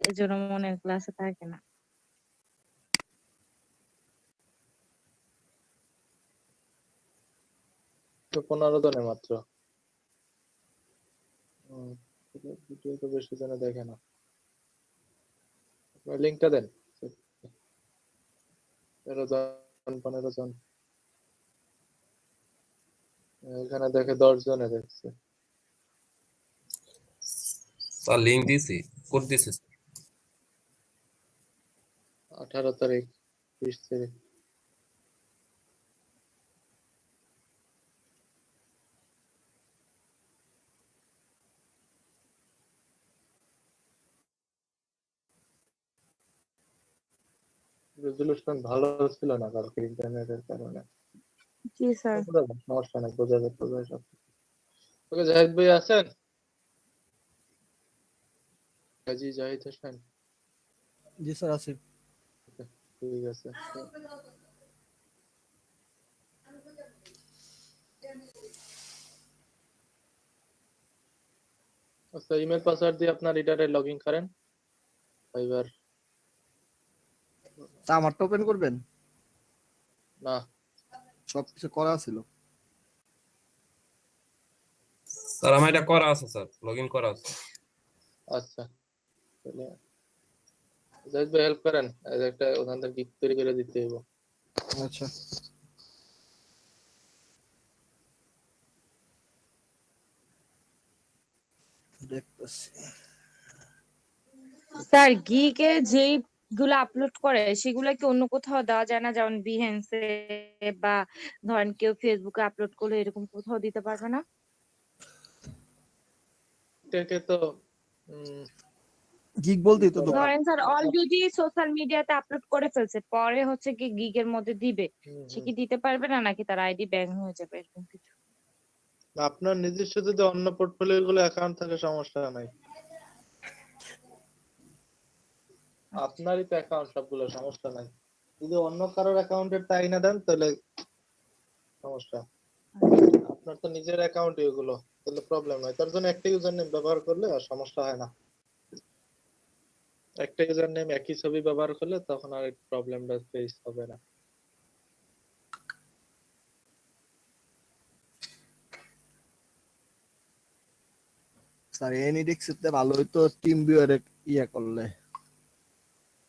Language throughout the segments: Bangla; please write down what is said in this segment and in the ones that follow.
এজন্য মনে হয় ক্লাসে থাকে না। তো 15 জনের মাত্র। ভিডিও তো বেশি জনে দেখে না। লিঙ্কটা দেন। 15 জন। এখানে দেখে 10 জনে দেখছে। স্যার লিংক দিছি, কোড দিছি। 18 তারিখ 20 তারিখ। রেজুলেশন ভালো ছিল না কালকে ইন্টারনেটের কারণে। জি স্যার। সমস্যা নেই, বোঝা যাচ্ছে সব। ওকে, জাহিদ ভাই আছেন? কাজী জাহিদ হোসেন। জি স্যার আছে। ঠিক আছে। আচ্ছা, ইমেল পাসওয়ার্ড দিয়ে আপনার এটারে লগইন করেন ফাইবার। তা আমারটা ওপেন করবেন? না, সবকিছু করা ছিল। স্যার আমার এটা করা আছে স্যার, লগইন করা আছে। আচ্ছা, তাহলে জাহিদ ভাই হেল্প করেন, একটা ওখান থেকে গিগ তৈরি করে দিতে হইব। আচ্ছা দেখতেছি। স্যার গিগে যেগুলো আপলোড করে সেগুলো কি অন্য কোথাও দেওয়া যায় না, যেমন বিহেন্সে বা ধরেন কেউ ফেসবুকে আপলোড করলে এরকম কোথাও দিতে পারবে না? এটাকে তো গিগ বলতেই তো দোকান। ধরেন স্যার অলরেডি সোশ্যাল মিডিয়াতে আপলোড করে ফেলছে, পরে হচ্ছে কি গিগের মধ্যে দিবে, সে কি দিতে পারবে না নাকি তার আইডি ব্যান হয়ে যাবে এরকম কিছু? আপনার নিজস্ব যদি অন্য পোর্টফোলিও গুলো অ্যাকাউন্ট থাকে সমস্যা নাই। আপনারই তো অ্যাকাউন্ট সবগুলো, সমস্যা নাই। যদি অন্য কারোর অ্যাকাউন্টের তাই না দেন তাহলে সমস্যা। আপনার তো নিজের অ্যাকাউন্টই ওগুলো, তাহলে প্রবলেম নাই। তার জন্য একটা ইউজার নেম ব্যবহার করলে আর সমস্যা হয় না। একটা ইউজার নেম একই ছবি ব্যবহার করলে তখন আর প্রবলেমটা ফেস হবে না। স্যার এনিডিক্সতে ভালো হইতো টিম ভিউয়ারে ইয়া করলে,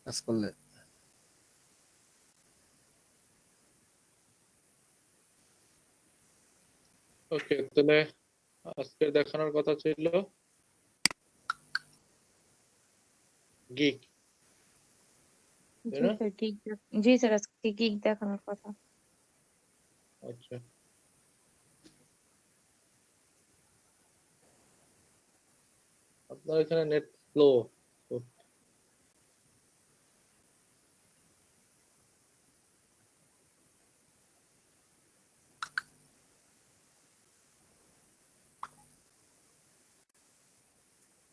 কাজ করলে। ওকে, তাহলে আজকে দেখানোর কথা ছিল গিগ, তাই জি না? স্যার গিগ, জি স্যার আজকে গিগ দেখানোর কথা। আচ্ছা, আপনার এখানে নেট স্লো।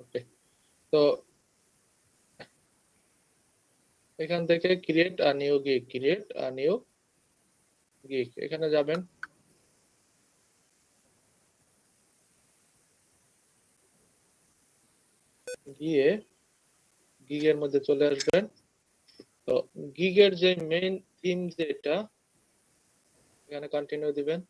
ওকে, তো এখান থেকে create a new gig, create a new gig এখানে যাবেন। গিয়ে গিগের মধ্যে চলে আসবেন। তো গিগের যে মেইন থিম যেটা, এখানে কন্টিনিউ দিবেন।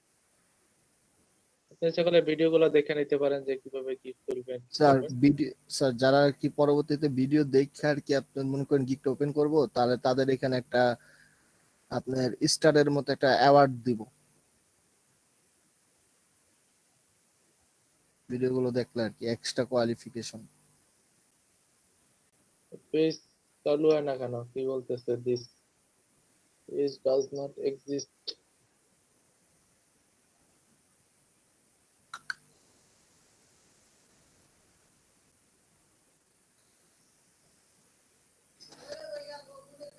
আপনি সকলে ভিডিওগুলো দেখে নিতে পারেন যে কিভাবে কি করবেন। স্যার ভিডিও, স্যার যারা কি পরবর্তীতে ভিডিও দেখে আর কি আপনি মনে করেন গিগটা ওপেন করব, তাহলে তাদের এখানে একটা আপনার স্টারের মতো একটা অ্যাওয়ার্ড দিব ভিডিওগুলো দেখলে আর কি, এক্সট্রা কোয়ালিফিকেশন। পেজ চালু হয় না কেন? কি বলতেছে? This page does not exist.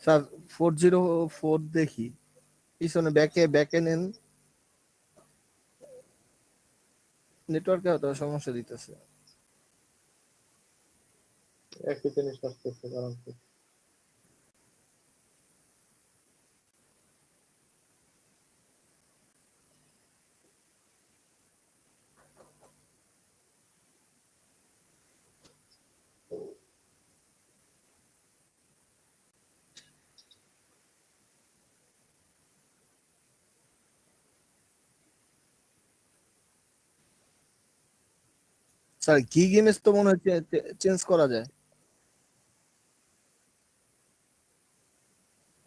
Sir 404 দেখি পিছনে ব্যাকে নেন, নেটওয়ার্কে হয়তো সমস্যা দিতেছে। একই জিনিস আসতেছে কারণ কি? স্যার গিগ ইমেজ তো মনে হচ্ছে চেঞ্জ করা যায়,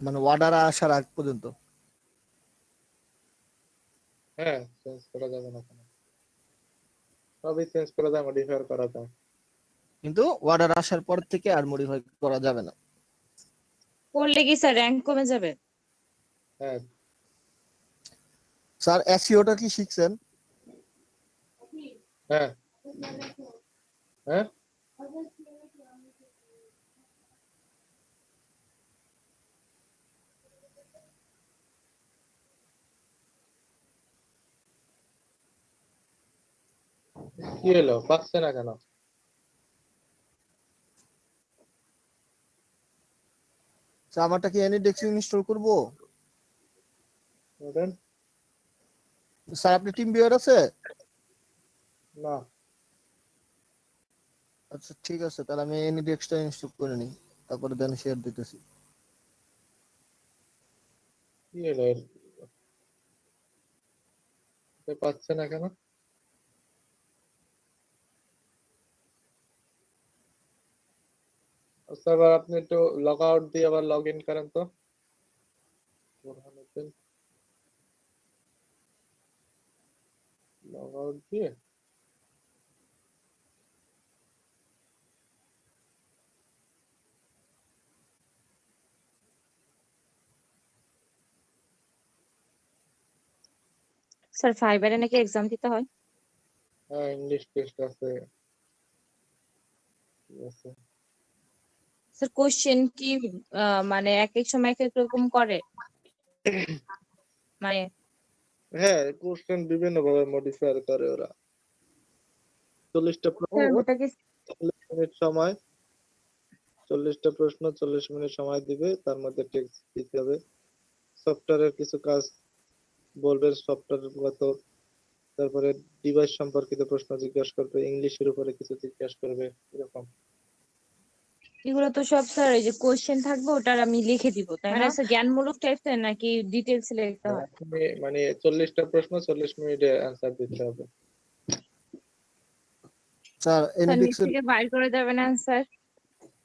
মানে অর্ডার আসার আগ পর্যন্ত। হ্যাঁ, চেঞ্জ করা যাবে না কেন? সবই চেঞ্জ করা যায়, মডিফাই করা যায়। কিন্তু অর্ডার আসার পর থেকে আর মডিফাই করা যাবে না। করলে কি স্যার র্যাঙ্ক কমে যাবে? হ্যাঁ, স্যার এসইওটা কি শিখছেন? হ্যাঁ, হ্যাঁ। কি হলো, পাচ্ছে না কেন? স্যার আমারটা কি এনিডেক্স ইনস্টল করব? বলেন। স্যার আপনি টিম ভিউয়ার আছে? না, আচ্ছা ঠিক আছে, তাহলে আমি এনিডেক্সটা ইনস্টল করে নিই, তারপরে দেন শেয়ার দিতেছি। কি হলো পাচ্ছে না কেন? আচ্ছা, এবার আপনি একটু লগ আউট দিয়ে আবার লগ ইন করেন তো। লগ আউট দিয়ে স্যার ফাইবারে নাকি এক্সাম দিতে হয়? হ্যাঁ, ইংলিশ টেস্ট আছে। ঠিক আছে। স্যার কোশ্চেন কি মানে এক এক সময় এক এক রকম করে, মানে হ্যাঁ, কোশ্চেন বিভিন্ন ভাবে মডিফাই করে ওরা। 40টা প্রশ্ন, স্যার ওটা কি 40 মিনিট সময়, 40টা প্রশ্ন 40 মিনিট সময় দিবে, তার মধ্যে টেক্সট দিতে হবে। সফটওয়্যারের কিছু কাজ বলবে, সফটওয়্যার গত, তারপরে ডিভাইস সম্পর্কিত প্রশ্ন জিজ্ঞাসা করবে, ইংলিশের উপরে কিছু জিজ্ঞাসা করবে, এরকম। এগুলো তো সব স্যার এই যে কোশ্চেন থাকবে ওটার আমি লিখে দিব তাই না? স্যার জ্ঞানমূলক টাইপের নাকি ডিটেলস লিখতে হয়? মানে 40টা প্রশ্ন 40 মিনিটে অ্যান্সার দিতে হবে। স্যার স্যার নিচ এনিডেক্স এর, থেকে বাইর করে দেবেন অ্যান্সার?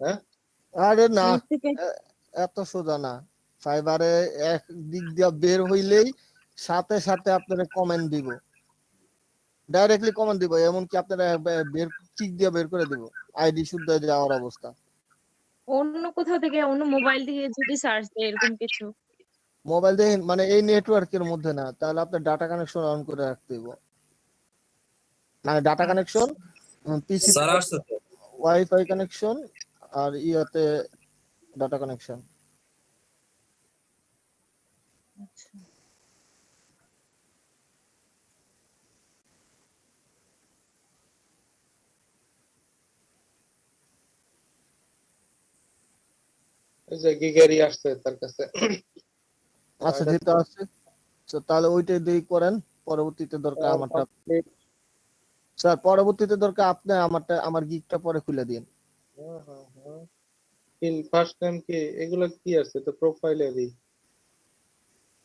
হ্যাঁ, আরে না, নিচ থেকে এত সোজা না। ফাইবারে এক দিক দিয়ে বের হইলেই সাথে সাথে আপনারা কমেন্ট দিব, ডাইরেক্টলি কমেন্ট দিব, এমনকি আপনারা বের টিক দিয়ে বের করে দিব, আইডি শুদ্ধ যাওয়ার অবস্থা। অন্য কোথাও থেকে অন্য মোবাইল দিয়ে যদি সার্চ দেয় এরকম কিছু? মোবাইল দিয়ে মানে এই নেটওয়ার্কের মধ্যে না, তাহলে আপনার ডাটা কানেকশন অন করে রাখতে হবে, মানে ডাটা কানেকশন, পিসি স্যার আসছে তো। ওয়াইফাই কানেকশন, আর ইয়াতে ডাটা কানেকশন। আচ্ছা এই যে গিগারি আসছে তার কাছে। আচ্ছা যেটা আছে, তো তাহলে ওইটাই দিয়ে করেন, পরবর্তীতে দরকার আমারটা। স্যার পরবর্তীতে দরকার আপনি আমারটা, আমার গিগটা পরে খুলে দিন। হ্যাঁ, হ্যাঁ, হ্যাঁ। ফার্স্ট টাইম কি এগুলো কি আছে তো? প্রোফাইলে দিই,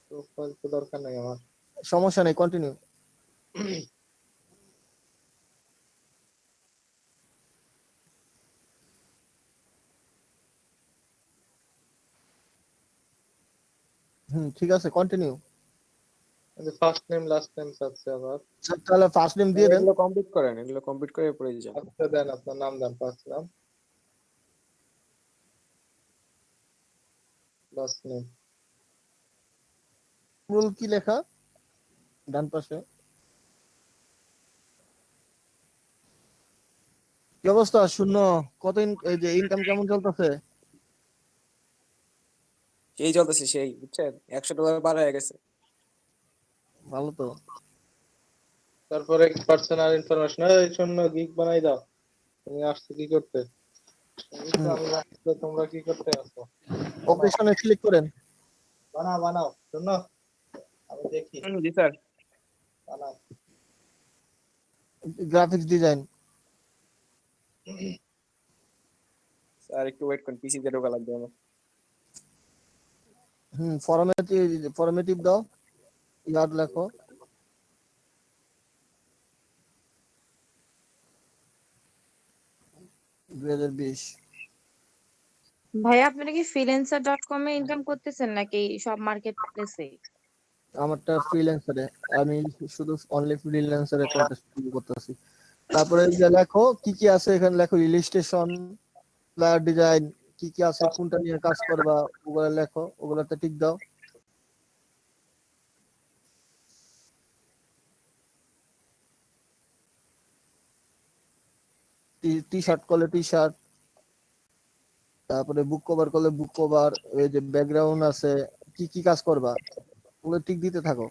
প্রোফাইল তো দরকার নাই আমার। সমস্যা নেই, কন্টিনিউ। ঠিক আছে, continue. First name last name আছে আবার। স্যার তাহলে ফার্স্ট নেম দিয়ে দেন। এগুলো কমপ্লিট করেন, এগুলো কমপ্লিট করে পড়ে যান। আচ্ছা, দেন আপনার নাম, দেন ফার্স্ট নাম, লাস্ট নেম। রুল কি লেখা ডান পাশে? কি অবস্থা শূন্য? কত এই যে ইনকাম কেমন চলতেছে? সেই চলতেছে, সেই বুঝছেন, $100 পার হয়ে গেছে। ভালো তো। তারপরে পার্সোনাল ইনফরমেশন, এই শূন্য গিগ বানাই দাও। তুমি আসছো কি করতে? এই তো আমি জানি তো তোমরা কি করতে আসছো। অপারেশনে ক্লিক করেন। বানাও বানাও, শূন্য, আমি দেখি। জি স্যার। বানাও। Graphics design. স্যার একটু ওয়েট করুন, পিসি তে ঢোকা লাগবে আমার। ফরমেটিভ দাও, ইয়ার্ড লেখো। 2020। ভাইয়া আপনারা কি freelancer.com এ ইনকাম করতেছেন নাকি সব মার্কেট প্লেসে? আমারটা ফ্রিল্যান্সারে, আমি শুধু অনলি ফ্রিল্যান্সারে কন্টেস্ট করতেছি। তারপরে এই যে লেখো কি কি আছে এখানে, লেখো ইলিস্ট্রেশন, ফ্লায়ার ডিজাইন, কি কি আছে, কোনটা নিয়ে কাজ করবা ওগুলো লেখো, ওগুলাতে টিক দাও। টি শার্ট করলে টি শার্ট, তারপরে বুক কভার করলে বুক কভার, এই যে ব্যাকগ্রাউন্ড আছে, কি কি কাজ করবা ওগুলো টিক দিতে থাকো,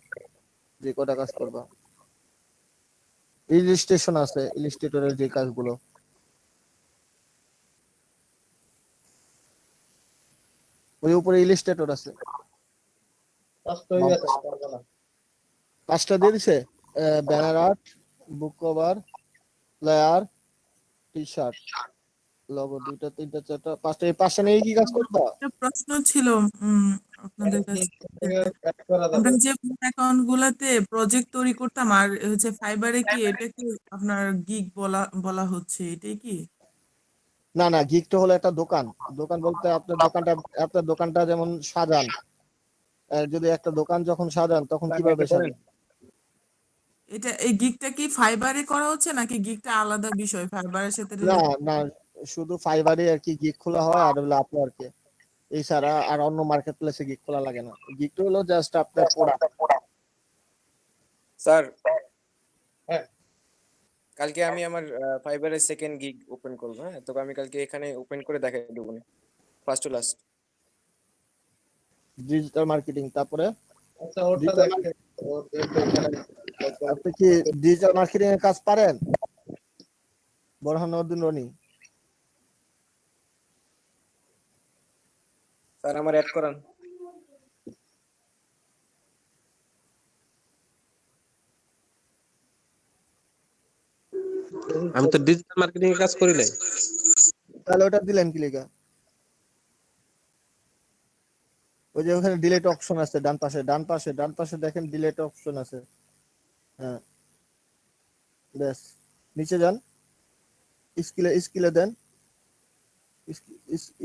যে কটা কাজ করবা। ইলিস্ট্রেশন আছে, ইলিস্ট্রেটরের যে কাজগুলো, ওই উপরে ইলিস্ট্রেটর আছে। কাজটা হয়ে গেছে, পারবো না। পাঁচটা দিয়ে দিছে, ব্যানার আর্ট, বুক cover, flyer, T shirt, logo, দুইটা তিনটা চারটা পাঁচটা, এই পাঁচটা নিয়ে কি কাজ করবা? একটা প্রশ্ন ছিল আপনাদের কাছে। অ্যাড করা আমরা যাবে। যে অ্যাকাউন্ট গুলাতে প্রজেক্ট তৈরি করতাম আর হচ্ছে ফাইবারে কি এটা কি আপনার গিগ বলা বলা হচ্ছে, এটাই কি? না না, গিগটা হলো একটা দোকান। দোকান বলতে আপনার দোকানটা যেমন সাজান, যদি একটা দোকান যখন সাজান তখন কিভাবে সাজান? এটা এই গিগটা কি ফাইবারে করা হচ্ছে নাকি গিগটা আলাদা বিষয় ফাইবারের সাথে না related? না, শুধু ফাইবারে আর কি গিগ খোলা হয়, আর হলো আপওয়ার্কে, এছাড়া আর অন্য মার্কেট প্লেসে গিগ খোলা লাগে না। গিগটা হলো জাস্ট আপনার প্রোডাক্ট। স্যার হ্যাঁ। কালকে আমি আমার ফাইবারের সেকেন্ড গিগ ওপেন করবো। হ্যাঁ, তোকে আমি কালকে এখানে ওপেন করে দেখাই দেবো, first to last. Digital marketing, তারপরে আচ্ছা, ওটা digital দেখে ওর যেহেতু এখানে আপনি কি ডিজিটাল মার্কেটিং এর কাজ পারেন? বোরহানুদ্দিন রনি, স্যার আমার অ্যাড করান। আমি তো ডিজিটাল মার্কেটিং এর কাজ করি নাই। তাহলে ওটা দিলেন কি লেখা? ওই যে ওখানে ডিলেট অপশন আছে ডান পাশে দেখেন ডিলেট অপশন আছে। হ্যাঁ, ব্যাস, নিচে যান, স্কিলে দেন,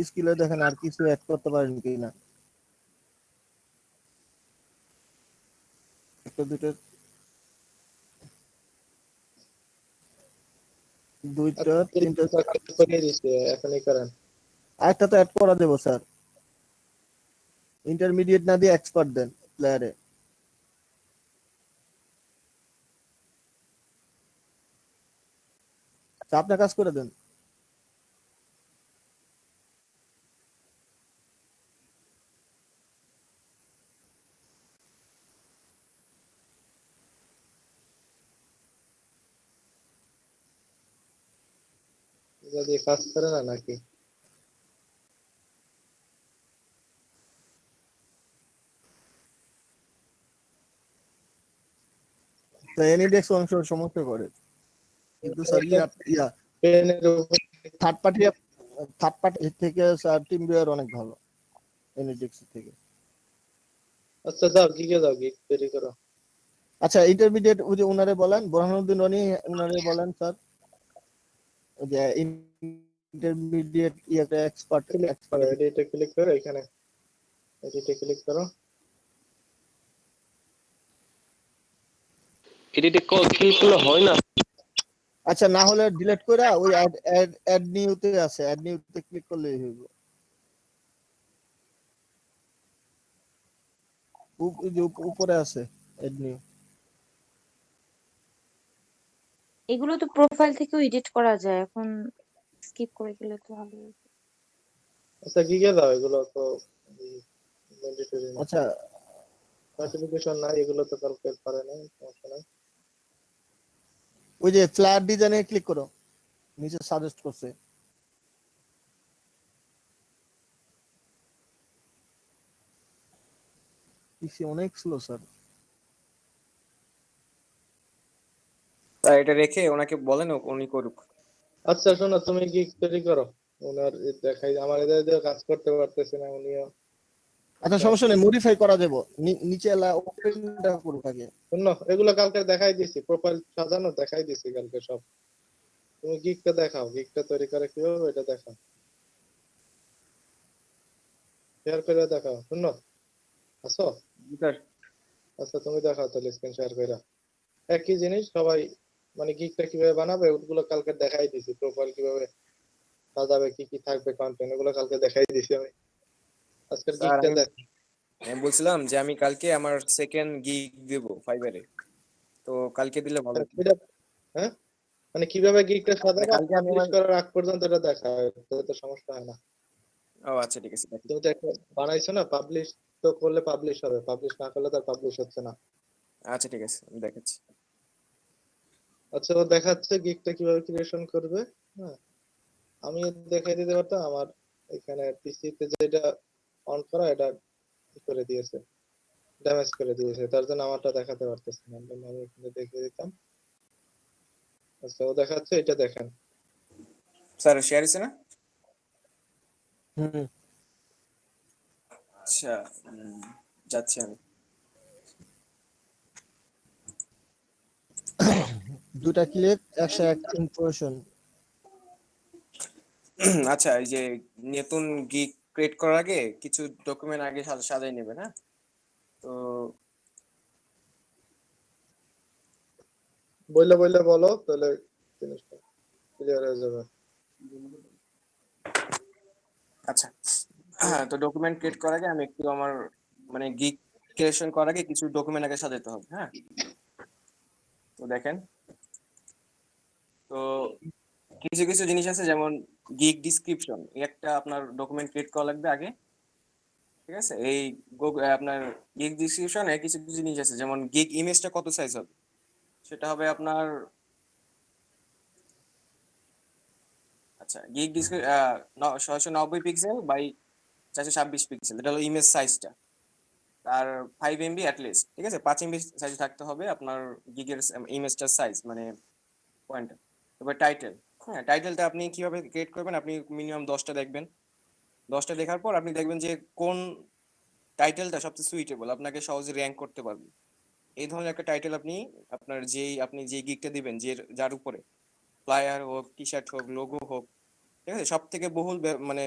স্কিলে দেখেন আর কিছু অ্যাড করতে পারেন কিনা, একটা দুটো দুইটা তিনটা, করিয়ে দিচ্ছে, এখনই করেন। আরেকটা তো অ্যাড করা দেবো স্যার, ইন্টারমিডিয়েট না দিয়ে এক্সপার্ট দেন প্লেয়ারে। আপনার কাজ করে দেন। যদি কাজ করে না নাকি? এনিডেক্স অংশ সমস্যা করে, কিন্তু স্যার ইয়া পেনের উপর থার্ড পার্টি থেকে স্যার টিম ভিউয়ার অনেক ভালো এনিডেক্স থেকে। আচ্ছা, যাও গিগে যাও, গিগ তৈরি করো। আচ্ছা, ইন্টারমিডিয়েট ওই যে উনারে বলেন, বোরহানুদ্দিন রনি উনারে বলেন স্যার, ওই যে ইন্টারমিডিয়েট ইয়াতে এক্সপার্ট ক্লিক করো, এডিটে ক্লিক করো, এখানে এডিটে ক্লিক করো। এডিটে ক্লিক করলে হয় না। আচ্ছা, না হলে ডিলিট করে ওই অ্যাড নিউতে আছে, অ্যাড নিউতে ক্লিক করলেই হইব। যে উপরে আছে অ্যাড নিউ। এগুলো তো প্রোফাইল থেকেও এডিট করা যায়, এখন স্কিপ করে গেলে তো হবে। আচ্ছা, গিগে যাও, এগুলো তো ম্যান্ডেটরি না। আচ্ছা, সার্টিফিকেশন নাই, এগুলো তো কালকে পারে না, সমস্যা নাই। ওই যে ফ্ল্যাট ডিজাইনে ক্লিক করো, নিচে সাজেস্ট করছে। পিসি অনেক স্লো স্যার। স্যার এটা রেখে ওনাকে বলেন উনি করুক। আচ্ছা শোনো, তুমি গিগ তৈরি করো। ওনার দেখাই, আমার এদের দিয়ে কাজ করতে পারতেছে না, উনিও। আচ্ছা, সমস্যা নেই, মডিফাই করা যাবে, নিচে ওপেনটা করুক আগে। শোনো, এগুলো কালকে দেখাই দিছি, প্রোফাইল সাজানো দেখাই দিছি কালকে সব। তুমি গিগটা দেখাও, গিগটা তৈরি করে কিভাবে এটা দেখাও, শেয়ার করে দেখাও। শুনো, আসো, স্যার আচ্ছা তুমি দেখাও তাহলে স্ক্রিন শেয়ার করে। একই জিনিস সবাই, মানে গিগটা কিভাবে বানাবে ওগুলো কালকে দেখাই দিছি, প্রোফাইল কিভাবে সাজাবে, কি কি থাকবে কন্টেন্ট, ওগুলো কালকে দেখাই দিছি আমি। আজকের স্যার গিগটা আমি দেখ। আমি বলছিলাম যে আমি কালকে আমার সেকেন্ড গিগ দেব ফাইবারে, তো কালকে দিলে ভালো হতো। হ্যাঁ, মানে কিভাবে গিগটা মানে সাজাবে কালকে আমি পাবলিশ আমার করার আগ পর্যন্ত এটা দেখায়, তাহলে তো সমস্যা হয় না। ও আচ্ছা ঠিক আছে দেখি। তুমি তো একটা বানাইছো না, পাবলিশ তো করলে পাবলিশ হবে, পাবলিশ না করলে তার পাবলিশ হচ্ছে না। আচ্ছা ঠিক আছে আমি দেখাচ্ছি। আচ্ছা ও দেখাচ্ছে গিগটা কিভাবে ক্রিয়েশন করবে। হ্যাঁ, আমি দেখাই দিতে পারতাম, আমার এখানে পিসিতে যেটা অন করা এটা কি করে দিয়েছে, ড্যামেজ করে দিয়েছে, তার জন্য আমারটা দেখাতে পারতেছি না। আমি এখানে দেখিয়ে দিতাম। আচ্ছা ও দেখাচ্ছে, এটা দেখেন। স্যার শেয়ার হয়েছে না? হুম, আচ্ছা যাচ্ছি আমি। দুটা ক্লিক 101 ইমপ্রেশন। আচ্ছা এই যে নতুন গিগ ক্রিয়েট করার আগে কিছু ডকুমেন্ট আগে সাজাই নেবেন, হ্যাঁ? তো বললে বললে বলো, তাহলে জিনিসটা ক্লিয়ার হয়ে যাবে। আচ্ছা হ্যাঁ, তো ডকুমেন্ট ক্রিয়েট করার আগে আমি একটু আমার মানে গিগ ক্রিয়েশন করার আগে কিছু ডকুমেন্ট আগে সাজাতে হবে, হ্যাঁ? তো দেখেন, তো কিছু কিছু জিনিস আছে যেমন গিগ ডিসক্রিপশন, একটা আপনার ডকুমেন্ট ক্রিয়েট করা লাগবে আগে, ঠিক আছে? এই আপনার গিগ ডিসক্রিপশনে কিছু কিছু জিনিস আছে, যেমন গিগ ইমেজটা কত সাইজ হবে, সেটা হবে আপনার, আচ্ছা গিগ 690 পিক্সেল বাই 426 পিক্সেল, এটা হলো ইমেজ সাইজটা। আর 5 MB লিস্ট, ঠিক আছে? 5 MB সাইজ থাকতে হবে আপনার গিগের ইমেজটার সাইজ, মানে পয়েন্টটা। এবার টাইটেল, হ্যাঁ টাইটেলটা আপনি কিভাবে ক্রিয়েট করবেন, আপনি মিনিমাম 10টা দেখবেন। 10টা দেখার পর আপনি দেখবেন যে কোন টাইটেলটা সবচেয়ে সুইটেবল, আপনাকে সহজে র্যাঙ্ক করতে পারবে। এই ধরনের একটা টাইটেল আপনি আপনি যে গিগটা দিবেন, যে যার উপরে ফ্লায়ার হোক, টি শার্ট হোক, লোগো হোক, ঠিক আছে, সব থেকে বহুল মানে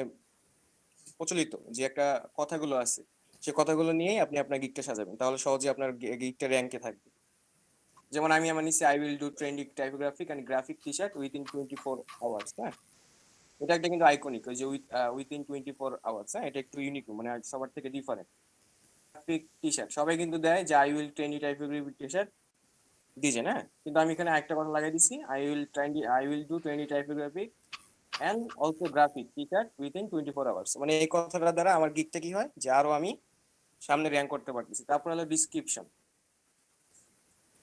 প্রচলিত যে একটা কথাগুলো আছে, সে কথাগুলো নিয়েই আপনি আপনার গিগটা সাজাবেন, তাহলে সহজে আপনার গিগটা র্যাঙ্কে থাকবে। যেমন আমি আমার নিচে I will do trending typographic and graphic T shirt within 24 hours, হ্যাঁ? এটা একটা কিন্তু আইকনিক, ওই যে উইথিন 24 আওয়ার্স, হ্যাঁ? এটা একটু ইউনিক, মানে সবার থেকে ডিফারেন্ট। গ্রাফিক টি শার্ট সবাই কিন্তু দেয় যে I will trendy typographic T shirt দিয়েছেন, হ্যাঁ? কিন্তু আমি এখানে একটা কথা লাগাই দিছি, I will do trendy typographic and also graphic T shirt within 24 hours. মানে এই কথাটার দ্বারা আমার গিগটা কি হয় যে আরো আমি সামনে র্যাঙ্ক করতে পারতেছি। তারপর হলো ডিসক্রিপশন।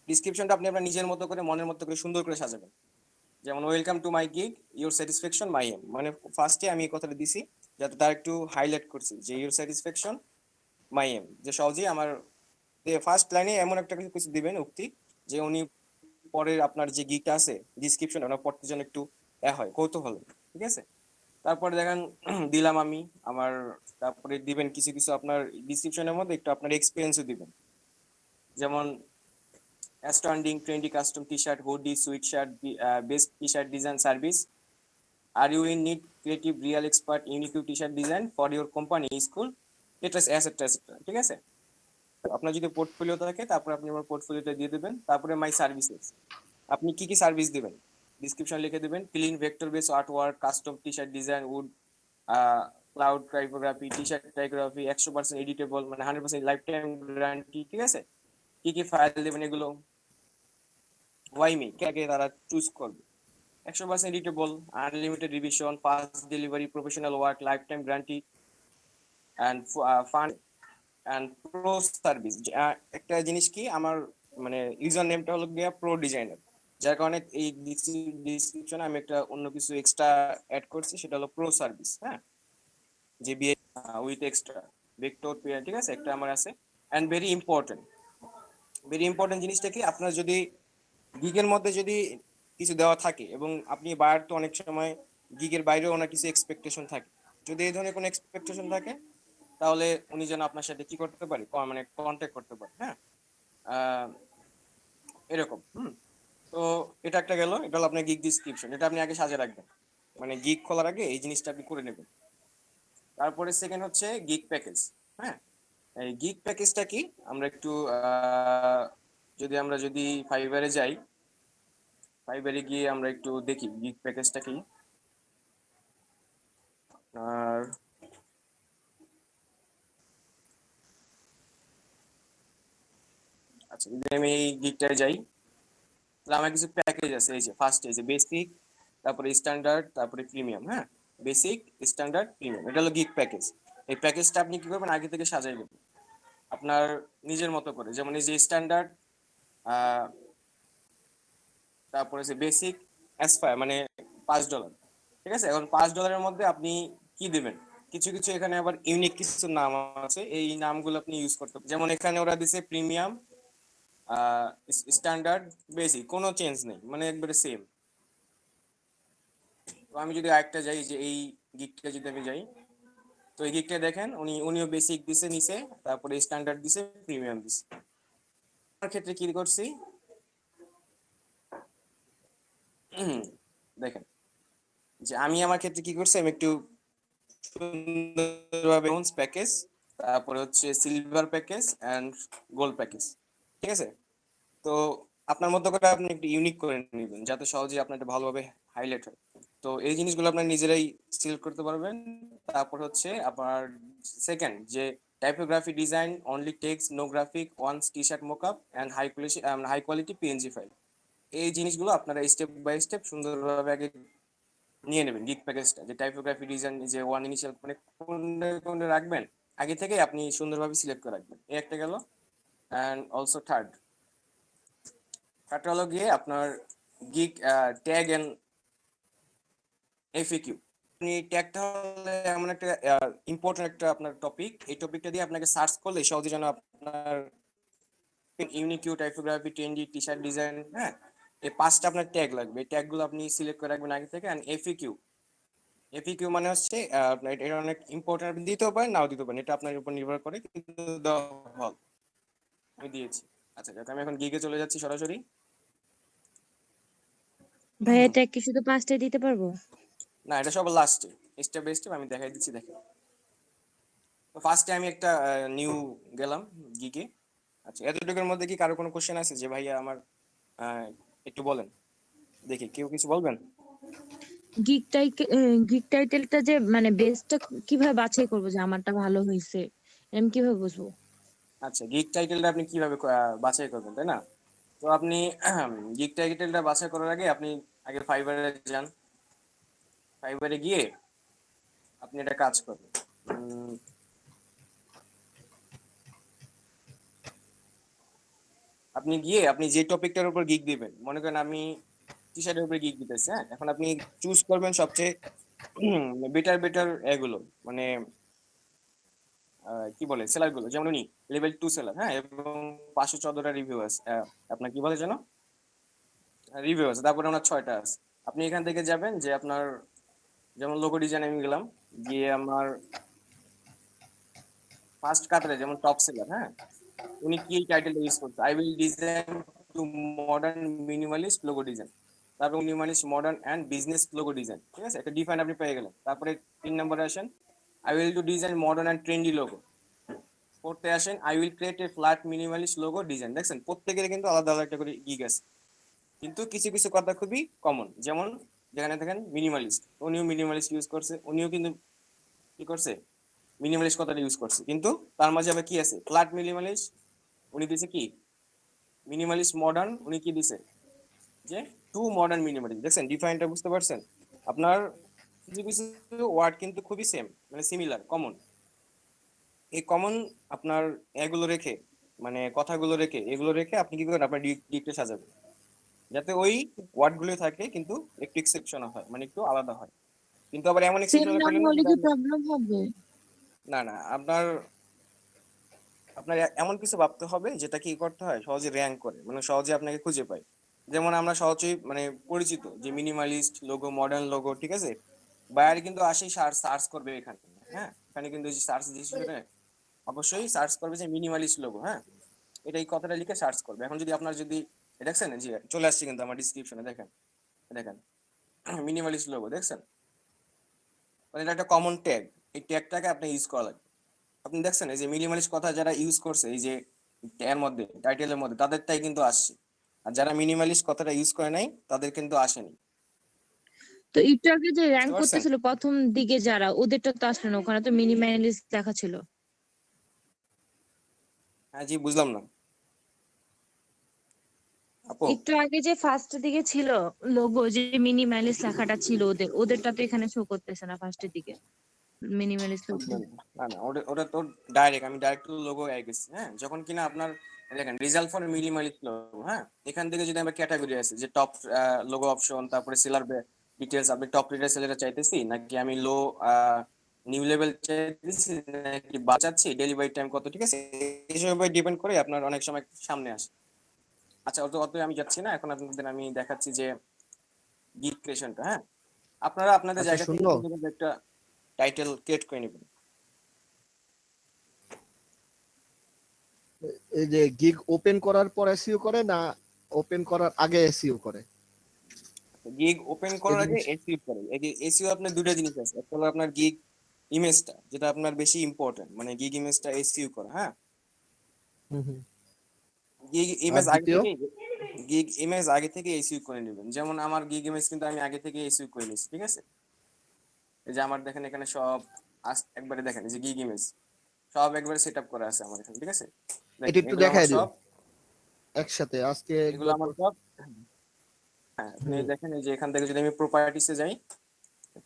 ডিসক্রিপশনটা আপনি আপনার নিজের মতো করে, মনের মতো করে সুন্দর করে সাজাবেন। যেমন welcome to my gig, your satisfaction my aim, মানে ফার্স্টে আমি এই কথাটা দিছি যাতে তার একটু হাইলাইট করছি যে ইউর স্যাটিসফ্যাকশন মাই এম, যে সহজেই আমার ফার্স্ট লাইনে এমন একটা কিছু কিছু দিবেন উক্তি, যে উনি পরের আপনার যে গিগটা আছে ডিসক্রিপশন ওনার পড়তে যেন একটু হয় কৌতূহল, ঠিক আছে? তারপরে দেখেন দিলাম আমি আমার, তারপরে দিবেন কিছু কিছু আপনার ডিসক্রিপশনের মধ্যে একটু আপনার এক্সপিরিয়েন্সও দিবেন, যেমন astounding trendy custom t-shirt, hoodie, sweatshirt, best t-shirt design service. Are you in need creative, real expert, unique t-shirt design for your company, school, etc. ঠিক আছে? আপনার যদি পোর্টফোলিও থাকে তারপর আপনি আমার পোর্টফোলিওটা দিয়ে দেবেন। তারপরে মাই সার্ভিসেস, আপনি কি কি সার্ভিস দিবেন ডিসক্রিপশন লিখে দেবেন। Clean vector base artwork, custom T shirt design, word cloud typography, T shirt typography, 100% editable, মানে 100% লাইফ টাইম গ্যারান্টি, ঠিক আছে? কি কি ফাইল দেবেন এগুলো, ওয়াই মি, কে কে তারা চুজ করবে। 100% editable, unlimited revision, fast delivery, professional work, life time guarantee and fun and pro service. একটা জিনিস কি, আমার মানে ইউজার নেমটা হলো গিয়া প্রো ডিজাইনার, যার কারণে এই ডিসক্রিপশনে আমি একটা অন্য কিছু এক্সট্রা অ্যাড করছি, সেটা হলো প্রো সার্ভিস, হ্যাঁ? যে বিএ উইথ এক্সট্রা ভেক্টর, ঠিক আছে, একটা আমার আছে। অ্যান্ড ভেরি ইম্পর্টেন্ট জিনিসটা কি, আপনার যদি গিগের মধ্যে যদি কিছু দেওয়া থাকে এবং আপনি বায়ার তো অনেক সময় গিগের বাইরেও ওনার কিছু এক্সপেকটেশন থাকে, যদি এই ধরনের কোনো এক্সপেকটেশন থাকে তাহলে উনি যেন আপনার সাথে কি করতে পারে, মানে কন্ট্যাক্ট করতে পারে, হ্যাঁ? এরকম। তো তো এটা একটা গেল, এটা হলো আপনার গিগ ডিসক্রিপশন, এটা আপনি আগে সাজিয়ে রাখবেন, মানে গিগ খোলার আগে এই জিনিসটা আপনি করে নেবেন। তারপরে সেকেন্ড হচ্ছে গিগ প্যাকেজ। হ্যাঁ, এই গিগ প্যাকেজটা কি, আমরা একটু যদি ফাইবারে যাই, ফাইবারে গিয়ে আমরা একটু দেখি গিগ প্যাকেজটা কি। আর আচ্ছা, যদি আমি এই গিগটায় যাই, তাহলে আমার কিছু প্যাকেজ আছে। এই যে ফার্স্ট, এই যে বেসিক, তারপরে স্ট্যান্ডার্ড, তারপরে প্রিমিয়াম। হ্যাঁ, বেসিক, স্ট্যান্ডার্ড, প্রিমিয়াম, এটা হলো গিগ প্যাকেজ। এই প্যাকেজটা আপনি কি করবেন, আগে থেকে সাজাইবেন আপনার নিজের মতো করে। যেমন এই যে স্ট্যান্ডার্ড, তারপরে যে বেসিক, অ্যাসপায়ার মানে $5। ঠিক আছে, এখন $5 মধ্যে আপনি কি দিবেন, কিছু কিছু এখানে আবার ইউনিক কিছু নাম আছে, এই নামগুলো আপনি ইউজ করতে পারেন। যেমন এখানে ওরা দিছে প্রিমিয়াম, স্ট্যান্ডার্ড, বেসিক, কোনো চেঞ্জ নেই, মানে একবারে সেম। তো আমি যদি আরেকটা যাই, যে এই গিগটা যদি আমি যাই, তো এই গিগটা দেখেন উনিও বেসিক দিছে নিচে, তারপরে স্ট্যান্ডার্ড দিছে, প্রিমিয়াম দিছে। আমার ক্ষেত্রে কি করছি, দেখেন যে আমি আমার ক্ষেত্রে কি করছি, আমি একটু সুন্দরভাবে প্যাকেজ, তারপরে হচ্ছে silver package and gold package. ঠিক আছে, তো আপনার মতো করে আপনি একটু ইউনিক করে নেবেন, যাতে সহজে আপনার এটা ভালোভাবে হাইলাইট হয়। তো এই জিনিসগুলো আপনার নিজেরাই সিলেক্ট করতে পারবেন। তারপর হচ্ছে আপনার সেকেন্ড, যে typography design only text no graphic once T shirt mockup and high quality PNG file. এই জিনিসগুলো আপনারা স্টেপ বাই স্টেপ সুন্দরভাবে আগে নিয়ে নেবেন গিগ প্যাকেজটা। যে টাইপোগ্রাফি ডিজাইন, যে ওয়ান ইনিশিয়াল মানে কোনটা রাখবেন আগে থেকে আপনি সুন্দরভাবে সিলেক্ট করে রাখবেন। এই একটা গেল। এন্ড অলসো থার্ড হলো গিয়ে আপনার গিগ ট্যাগ এন্ড এফএকিউ। আপনি ট্যাগটা হলে এমন একটা ইম্পর্টেন্ট একটা আপনার টপিক, এই টপিকটা দিয়ে আপনাকে সার্চ করলে সহজে যেন আপনার ইউনিকিউ, টাইপোগ্রাফি, ট্রেন্ডি, টি শার্ট ডিজাইন, হ্যাঁ, এই 5টা আপনার ট্যাগ লাগবে। এই ট্যাগগুলো আপনি সিলেক্ট করে রাখবেন আগে থেকে। এন্ড এফএকিউ, এফএকিউ মানে হচ্ছে আপনার এটা অনেক ইম্পর্টেন্ট, আপনি দিতেও পারেন নাও দিতে পারেন, এটা আপনার উপর নির্ভর করে, কিন্তু দেওয়া ভালো। আমি দিয়েছি। আচ্ছা, যাক আমি এখন গিগে চলে যাচ্ছি সরাসরি। ভাই এটা কি শুধু 5টাই দিতে পারবো? না, এটা সব লাস্টে, স্টেপ বাই স্টেপ আমি দেখাই দিচ্ছি। দেখেন, তো ফার্স্টে আমি একটা নিউ গেলাম গিগে। আচ্ছা, এতটুকুর মধ্যে কি কারো কোনো কোশ্চেন আছে, যে ভাইয়া আমার একটু বলেন দেখি, কেউ কিছু বলবেন? গিগ টাইটেলটা যে মানে বেসটা কিভাবে বাছাই করবো যে আমারটা ভালো হয়েছে, আমি কিভাবে বুঝবো? আচ্ছা, গিগ টাইটেলটা আপনি কিভাবে বাছাই করবেন, তাই না? তো আপনি গিগ টাইটেলটা বাছাই করার আগে আপনি আগে ফাইবারে যান। ফাইবারে গিয়ে আপনি একটা কাজ করবেন, আপনি গিয়ে আপনি যে টপিকটার উপর গিগ দিবেন, মনে করেন আমি টি শার্টের উপরে গিগ দিতেছি, হ্যাঁ, এখন আপনি চুজ করবেন সবচেয়ে বেটার এগুলো, মানে কি বলে সেলার গুলো, যেমন উনি লেভেল 2 সেলার, হ্যাঁ, এবং 514টা রিভিউ আছে, আপনার কি বলে যেন রিভিউ আছে, তারপরে ওনার 6টা আছে। আপনি এখান থেকে যাবেন, যে আপনার যেমন লোগো ডিজাইন আমি গেলাম, গিয়ে আমার ফার্স্ট কাতারে যেমন টপ সেলার, হ্যাঁ, উনি কি টাইটেল ইউজ করছে, I will design to modern minimalist logo design, তারপর minimalist modern and business logo design. ঠিক আছে, একটা ডিফাইন আপনি পেয়ে গেলেন। তারপরে 3 নম্বরে আসেন, I will to design modern and trendy logo. পড়তে আসেন, I will create a flat minimalist logo design. দেখছেন, প্রত্যেকের কিন্তু আলাদা আলাদা একটা করে গিগ আছে, কিন্তু কিছু কিছু কথা খুবই কমন। যেমন যেখানে দেখেন মিনিমালিস্ট, উনিও মিনিমালিস্ট ইউজ করছে, উনিও কিন্তু কি করছে, মিনিমালিস্ট কথাটা ইউজ করছে। কিন্তু তার মাঝে আবার কি আছে, ফ্ল্যাট মিনিমালিস্ট, উনি দিছে কি মিনিমালিস্ট মডার্ন, উনি কি দিছে যে টু মডার্ন মিনিমালিস্ট। দেখছেন ডিফাইনটা, বুঝতে পারছেন? আপনার কিছু কিছু ওয়ার্ড কিন্তু খুবই সেম, মানে সিমিলার, কমন। এই কমন আপনার এগুলো রেখে, মানে কথাগুলো রেখে, এগুলো রেখে আপনি কি করেন, আপনার ডিকটা সাজাবেন যাতে ওই ওয়ার্ড গুলো থাকে, কিন্তু একটু এক্সেপশন হয়, মানে একটু আলাদা হয়। কিন্তু আবার এমন সেম এক্সেপশন নাম করলেন না হলে যেটা কি প্রবলেম হবে? না না, আপনার আপনার এমন কিছু ভাবতে হবে যেটা কি করতে হয়, সহজে র্যাঙ্ক করে, মানে সহজে আপনাকে খুঁজে পায়। যেমন আমরা সহজেই মানে পরিচিত যে মিনিমালিস্ট লোগো, মডার্ন লোগো, ঠিক আছে, বায়ার কিন্তু আসেই সার্চ করবে এখানে, হ্যাঁ, এখানে কিন্তু সার্চ ডিসিশনে অবশ্যই সার্চ করবে যে মিনিমালিস্ট লোগো, হ্যাঁ, এটা এই কথাটা লিখে সার্চ করবে। এখন যদি আপনার যদি দেখছেন জি চলে আসছে কিন্তু আমার ডিসক্রিপশনে, দেখেন দেখেন মিনিমালিস্ট লোগো দেখছেন, মানে এটা একটা কমন ট্যাগ, এই ট্যাগটাকে আপনি ইউজ করা লাগবে। আপনি দেখছেন এই যে মিনিমালিস্ট কথা যারা ইউজ করছে এই যে এর মধ্যে টাইটেলের মধ্যে তাদেরটাই কিন্তু আসছে, আর যারা মিনিমালিস্ট কথাটা ইউজ করে নাই তাদের কিন্তু আসেনি, তো একটু আগে যে বুঝতে র্যাঙ্ক পারছেন? করতেছিল প্রথম দিকে যারা, ওদেরটা তো আসলে না, ওখানে তো মিনিমালিস্ট লেখা ছিল। হ্যাঁ জি বুঝলাম না আপু। একটু আগে যে ফার্স্টের দিকে ছিল লোগো, যে মিনিমালিস্ট লেখাটা ছিল ওদের, ওদেরটা তো এখানে শো করতেছে না ফার্স্টের দিকে মিনিমালিস্ট লোগো। না না ওটা ওটা তো ডাইরেক্ট আমি ডাইরেক্ট লোগো অ্যাড গেছি, হ্যাঁ যখন কিনা আপনার দেখেন রিজাল্ট ফর মিনিমালিস্ট লোগো, হ্যাঁ এখান থেকে যদি আমরা ক্যাটাগরি আছে যে টপ লোগো অপশন, তারপরে সেলার ডিটেলস, আপনি টপ রেটার সেলার চাইতেছি নাকি আমি লো নিউ লেভেল চাইতেছি নাকি বাঁচাচ্ছি, ডেলিভারি টাইম কত, ঠিক আছে এইসব উপর ডিপেন্ড করে আপনার অনেক সময় সামনে আসে। আচ্ছা অত অত আমি যাচ্ছি না, এখন আপনাদের আমি দেখাচ্ছি যে গিগ ক্রিয়েশনটা, হ্যাঁ আপনারা আপনাদের আচ্ছা জায়গা থেকে শুনলো, সুন্দর করে একটা টাইটেল ক্রিয়েট করে নেবেন। এই যে গিগ ওপেন করার পর এসইও করে না ওপেন করার আগে এসইও করে? গিগ ওপেন এই করার আগে জিনিস এসইও করে, এই যে এসইও আপনার দুটো জিনিস আছে, একটা হলো আপনার গিগ ইমেজটা যেটা আপনার বেশি ইম্পর্টেন্ট, মানে গিগ ইমেজটা এসইও করা, হ্যাঁ হুম হুম। গিগ আর ইমেজ আগে দ্বিতীয়? থেকে, গিগ ইমেজ আগে থেকে এসইও করে নেবেন, যেমন আমার গিগ ইমেজ কিন্তু আমি আগে থেকে এসইও করে নিয়েছি, ঠিক আছে এই যে আমার দেখেন এখানে সব একবারে দেখেন এই যে গিগ ইমেজ সব একবারে সেট আপ করা আছে আমার এখানে, ঠিক আছে এটা দেখেন একটু এগুলো আমার দেখায় দিও সব, একসাথে আজকে এগুলো একবার আমার সব, হ্যাঁ আপনি হুম। দেখেন এই যে এখান থেকে যদি আমি প্রপার্টিসে যাই,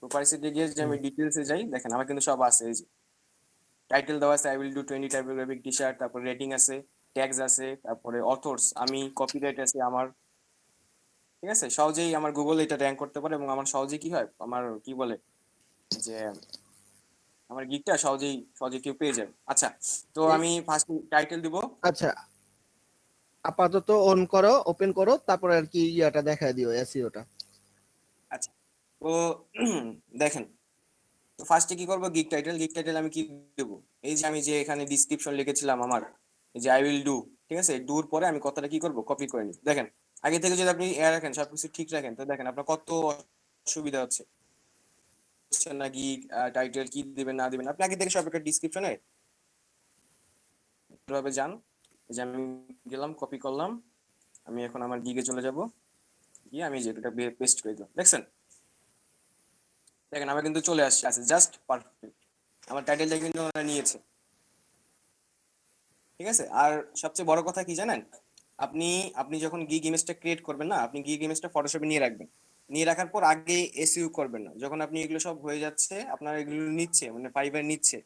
প্রপার্টিসে গিয়ে যদি আমি ডিটেলসে যাই দেখেন আমার কিন্তু সব আছে, এই যে টাইটেল দেওয়া আছে I will do 20 typographic T shirt, তারপর রেটিং আছে, ট্যাগস আছে, তারপরে অথর্স আমি কপিরাইট আছে আমার, ঠিক আছে সহজেই আমার গুগল এটা র্যাঙ্ক করতে পারে, এবং আমার সহজেই কি হয় আমার কি বলে যে আমার গিগটা সহজেই সহজে কেউ পেয়ে যাবে। আচ্ছা তো এই আমি ফার্স্ট টাইটেল দিব। আচ্ছা আপাতত অন করো, ওপেন করো, তারপর আর কি ইয়াটা দেখায় দিও এসইওটা। আচ্ছা তো দেখেন তো ফার্স্টে কি করবো, গিগ টাইটেল, গিগ টাইটেল আমি কি দেবো, এই যে আমি যে এখানে ডিসক্রিপশন লিখেছিলাম আমার, এই যে আই উইল ডু, ঠিক আছে ডুর পরে আমি কথাটা কি করবো কপি করে নিই, দেখেন আগে থেকে যদি আপনি রাখেন সবকিছু ঠিক রাখেন তো দেখেন আপনার কত সুবিধা হচ্ছে না, গিগ টাইটেল কি দিবেন না দিবেন আপনি আগে থেকে সব একটা ডিসক্রিপশনে ভাবে যান, এই যে আমি গেলাম কপি করলাম, আমি এখন আমার গিগে চলে যাব, গিয়ে আমি যেটা পেস্ট করে দিলাম দেখছেন, দেখেন আমার কিন্তু চলে আসছে আছে জাস্ট পারফেক্ট, আমার টাইটেলটা কিন্তু ওরা নিয়েছে, ঠিক আছে আর সবচেয়ে বড় কথা কি জানেন, আপনি আপনি যখন গিগ ইমেজটা ক্রিয়েট করবেন না, আপনি গিগ ইমেজটা ফটোশপে নিয়ে রাখবেন, নিয়ে রাখার পর আগে এসইউ করবেন না, যখন আপনি এগুলো সব হয়ে যাচ্ছে আপনার এগুলো নিচ্ছে মানে ফাইবার নিচ্ছে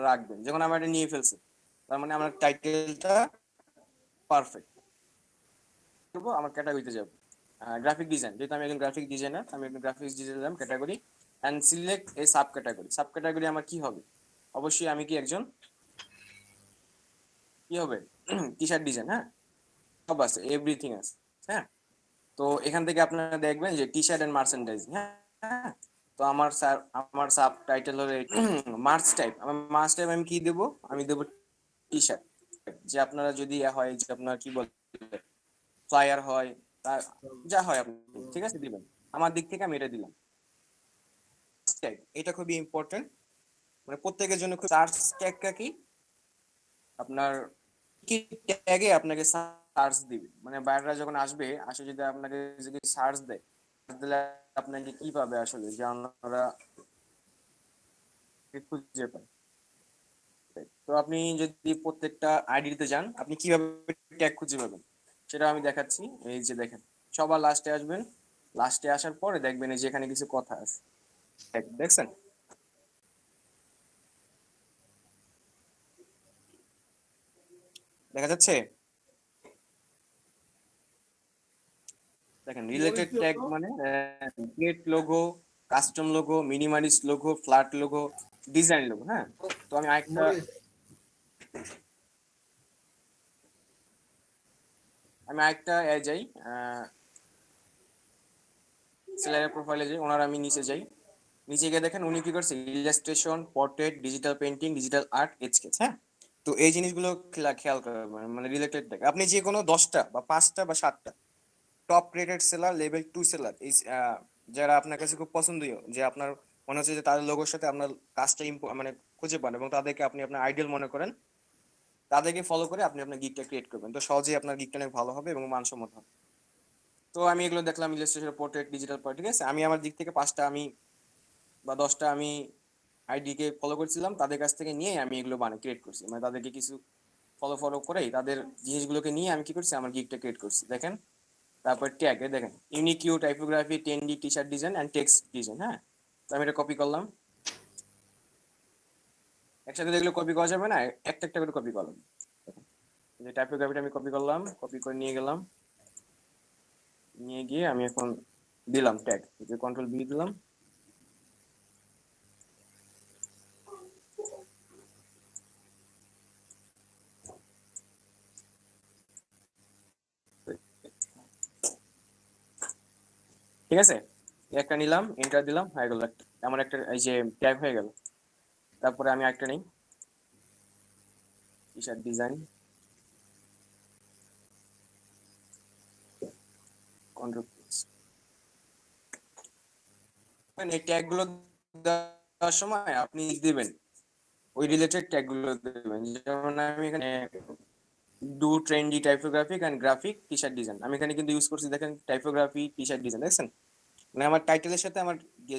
রাখবেন, যখন আমার এটা নিয়ে ফেলছে তার মানে আমার টাইটেলটা পারফেক্ট, করবো আমার ক্যাটাগরিতে যাব, গ্রাফিক ডিজাইন, যেহেতু আমি একজন গ্রাফিক ডিজাইনার আমি একজন graphics designer category and select a sub category, sub category আমার কি হবে, অবশ্যই আমি কি একজন কি হবে টি শার্ট ডিজাইন, হ্যাঁ সব আছে এভরিথিং আছে, হ্যাঁ তো এখান থেকে আপনারা দেখবেন যে টি শার্ট এন্ড মার্চেন্ডাইজিং, হ্যাঁ তো আমার স্যার আমার সাব টাইটেল হলো মার্চ টাইপ, আমার মার্চ টাইপ আমি কি দেবো, আমি দেবো টি শার্ট, যে আপনারা যদি হয় যে আপনার কি বলে ফ্লায়ার হয় তার যা হয় আপনি ঠিক আছে দিবেন, আমার দিক থেকে আমি এটা দিলাম, ট্যাগ এটা খুবই ইম্পর্টেন্ট, মানে প্রত্যেকের জন্য খুব সার্চ ট্যাগটা কি আপনার কি ট্যাগে আপনাকে সার্চ দিবে, মানে বাইরেরা যখন আসবে আসে যদি আপনাকে যদি সার্চ দেয় দিলে আপনাকে কি পাবে আসলে যে আমরা খুঁজে পাই, তো আপনি যদি প্রত্যেকটা আইডিতে যান আপনি কিভাবে ট্যাগ খুঁজে পাবেন সেটা আমি দেখাচ্ছি, এই যে দেখেন সবার লাস্টে আসবেন, লাস্টে আসার পরে দেখবেন এই যে এখানে কিছু কথা আছে দেখছেন, দেখা যাচ্ছে দেখেন রিলেটেড ট্যাগ মানে create logo, custom logo, minimalist logo, flat logo, design logo, হ্যাঁ তো আমি আরেকটা যাই সেলারের প্রোফাইলে যাই, ওনার আমি নিচে যাই, নিচে গিয়ে দেখেন উনি কি করছে illustration, portrait, digital painting, digital art, sketch, হ্যাঁ তো এই জিনিসগুলো খেয়াল করবেন, মানে রিলেটেড থাকে। আপনি যে কোনো 10টা বা 5টা বা 7টা top rated seller, level 2 seller, এই যারা আপনার কাছে খুব পছন্দনীয়, যে আপনার মনে হচ্ছে যে তাদের লোগোর সাথে আপনার কাজটা মানে খুঁজে পান এবং তাদেরকে আপনি আপনার আইডিয়াল মনে করেন, তাদেরকে ফলো করে আপনি আপনার গিগটা ক্রিয়েট করবেন। তো সহজেই আপনার গিগটা অনেক ভালো হবে এবং মানসম্মত হবে। তো আমি এগুলো দেখলাম, ইলাস্ট্রেশন, পোর্ট্রেট, ডিজিটাল পার্ট, ঠিক আছে। আমি আমার দিক থেকে 5টা আমি বা 10টা আমি আইডি কে ফলো করছিলাম, তাদের কাছ থেকে নিয়ে আমি এগুলো ক্রিয়েট করছি, মানে তাদেরকে কিছু ফলো করেই তাদের জিনিসগুলোকে নিয়ে আমি কি করছি, আমার গিগটা ক্রিয়েট করছি। দেখেন, তারপর ট্যাগে দেখেন unique, typography, 10D T shirt design and text design. হ্যাঁ, তো আমি এটা কপি করলাম। একসাথে দেখলে কপি করা যাবে না, একটা একটা করে কপি করলাম। যে টাইপোগ্রাফিটা আমি কপি করলাম, কপি করে নিয়ে গেলাম, নিয়ে গিয়ে আমি এখন দিলাম ট্যাগ, যে কন্ট্রোল বি দিলাম। ঠিক আছে, একটা নিলাম, এন্টার দিলাম, হয়ে গেল একটা, আমার একটা এই যে ট্যাগ হয়ে গেল। তারপরে আমি একটা নেই, টি শার্ট ডিজাইন, কন্ট্রোল। এই ট্যাগ গুলো দেওয়ার সময় আপনি দিবেন ওই রিলেটেড ট্যাগ গুলো দেবেন। যেমন আমি এখানে do trendy typographic and graphic T shirt design, আমি এখানে কিন্তু ইউজ করছি, দেখেন টাইপোগ্রাফি টি শার্ট ডিজাইন, দেখছেন? মানে আমার টাইটেলের সাথে আমার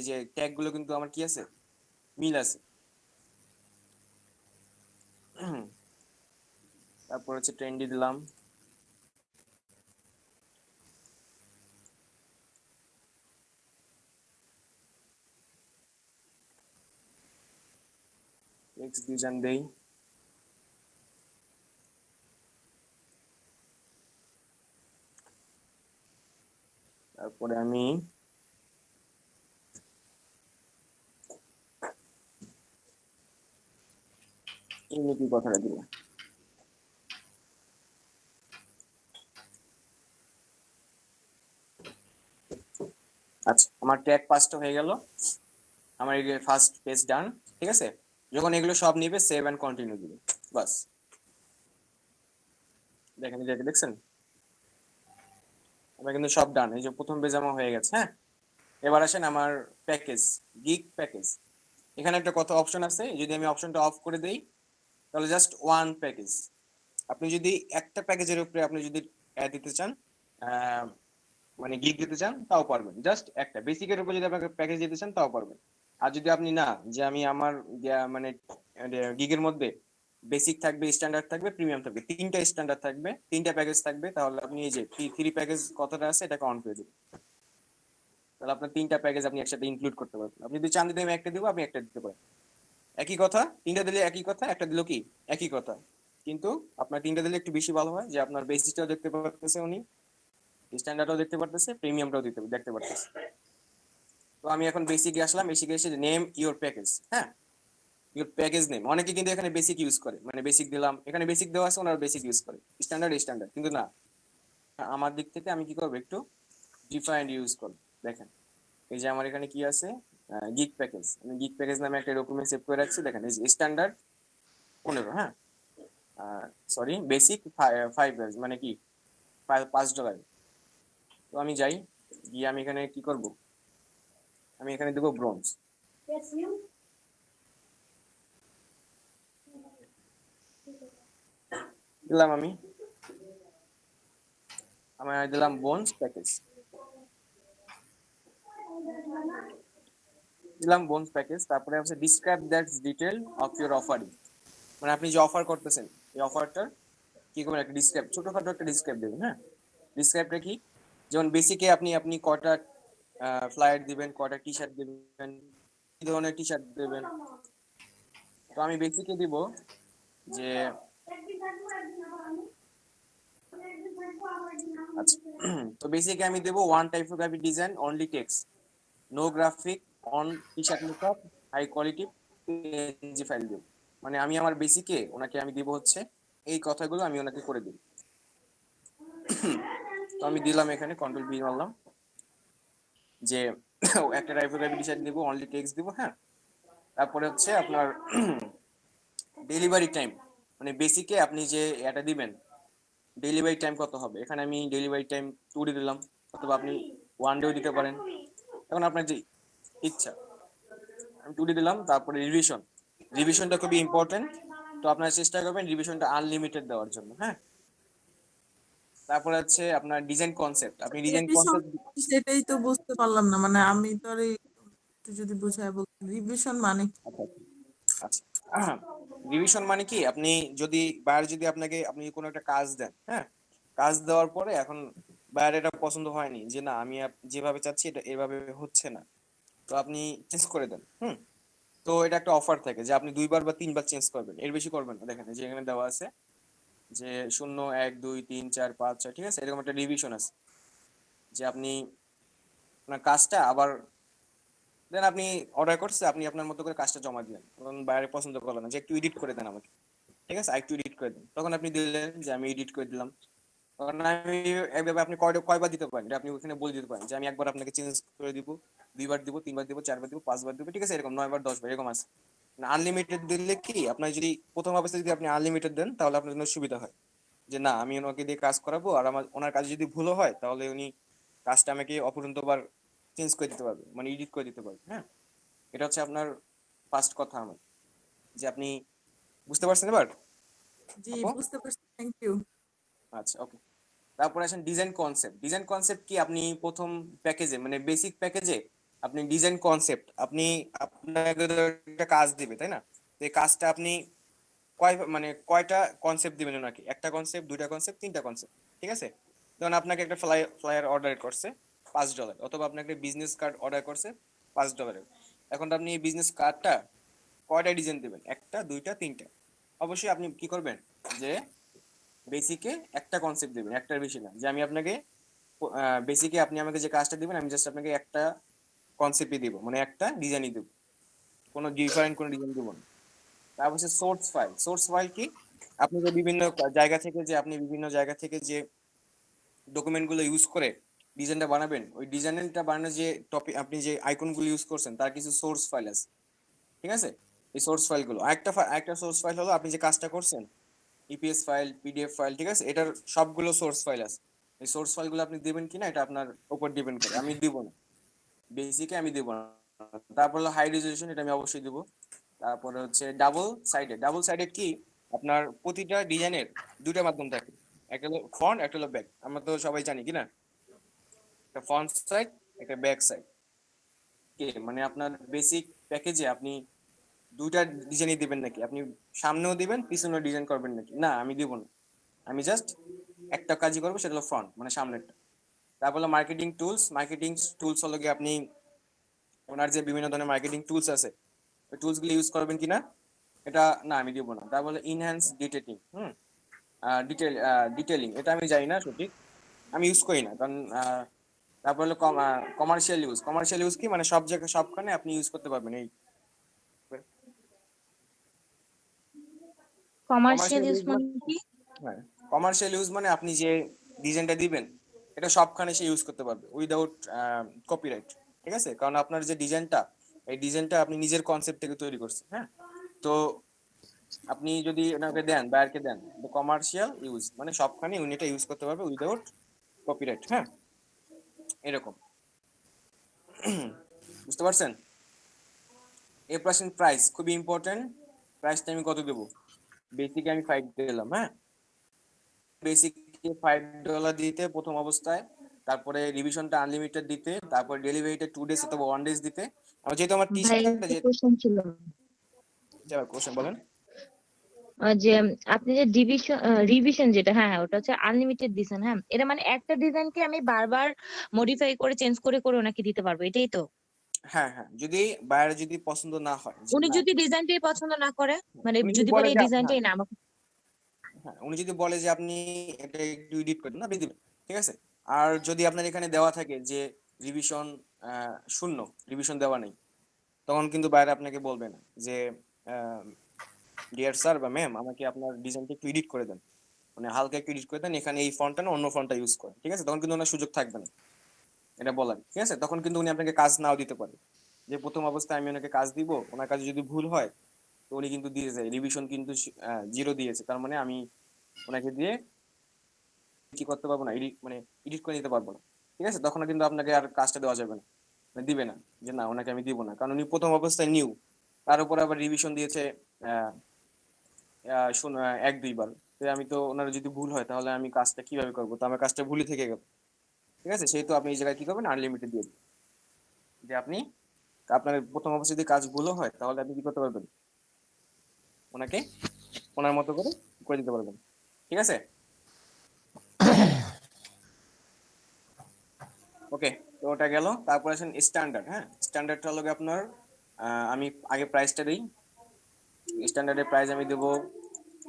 যে ট্যাগ গুলো কিন্তু আমার কি আছে, মিল আছে। তারপর হচ্ছে ট্রেন্ডি দিলাম, টেক্সট ডিজাইন দেই, তারপরে আমি ইউনিটি কথাটা দিলাম। আচ্ছা, আমার ট্যাগ 5টা হয়ে গেল, আমার ফার্স্ট পেজ ডান। ঠিক আছে, যখন এগুলো সব নিবে সেভ এন্ড কন্টিনিউ দিবে, বাস। দেখেন, দেখছেন আমার কিন্তু সব ডান, এই যে প্রথম পেজ আমার হয়ে গেছে। হ্যাঁ, এবার আসেন আমার প্যাকেজ, গিগ প্যাকেজ। এখানে একটা কত অপশন আছে, যদি আমি অপশনটা অফ করে দেই তাহলে জাস্ট ওয়ান প্যাকেজ। আপনি যদি একটা প্যাকেজের উপরে আপনি যদি অ্যাড দিতে চান, মানে গিগ দিতে চান, তাও পারবেন। জাস্ট একটা বেসিকের উপর যদি আপনাকে প্যাকেজ দিতে চান তাও পারবেন। আর যদি আপনি না, যে আমি আমার মানে গিগের মধ্যে বেসিক থাকবে, স্ট্যান্ডার্ড থাকবে, প্রিমিয়াম থাকবে, 3টা স্ট্যান্ডার্ড থাকবে, 3টা প্যাকেজ থাকবে, তাহলে আপনি এই যে থ্রি প্যাকেজ কতটা আছে এটাকে অন করে দিবেন। তাহলে আপনার 3টা প্যাকেজ আপনি একসাথে ইনক্লুড করতে পারবেন। আপনি যদি চান দিতে আমি একটা দিব, আপনি একটা দিতে পারেন। একই কথা, 3টা দিলে একই কথা, একটা দিল কি একই কথা, কিন্তু আপনার 3টা দিলে একটু বেশি ভালো হয়, যে আপনার বেসিকটাও দেখতে পারতেছে উনি, স্ট্যান্ডার্ডও দেখতে পারতেছে, প্রিমিয়ামটাও দেখতে পারতেছে। তো আমি এখন বেসিকে আসলাম, বেসিকে এসে নেম ইওর প্যাকেজ। হ্যাঁ, ইওর প্যাকেজ নেম, অনেকে কিন্তু এখানে বেসিক ইউজ করে, মানে বেসিক দিলাম, এখানে বেসিক দেওয়া আছে, ওনারা বেসিক ইউজ করে, স্ট্যান্ডার্ড, কিন্তু না, আমার দিক থেকে আমি কি করবো, একটু ডিফাইন্ড ইউজ করবো। দেখেন, এই যে আমার এখানে কি আছে, গিগ প্যাকেজ, আমি গিগ প্যাকেজ নামে একটা ডকুমেন্ট সেভ করে রাখছি। দেখেন, এই যে স্ট্যান্ডার্ড 15, হ্যাঁ, সরি বেসিক 5, মানে কি $5। তো আমি যাই, গিয়ে আমি এখানে কি করব, আমি এখানে দেবো ব্রোঞ্জ, দিলাম আমি দিলাম বোনস প্যাকেজ, দিলাম বোনস প্যাকেজ। তারপরে হচ্ছে describe that detail of your offering, মানে আপনি যে অফার করতেছেন এই অফারটার কি করবেন, একটা ডিসক্রাইব, ছোটখাটো একটা ডিসক্রাইব দেবেন। হ্যাঁ, ডিসক্রাইবটা কি, যেমন বেসিকে আপনি কয়টা ফ্লায়ার দিবেন, কয়টা টি শার্ট দিবেন, কি ধরনের টি শার্ট দেবেন। তো আমি বেসিকে দিব যে, আচ্ছা, তো বেসিকে আমি দেবো one typography design only text, no graphic on T shirt look up, high quality PNG file দেব। মানে আমি আমার বেসিকে ওনাকে আমি দিব হচ্ছে এই কথাগুলো আমি ওনাকে করে দিব। তো আমি দিলাম এখানে কন্ট্রোল বি মারলাম, যে একটা টাইপোগ্রাফি ডিজাইন দিব, অনলি টেক্সট দিব। হ্যাঁ, তারপরে হচ্ছে আপনার ডেলিভারি টাইম, মানে বেসিকে আপনি যে এটা দিবেন ডেলিভারি টাইম কত হবে, এখানে আমি ডেলিভারি টাইম 2 দিয়ে দিলাম, অথবা আপনি 1 ডেও দিতে পারেন, এখন আপনার যে ইচ্ছা। আমি 2 দিয়ে দিলাম। তারপরে রিভিশনটা খুবই ইম্পর্টেন্ট, তো আপনারা চেষ্টা করবেন রিভিশনটা আনলিমিটেড দেওয়ার জন্য, হ্যাঁ। তারপরে হচ্ছে আপনার ডিজাইন কনসেপ্ট, আপনি ডিজাইন রিভিশন কনসেপ্ট। সেটাই তো বুঝতে পারলাম না, মানে আমি তো আর একটু যদি বুঝায় বলতেন রিভিশন মানে কি? আচ্ছা, রিভিশন মানে কি, আপনি যদি বায়ার যদি আপনাকে আপনি কোনো একটা কাজ দেন, হ্যাঁ, কাজ দেওয়ার পরে এখন বায়ার এটা পছন্দ হয়নি, যে না আমি যেভাবে চাচ্ছি এটা এভাবে হচ্ছে না, তো আপনি চেঞ্জ করে দেন, তো এটা একটা অফার থাকে যে আপনি 2বার বা 3বার চেঞ্জ করবেন, এর বেশি করবেন না। দেখেন এই যে এখানে দেওয়া আছে যে 0 1 2 3 4 5 6, ঠিক আছে, এরকম একটা রিভিশন আছে যে আপনি আপনার কাজটা আবার দেন, আপনি অর্ডার করছে, আপনি আপনার মতো করে কাজটা জমা দিলেন, তখন বাইরে পছন্দ করলো না, যে একটু এডিট করে দেন আমাকে, ঠিক আছে, একটু এডিট করে দেন, তখন আপনি দিলেন যে আমি এডিট করে দিলাম। তখন আমি এইভাবে আপনি কয়বার দিতে পারেন এটা আপনি ওখানে বলে দিতে পারেন যে আমি একবার আপনাকে চেঞ্জ করে দিব, 2বার দিব, 3বার দিব, 4বার দিব, 5বার দিব, ঠিক আছে, এরকম 9বার 10বার এরকম আছে। আনলিমিটেড দিলে কি, আপনার যদি প্রথম অবস্থায় যদি আপনি আনলিমিটেড দেন তাহলে আপনার জন্য সুবিধা হয়, যে না আমি ওনাকে দিয়ে কাজ করাবো, আর আমার ওনার কাজে যদি ভুলও হয় তাহলে উনি কাজটা আমাকে অপূর্ণবার চেঞ্জ করে দিতে পারবে, মানে এডিট করে দিতে পারবে, হ্যাঁ। এটা হচ্ছে আপনার ফার্স্ট কথা আমার, যে আপনি বুঝতে পারছেন এবার, জি, আপু? বুঝতে পারছি, থ্যাংক ইউ। আচ্ছা, ওকে। তারপরে আসেন ডিজাইন কনসেপ্ট কি, আপনি প্রথম প্যাকেজে মানে বেসিক প্যাকেজে আপনি ডিজাইন কনসেপ্ট, আপনি আপনাকে একটা কাজ দিবে, তাই না, তো এই কাজটা আপনি মানে কয়টা কনসেপ্ট দিবেন ওনাকে, একটা কনসেপ্ট, 2টা কনসেপ্ট, 3টা কনসেপ্ট, ঠিক আছে। যেমন আপনাকে একটা ফ্লায়ার অর্ডার করছে $5, অথবা আপনাকে বিজনেস কার্ড অর্ডার করছে $5। এখন আপনি এই বিজনেস কার্ডটা কয়টা ডিজাইন দিবেন, একটা, 2টা, 3টা, অবশ্যই আপনি কি করবেন যে বেসিকে একটা কনসেপ্ট দিবেন, একটার বেশি না, যে আমি আপনাকে বেসিকে আপনি আমাকে যে কাজটা দিবেন আমি জাস্ট আপনাকে একটা কনসেপ্টই দিব, মানে একটা ডিজাইনই দিব, কোনো ডিফারেন্ট কোনো ডিজাইন দিব না। তারপর হচ্ছে সোর্স ফাইল কি, আপনি যে বিভিন্ন জায়গা থেকে যে ডকুমেন্ট গুলো ইউজ করে ডিজাইনটা বানাবেন, ওই ডিজাইনটা বানানোর যে টপিক আপনি যে আইকন গুলো ইউজ করছেন তার কিছু সোর্স ফাইল আছে, ঠিক আছে। এই সোর্স ফাইলগুলো আরেকটা সোর্স ফাইল হলো আপনি যে কাজটা করছেন, ইপিএস ফাইল, পিডিএফ ফাইল, ঠিক আছে, এটার সবগুলো সোর্স ফাইল আছে। এই সোর্স ফাইলগুলো আপনি দিবেন কিনা এটা আপনার উপর ডিপেন্ড করে, আমি দিব না, বেসিকে আমি দিব না। তারপর হলো হাই রেজলিউশন, এটা আমি অবশ্যই দিব। তারপরে হচ্ছে ডাবল সাইডেড কি, আপনার প্রতিটা ডিজাইনের 2টা মাধ্যম থাকে, একটা হলো ফ্রন্ট, একটা হলো ব্যাক, আমরা তো সবাই জানি কি না, একটা ফ্রন্ট সাইড, একটা ব্যাক সাইড। কি মানে আপনার বেসিক প্যাকেজে আপনি 2টা ডিজাইনই দিবেন নাকি, আপনি সামনেও দিবেন পিছনেও ডিজাইন করবেন নাকি, না আমি দিব না, আমি জাস্ট একটা কাজই করবো, সেটা হলো ফ্রন্ট মানে সামনেরটা। তারপর হলো মার্কেটিং টুলস হলো কি, আপনি ওনার যে বিভিন্ন ধরনের মার্কেটিং টুলস আছে ওই টুলস গুলো ইউজ করবেন কিনা, এটা না আমি দিব না। তারপর হলো ইনহ্যান্স ডিটেলিং, ডিটেলিং, এটা আমি জানি না সঠিক, আমি ইউজ করি না, কারণ তারপর হলো কমার্শিয়াল ইউজ কি, মানে সব জায়গায় সবখানে আপনি ইউজ করতে পারবেন এই কমার্শিয়াল কমার্শিয়াল ইউজ ইউজ। মানে কি? হ্যাঁ, কমার্শিয়াল ইউজ মানে আপনি যে ডিজাইনটা দিবেন এটা সবখানে সে ইউজ করতে পারবে উইদাউট কপিরাইট, ঠিক আছে, কারণ আপনার যে এই ডিজাইনটা আপনি নিজের কনসেপ্ট থেকে তৈরি করছেন, হ্যাঁ। তো আপনি যদি ওনাকে দেন, বায়ারকে দেন, কমার্শিয়াল ইউজ মানে সবখানে উনি এটা ইউজ করতে পারবে উইদাউট কপিরাইট, হ্যাঁ, এরকম। বুঝতে পারছেন? এরপর আসেন প্রাইস, খুবই ইম্পর্টেন্ট। প্রাইসটা আমি কত দেবো, বেসিকে আমি 5 দিলাম, হ্যাঁ, বেসিকে $5 দিতে প্রথম অবস্থায়, তারপরে রিভিশনটা আনলিমিটেড দিতে, তারপর ডেলিভারিটা 2 ডেজ অথবা 1 ডেজ দিতে। আমার যেহেতু আমার টি ভাই শার্টটা একটা যে কোশ্চেন ছিল কোশ্চেন বলেন। যে আপনি যে রিভিশন যেটা, হ্যাঁ হ্যাঁ, ওটা হচ্ছে আনলিমিটেড দিছেন, হ্যাঁ, এটা মানে একটা ডিজাইনকে আমি বারবার মডিফাই করে চেঞ্জ করে করে ওনাকে দিতে পারবো, এটাই তো? হ্যাঁ হ্যাঁ, যদি বায়ার যদি পছন্দ না হয় যে উনি না, যদি ডিজাইনটাই পছন্দ না করে, মানে উনি যদি যদি বলে বলে এই যে হ্যাঁ ডিজাইনটাই না আমাকে। হ্যাঁ, উনি যদি বলে যে আপনি এটা একটু এডিট করে দিন, আপনি দিবেন, ঠিক আছে। আর যদি আপনার এখানে দেওয়া থাকে যে রিভিশন শূন্য, রিভিশন দেওয়া নেই, তখন কিন্তু বায়ার আপনাকে বলবে না যে ডিয়ার স্যার বা ম্যাম আমাকে আপনার ডিজাইনটা একটু এডিট করে দেন, মানে হালকা একটু এডিট করে দেন, এখানে এই ফন্টটা না অন্য ফন্টটা ইউজ করে, ঠিক আছে, তখন কিন্তু ওনার সুযোগ থাকবে না এটা বলার, ঠিক আছে। তখন কিন্তু উনি আপনাকে কাজ নাও দিতে পারে, যে প্রথম অবস্থায় আমি ওনাকে কাজ দিব, ওনার কাজে যদি ভুল হয় তো উনি কিন্তু দিয়েছে রিভিশন কিন্তু 0 দিয়েছে, তার মানে আমি ওনাকে দিয়ে কি করতে পারবো না, এডিট করে নিতে পারবো না। ঠিক আছে, তখন কিন্তু আপনাকে আর কাজটা দেওয়া যাবে না, মানে দিবে না, যে না ওনাকে আমি দিব না, কারণ উনি প্রথম অবস্থায় নিউ, তার উপর আবার রিভিশন দিয়েছে আহ, 1-2 বার। তো আমি তো ওনার যদি ভুল হয় তাহলে আমি কাজটা কিভাবে করবো, তো আমার কাজটা ভুলই থেকে গেল। ঠিক আছে, সেহেতু আপনি এই জায়গায় কি করবেন, আনলিমিটেড দিয়ে দিন, যে আপনি আপনার প্রথম অবস্থায় যদি কাজ ভুলও হয় তাহলে আপনি কি করতে পারবেন, ওনাকে ওনার মতো করে করে দিতে পারবেন। ঠিক আছে, ওকে। তো ওটা গেল, তারপর আছেন স্ট্যান্ডার্ড। হ্যাঁ, স্ট্যান্ডার্ডটা হলো গিয়ে আপনার আমি আগে প্রাইসটা দিই। স্ট্যান্ডার্ডের প্রাইস আমি দেবো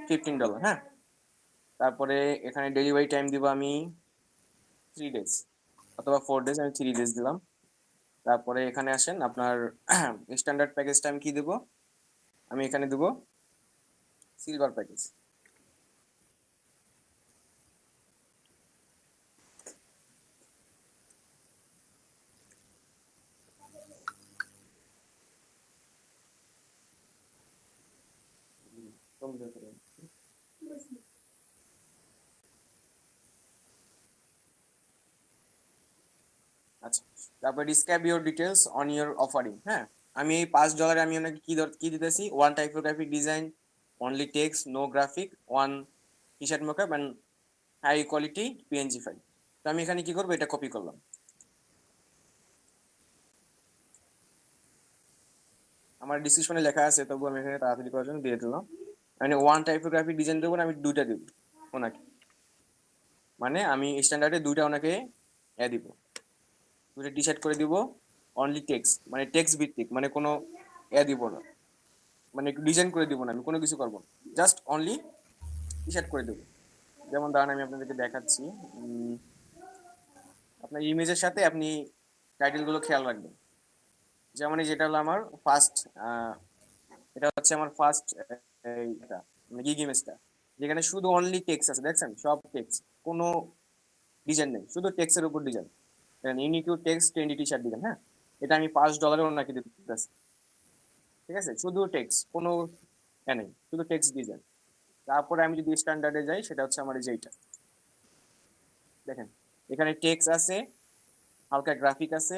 $15। হ্যাঁ, তারপরে এখানে ডেলিভারি টাইম দিব আমি 3 days অথবা 4 days, আমি 3 days দিলাম। তারপরে এখানে আসেন আপনার স্ট্যান্ডার্ড প্যাকেজটা আমি কি দেবো, আমি এখানে দেবো সিলভার প্যাকেজ। আচ্ছা, তারপর describe your details on your offering. হ্যাঁ, আমি এই $5 আমি ওনাকে কি দিতেছি, 1 typographic design, only text, no graphic, 1 T-shirt mockup and high quality PNG file. তো আমি এখানে কি করবো, এটা কপি করলাম। আমার ডিসক্রিপশনে লেখা আছে, তবু আমি এখানে তাড়াতাড়ি করার জন্য দিয়ে দিলাম। মানে 1 টাইপোগ্রাফিক ডিজাইন দেবো না, আমি 2টা দেবো ওনাকে, মানে আমি স্ট্যান্ডার্ডে 2টা ওনাকে দিব, 2টা টি-শার্ট করে দিব, অনলি টেক্সট মানে টেক্সট ভিত্তিক, মানে কোনো দিব না, মানে ডিজাইন করে দিব না, আমি কোনো কিছু করবো না, জাস্ট অনলি টি-শার্ট করে দেবো। যেমন দাঁড়ান আমি আপনাদেরকে দেখাচ্ছি, আপনার ইমেজের সাথে আপনি টাইটেল গুলো খেয়াল রাখবেন। যেমন এই যেটা হলো আমার ফার্স্ট, এটা হচ্ছে আমার ফার্স্ট এইটা মানে গিগ ইমেজটা, যেখানে শুধু অনলি টেক্সট আছে, দেখছেন সব টেক্সট, কোনো ডিজাইন নেই, শুধু টেক্সটের উপর design, unique text trendy T-shirt দিবেন। হ্যাঁ, এটা আমি $5 ওনাকে দিতেছি। ঠিক আছে, শুধু টেক্সট, কোনো নেই, শুধু টেক্সট ডিজাইন। তারপরে আমি যদি স্ট্যান্ডার্ডে যাই, সেটা হচ্ছে আমার এই যে এইটা, দেখেন এখানে টেক্সট আছে, হালকা গ্রাফিক আছে,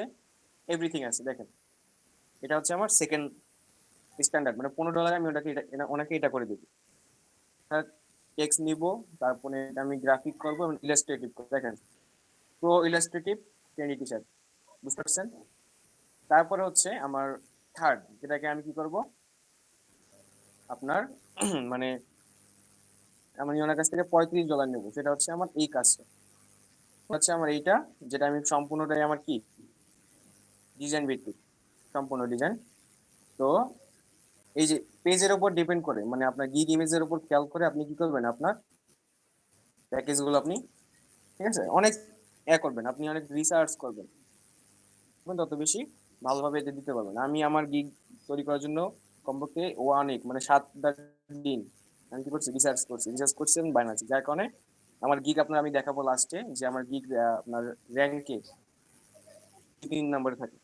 এভরিথিং আছে। দেখেন এটা হচ্ছে আমার সেকেন্ড স্ট্যান্ডার্ড, মানে $15 আমি ওনাকে এটা করে দিই। টেক্সট নিব, তারপরে আমি গ্রাফিক করবো এবং ইলাস্ট্রেটিভ করবো। দেখেন প্রো ইলাস্ট্রেটিভ ট্রেন্ডি টি-শার্ট, বুঝতে পারছেন? তারপরে হচ্ছে আমার থার্ড, যেটাকে আমি কি করব, আপনার মানে আমি ওনার কাছ থেকে $35 নেবো, সেটা হচ্ছে আমার এই কাজটা, হচ্ছে আমার এইটা, যেটা আমি সম্পূর্ণটাই আমার কি ডিজাইন ভিত্তিক, সম্পূর্ণ ডিজাইন। তো এই যে পেজের উপর ডিপেন্ড করে, মানে আপনার গিগ ইমেজের উপর খেয়াল করে আপনি কি করবেন, আপনার প্যাকেজগুলো আপনি, ঠিক আছে, অনেক করবেন, আপনি অনেক রিসার্চ করবেন, তত বেশি ভালোভাবে এটা দিতে পারবেন। আমি আমার গিগ তৈরি করার জন্য কমপক্ষে 1 উইক মানে 7 দিন আমি কি করছি, রিসার্চ করছি এবং বানাচ্ছি, যার কারণে আমার গিগ আপনার আমি দেখাবো লাস্টে, যে আমার গিগ আপনার র্যাঙ্কে 3 নম্বরে থাকে।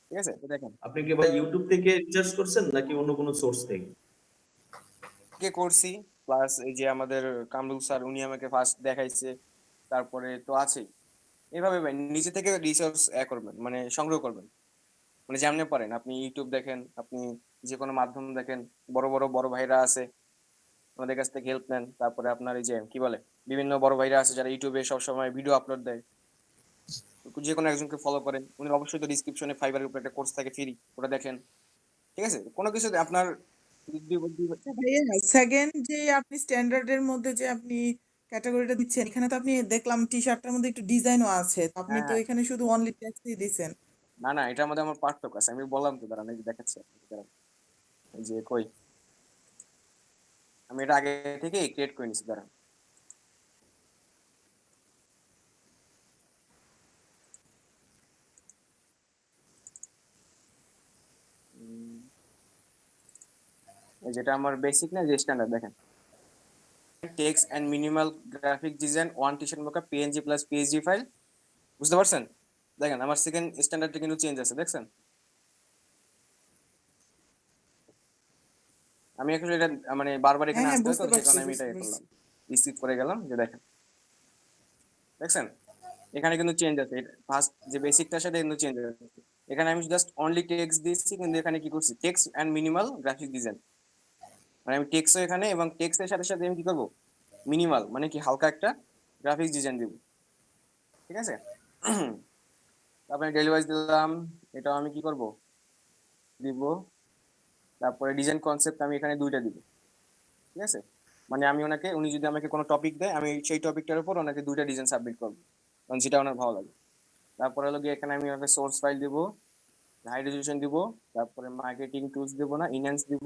ঠিক আছে, তো দেখেন আপনি কি ভাই ইউটিউব থেকে রিসার্চ করছেন নাকি অন্য কোনো সোর্স থেকে? কে করছি, প্লাস এই যে আমাদের কামরুল স্যার উনি আমাকে ফার্স্ট দেখাইছে, তারপরে তো আছেই। এভাবে ভাই নিচে থেকে রিসোর্স করবেন, মানে সংগ্রহ করবেন, মানে যেমনি পারেন। আপনি ইউটিউব দেখেন, আপনি যে কোনো মাধ্যম দেখেন, বড় ভাইরা আছে ওনাদের কাছ থেকে হেল্প নেন। তারপরে আপনার এই যে কি বলে, বিভিন্ন বড় ভাইরা আছে যারা ইউটিউবে সবসময় ভিডিও আপলোড দেয়, যে কোনো একজনকে ফলো করেন। উনি অবশ্যই তো ডিসক্রিপশনে ফাইবারের উপর একটা কোর্স থাকে ফ্রি, ওটা দেখেন। ঠিক আছে, কোনো কিছু আপনার ভাইয়া সেকেন্ড যে আপনি স্ট্যান্ডার্ডের মধ্যে যে আপনি ক্যাটাগরিটা দিচ্ছেন, এখানে তো আপনি দেখলাম টি শার্টটার মধ্যে একটু ডিজাইনও আছে, তো আপনি তো হ্যাঁ, এখানে শুধু অনলি টেক্সটই দিছেন। না না, এটার মধ্যে আমার পার্থক্য আছে, আমি বললাম তো, দাঁড়ান এই যে দেখাচ্ছি আপনাকে, দাঁড়ান এই যে কই, আমি এটা আগে থেকে ক্রিয়েট করে নিছি, দাঁড়ান। যেটা আমার বেসিক না, যে স্ট্যান্ডার্ড, দেখেন text and minimal graphic design, 1 T-shirt mockup, PNG plus PSG file, বুঝতে পারছেন? দেখেন আমার সেকেন্ড স্ট্যান্ডার্ডটা কিন্তু চেঞ্জ আছে, দেখছেন? আমি এখন এটা মানে বারবার এখানে হ্যাঁ হ্যাঁ আসতে হয় তো, বুঝতে সে পারছি কারণে আমি এটা বুঝতে ইয়ে পারছি। করলাম, রিসিভ করে গেলাম। যে দেখেন, দেখছেন এখানে কিন্তু চেঞ্জ আছে, ফার্স্ট যে বেসিকটার সাথে কিন্তু চেঞ্জ আছে। এখানে আমি জাস্ট অনলি টেক্সট দিচ্ছি, কিন্তু এখানে কি করছি, text and minimal graphic design, মানে আমি টেক্সটও এখানে, এবং টেক্সটের সাথে সাথে আমি কি করবো, মিনিমাল মানে কি হালকা একটা গ্রাফিক্স ডিজাইন দিব, ঠিক আছে। তারপরে ডেলিভারি দিলাম, এটাও আমি কি করব, দিব। তারপরে ডিজাইন কনসেপ্ট আমি এখানে 2টা দিব, ঠিক আছে। মানে আমি ওনাকে, উনি যদি আমাকে কোনো টপিক দেয়, আমি সেই টপিকটার উপর ওনাকে 2টা ডিজাইন সাবমিট করবো, কারণ যেটা ওনার ভালো লাগে। তারপরে হলো গিয়ে এখানে আমি ওনাকে সোর্স ফাইল দিব, হাই রেজলিউশন দিব, তারপরে মার্কেটিং টুলস দিব না, ইনহ্যান্স দিব,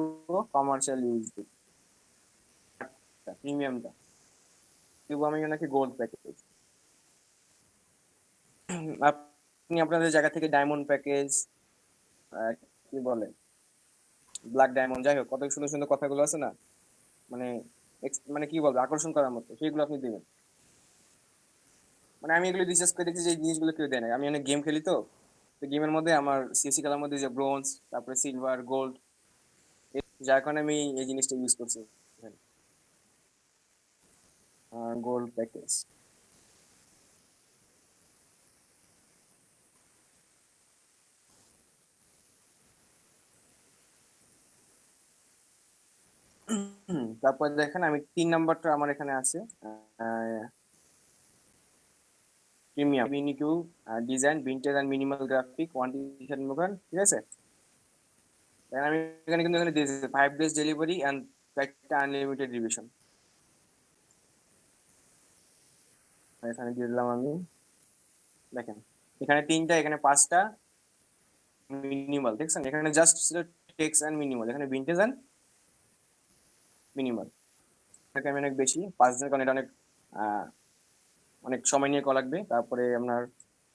কমার্শিয়াল ইউজ দিব, প্রিমিয়ামটা দিব আমি ওনাকে গোল্ড প্যাকেজ। আপনি আপনাদের জায়গা থেকে ডায়মন্ড প্যাকেজ, কি বলে ব্ল্যাক ডায়মন্ড, যাই হোক কত সুন্দর সুন্দর কথাগুলো আছে না, মানে মানে কি বলবো আকর্ষণ করার মতো, সেগুলো আপনি দিবেন। মানে আমি এগুলো রিসার্চ করে দেখছি যে এই জিনিসগুলো কেউ দেয় না। আমি অনেক গেম খেলি তো, গেমের মধ্যে আমার সিএসসি খেলার মধ্যে যে ব্রোঞ্জ, তারপরে সিলভার, গোল্ড, যার কারণে আমি এই জিনিসটা ইউজ করছি, গোল্ড প্যাকেজ। তারপর দেখেন আমি 3 নাম্বারটা আমার এখানে আছে, premium unique design vintage and minimal graphic 1 mobile, ঠিক আছে। Then আমি এখানে কিন্তু এখানে দিয়েছি 5 days ডেলিভারি এন্ড একটা আনলিমিটেড রিভিশন, এখানে দিয়ে দিলাম আমি। দেখেন এখানে 3টা, এখানে 5টা মিনিমাল, দেখছেন এখানে জাস্ট টেক্সট এন্ড মিনিমাল, এখানে ভিন্টেজ এন্ড মিনিমাল। এটাকে আমি অনেক বেশি 5 দিনের, কারণ এটা অনেক অনেক সময় নিয়ে করা লাগবে। তারপরে আপনার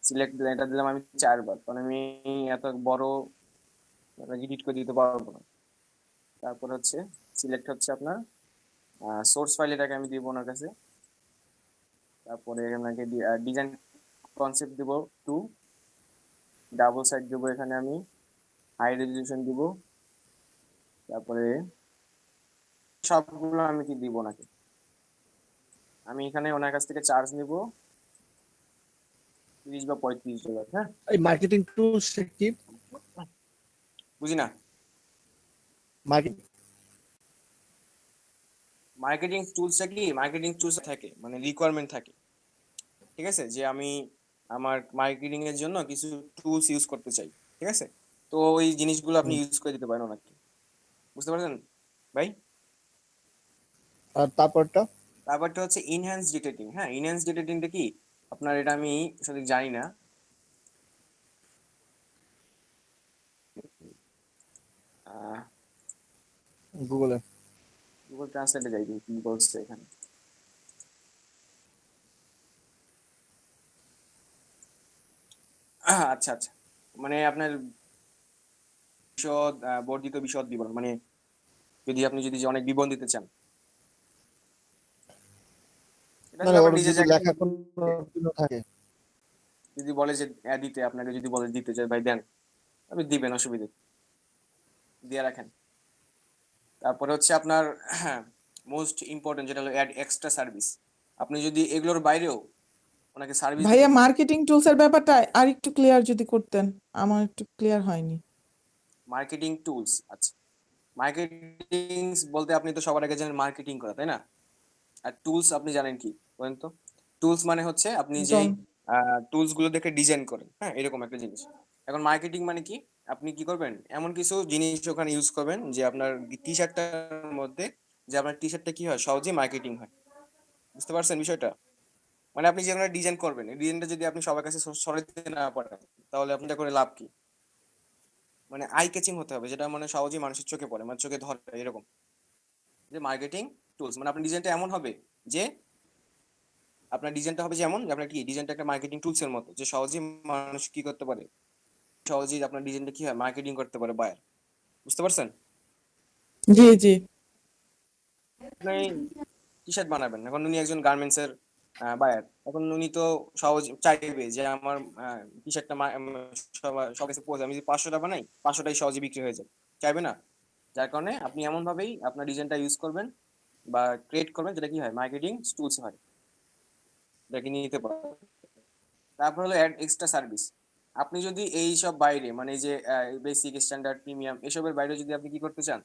সিলেক্ট এটা দিলাম আমি 4 বার, কারণ আমি এত বড় এডিট করে দিতে পারবো না। তারপর হচ্ছে সিলেক্ট হচ্ছে আপনার সোর্স ফাইল, এটাকে আমি দিব ওনার কাছে। তারপরে আপনাকে ডিজাইন কনসেপ্ট দিব 2, ডাবল সাইড দিব এখানে আমি, হাই রেজলিউশন দিব। তারপরে সবগুলো আমি কি দিব নাকি, আমি এখানে ওনার কাছ থেকে চার্জ নিব 30 বা 35 ডলার। হ্যাঁ, এই মার্কেটিং টুলস কি? বুঝি না। মার্কেটিং মার্কেটিং টুলসটা কি, মার্কেটিং টুলস থাকে মানে রিকোয়ারমেন্ট থাকে, ঠিক আছে, যে আমি আমার মার্কেটিং এর জন্য কিছু টুলস ইউজ করতে চাই, ঠিক আছে। তো ওই জিনিসগুলো আপনি ইউজ করে দিতে পারেন ওনাকে, বুঝতে পারছেন ভাই। আর তারপরটা? তারপরটা হচ্ছে ইনহ্যান্স ডিটেক্টিং। হ্যাঁ, ইনহ্যান্স ডিটেক্টিংটা কি আপনার, এটা আমি সঠিক জানি না। গুগলে গুগল ট্রান্সলেটে যাই, কি বলছে এখানে। আচ্ছা আচ্ছা, মানে আপনার বিশদ বর্ধিত বিশদ বিবরণ, মানে যদি অনেক বিবরণ দিতে চান, এটা মানে আসলে ওর আপনার নিজের যদি জায়গা লেখা থেকে কোনো থাকে, যদি বলে যে দিতে, আপনাকে যদি বলে দিতে চাই ভাই দেন, আপনি দিবেন, অসুবিধা নেই, দিয়ে রাখেন। তারপরে হচ্ছে আপনার মোস্ট ইম্পর্টেন্ট যেটা হলো অ্যাড এক্সট্রা সার্ভিস। আপনি যদি এগুলোর বাইরেও ওনাকে সার্ভিস ভাইয়া মার্কেটিং টুলস এর ব্যাপারটা আর একটু ক্লিয়ার যদি করতেন, আমার একটু ক্লিয়ার হয়নি। মার্কেটিং টুলস, আচ্ছা মার্কেটিং বলতে আপনি তো সবার আগে জানেন মার্কেটিং করা, তাই না? আর টুলস আপনি জানেন কি বলেন তো? টুলস মানে হচ্ছে আপনি যেই টুলস গুলো দেখে ডিজাইন করেন, হ্যাঁ এরকম একটা জিনিস। এখন মার্কেটিং মানে কি, আপনি কি করবেন, এমন কিছু জিনিস ওখানে ইউজ করবেন যে আপনার টি শার্টটার মধ্যে, যে আপনার টি শার্টটা কি হয় সহজে মার্কেটিং হয়, বুঝতে পারছেন বিষয়টা? মানে আপনি যেখানে ডিজাইন করবেন, এই ডিজাইনটা যদি আপনি সবার কাছে সরাইতে না পারেন, তাহলে আপনি এটা করে লাভ কি? মানে আই ক্যাচিং হতে হবে, যেটা মানে সহজেই মানুষের চোখে পড়ে, মানে চোখে ধরে, এরকম। যে মার্কেটিং টুলস মানে আপনার ডিজাইনটা এমন হবে যে, আপনার ডিজাইনটা হবে যেমন আপনার কি ডিজাইনটা একটা মার্কেটিং টুলস এর মতো, যে সহজেই মানুষ কি করতে পারে, সহজেই আপনার ডিজাইনটা কি হয় মার্কেটিং করতে পারে বায়ার, বুঝতে পারছেন? জি জি। আপনি টি শার্ট বানাবেন, এখন উনি একজন গার্মেন্টস এর বায়ার, এখন উনি তো সহজ চাইবে যে আমার টি শার্টটা সব কাছে পৌঁছে, আমি যদি 500টা বানাই 500টাই সহজে বিক্রি হয়ে যায়, চাইবে না? যার কারণে আপনি এমন ভাবেই আপনার ডিজাইনটা ইউজ করবেন বা ক্রিয়েট করবেন যেটা কি হয় মার্কেটিং টুলস হয়, যেটাকে নিতে পারেন। তারপর হলো অ্যাড এক্সট্রা সার্ভিস। আপনি যদি এই সব বাইরে মানে এই যে বেসিক, স্ট্যান্ডার্ড, প্রিমিয়াম এসবের বাইরে যদি আপনি কি করতে চান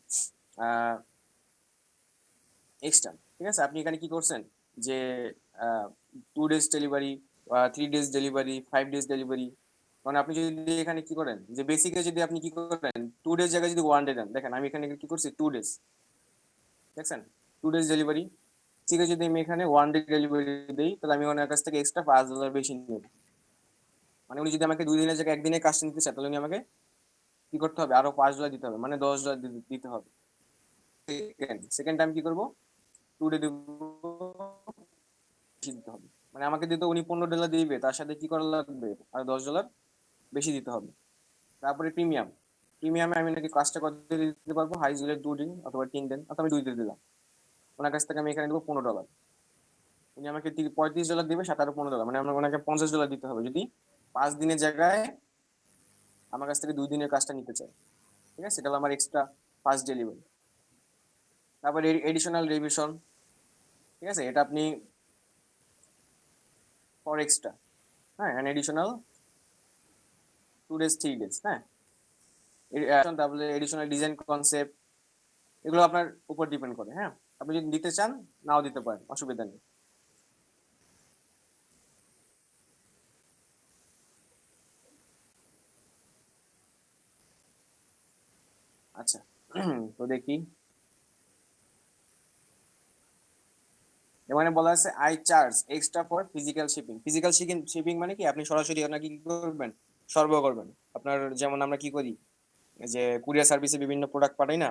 এক্সট্রা, ঠিক আছে, আপনি এখানে কি করছেন যে 2 days delivery, 3 days delivery, 5 days delivery, মানে আপনি যদি এখানে কি করেন যে বেসিকে যদি আপনি কি করেন 2 days জায়গায় যদি 1 day দেন, দেখেন আমি এখানে কি করছি 2 days, দেখছেন 2 days ডেলিভারি। ঠিক আছে, যদি আমি এখানে 1 day ডেলিভারি দিই তাহলে আমি ওনার কাছ থেকে এক্সট্রা $5 বেশি নেব। মানে উনি যদি আমাকে 2 দিনের জায়গায় 1 দিনে কাজটা নিতে চায় তাহলে উনি আমাকে কি করতে হবে আরো $5 দিতে হবে, মানে $10 দিতে হবে। সেকেন্ড টাইম কি করবো 2 ডে দিব, বেশি দিতে হবে। মানে আমাকে দিতে উনি $15 দিবে, তার সাথে কি করা লাগবে আর $10 বেশি দিতে হবে। তারপরে প্রিমিয়াম, প্রিমিয়ামে আমি নাকি কাজটা কত দিয়ে দিতে পারবো, হাই দিলে 2 দিন অথবা 3 দিন অথবা আমি 2 দিন দিলাম, ওনার কাছ থেকে আমি এখানে দেবো $15। উনি আমাকে $35 দিবে, সাথে আরো $15, মানে আমার ওনাকে $50 দিতে হবে যদি 5 দিনের জায়গায় আমার কাছ থেকে 2 দিনের কাজটা নিতে চায়। ঠিক আছে, সেটা হলো আমার এক্সট্রা ফার্স্ট ডেলিভারি। তারপরে এডিশনাল রিভিশন, ঠিক আছে, এটা আপনি ফর এক্সট্রা, হ্যাঁ, অ্যান এডিশনাল 2 days 3 days, হ্যাঁ। তারপরে এডিশনাল ডিজাইন কনসেপ্ট, এগুলো আপনার উপর ডিপেন্ড করে, হ্যাঁ, আপনি যদি দিতে চান নাও দিতে পারেন, অসুবিধা নেই। আচ্ছা, তো দেখি এখানে বলা আছে I charge extra for physical shipping. Physical shipping মানে কি আপনি সরাসরি আপনাকে কি করবেন সরবরাহ করবেন, আপনার যেমন আমরা কি করি যে কুরিয়ার সার্ভিসে বিভিন্ন প্রোডাক্ট পাঠাই না,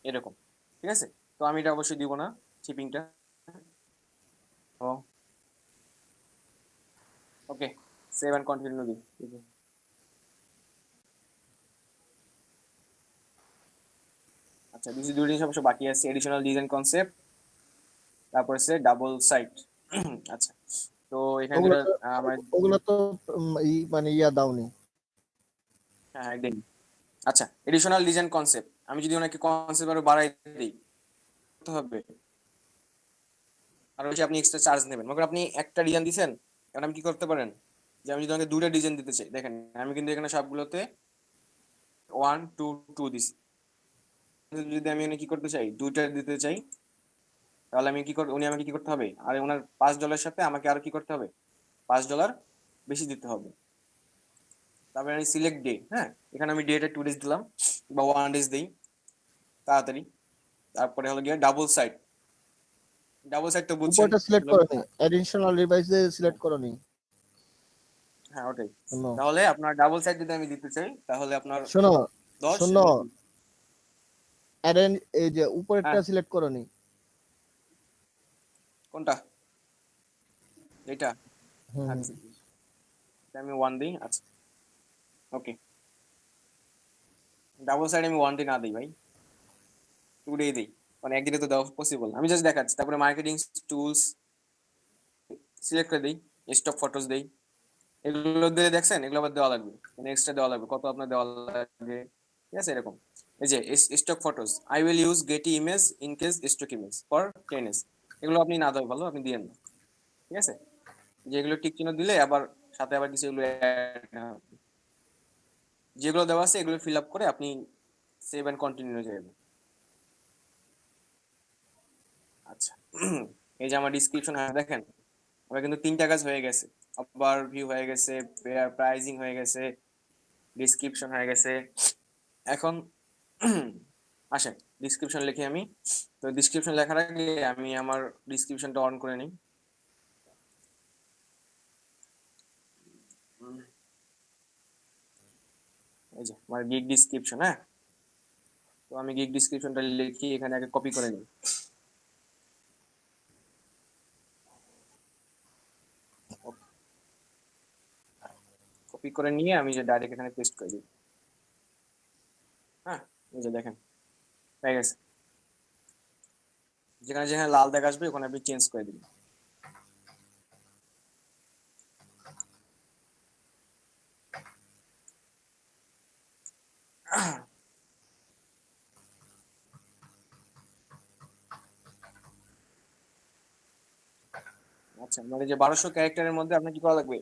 এরকম, ঠিক আছে। তো আমি এটা অবশ্যই দিব না শিপিংটা। ও ওকে, সেভ এন্ড কন্টিনিউ দিই। আচ্ছা, দুটো জিনিস অবশ্য বাকি আছে, এডিশনাল ডিজাইন কনসেপ্ট, তারপর হচ্ছে ডাবল সাইট। আচ্ছা, তো এখানে ওগুলো যেটা তো আমার ওগুলো তো মানে ইয়া দাওনি। হ্যাঁ দিন। আচ্ছা, এডিশনাল ডিজাইন কনসেপ্ট, আমি যদি ওনাকে কনসেপ্ট আরো বাড়াই দিই করতে হবে আর বেশি আপনি এক্সট্রা চার্জ নেবেন। মনে করেন আপনি একটা ডিজাইন দিচ্ছেন, এখন আমি কি করতে পারেন যে আমি যদি ওনাকে 2টা ডিজাইন দিতে চাই, দেখেন আমি কিন্তু এখানে সবগুলোতে 1 2 2 দিছি। যদি আমি কি করতে চাই 2টা দিতে চাই, তাহলে আমি কি করব, উনি আমাকে কি করতে হবে আর ওনার $5 সাথে আমাকে আরো কি করতে হবে $5 বেশি দিতে হবে। তারপরে আমি সিলেক্ট ডে, হ্যাঁ, এখানে আমি ডেটা 2 days দিলাম বা 1 days দিই তাড়াতাড়ি। তারপরে হলো গিয়ে ডাবল সাইড, ডাবল সাইড তো বুঝছেন। উপরটা সিলেক্ট করনি, এডিশনাল রিভাইস দিয়ে সিলেক্ট করনি। হ্যাঁ ওটাই। শোনো তাহলে আপনার ডাবল সাইড যদি আমি দিতে চাই তাহলে আপনার শোনো 10 শোনো, এবং এই যে হ্যাঁ উপরেরটা সিলেক্ট করনি। কোনটা এটা, হুম হুম। আচ্ছা এটা আমি 1 দিই। আচ্ছা ওকে, ডাবল সাইড আমি 1 ডে না দিই ভাই, 2 ডে দিই, মানে একদিনে তো দেওয়া পসিবল, আমি জাস্ট দেখাচ্ছি। তারপরে মার্কেটিং টুলস সিলেক্ট করে দিই, স্টক ফটোস দেই, এগুলো দিয়ে দেখছেন এগুলো আবার দেওয়া লাগবে, মানে এক্সট্রা দেওয়া লাগবে, কত আপনার দেওয়া লাগে, ঠিক আছে এরকম। এই যে stock photos, I will use Getty image in case stock image for 10 days, এগুলো আপনি না দেওয়া ভালো, আপনি দিয়েন না, ঠিক আছে। যেগুলো টিক চিহ্ন দিলে আবার সাথে আবার কিছু এগুলো যেগুলো দেওয়া আছে এগুলো ফিল আপ করে আপনি সেভ এন্ড কন্টিনিউ যাবেন। আচ্ছা, এই যে আমার ডিসক্রিপশন দেখেন আমার কিন্তু 3টা কাজ হয়ে গেছে, আবার ভিউ হয়ে গেছে, প্রাইজিং হয়ে গেছে, ডিসক্রিপশন হয়ে গেছে। এখন আসেন ডিসক্রিপশন লিখি আমি। তো ডিসক্রিপশন লেখার আগে আমি আমার ডিসক্রিপশনটা অন করে নিই। এই যে আমার গিগ ডিসক্রিপশন, হ্যাঁ, তো আমি গিগ ডিসক্রিপশনটা লিখি এখানে, আগে কপি করে নিই। কপি করে নিয়ে আমি যে ডাইরেক্ট এখানে পেস্ট করে দিই। হ্যাঁ, এই যে দেখেন হয়ে গেছে, যেখানে যেখানে লাল দেখা আসবে ওখানে আপনি চেঞ্জ করে দিন। আচ্ছা, মানে যে 1200 ক্যারেক্টারের মধ্যে আপনার কি করা লাগবে,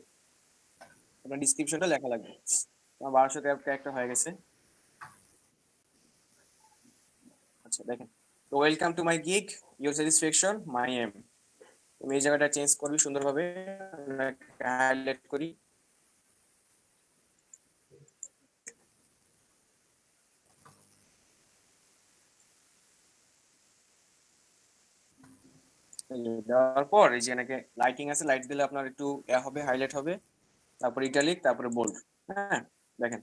আপনার ডিসক্রিপশনটা লেখা লাগবে। আমার 1200 ক্যারেক্টার হয়ে গেছে। আচ্ছা দেখেন, তো welcome to my gig, your satisfaction my aim. আমি এই জায়গাটা চেঞ্জ করবি সুন্দরভাবে, হাইলাইট করি। এই যে দেওয়ার পর এই যে এনাকে লাইটিং আছে, লাইট দিলে আপনার একটু হবে, হাইলাইট হবে, তারপর ইটালিক, তারপরে বোল্ড। হ্যাঁ দেখেন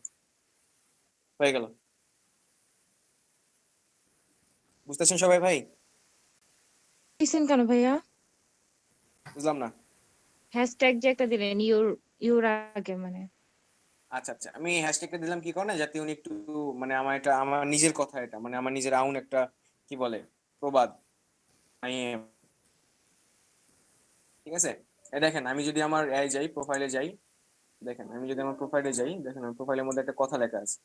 হয়ে গেল। বুঝতেছেন সবাই ভাই? দিছেন কেন ভাইয়া? বুঝলাম না। হ্যাশট্যাগ যে একটা দিলেন ইউর আগে মানে। আচ্ছা আচ্ছা, আমি হ্যাশট্যাগটা দিলাম কি কারণে, যাতে উনি একটু মানে আমার এটা আমার নিজের কথা, এটা মানে আমার নিজের আউন একটা কি বলে প্রবাদ। আমি ঠিক আছে, এই দেখেন আমি যদি আমার যাই প্রোফাইলে যাই, দেখেন আমি যদি আমার প্রোফাইলে যাই, দেখেন আমার প্রোফাইলের মধ্যে একটা কথা লেখা আছে।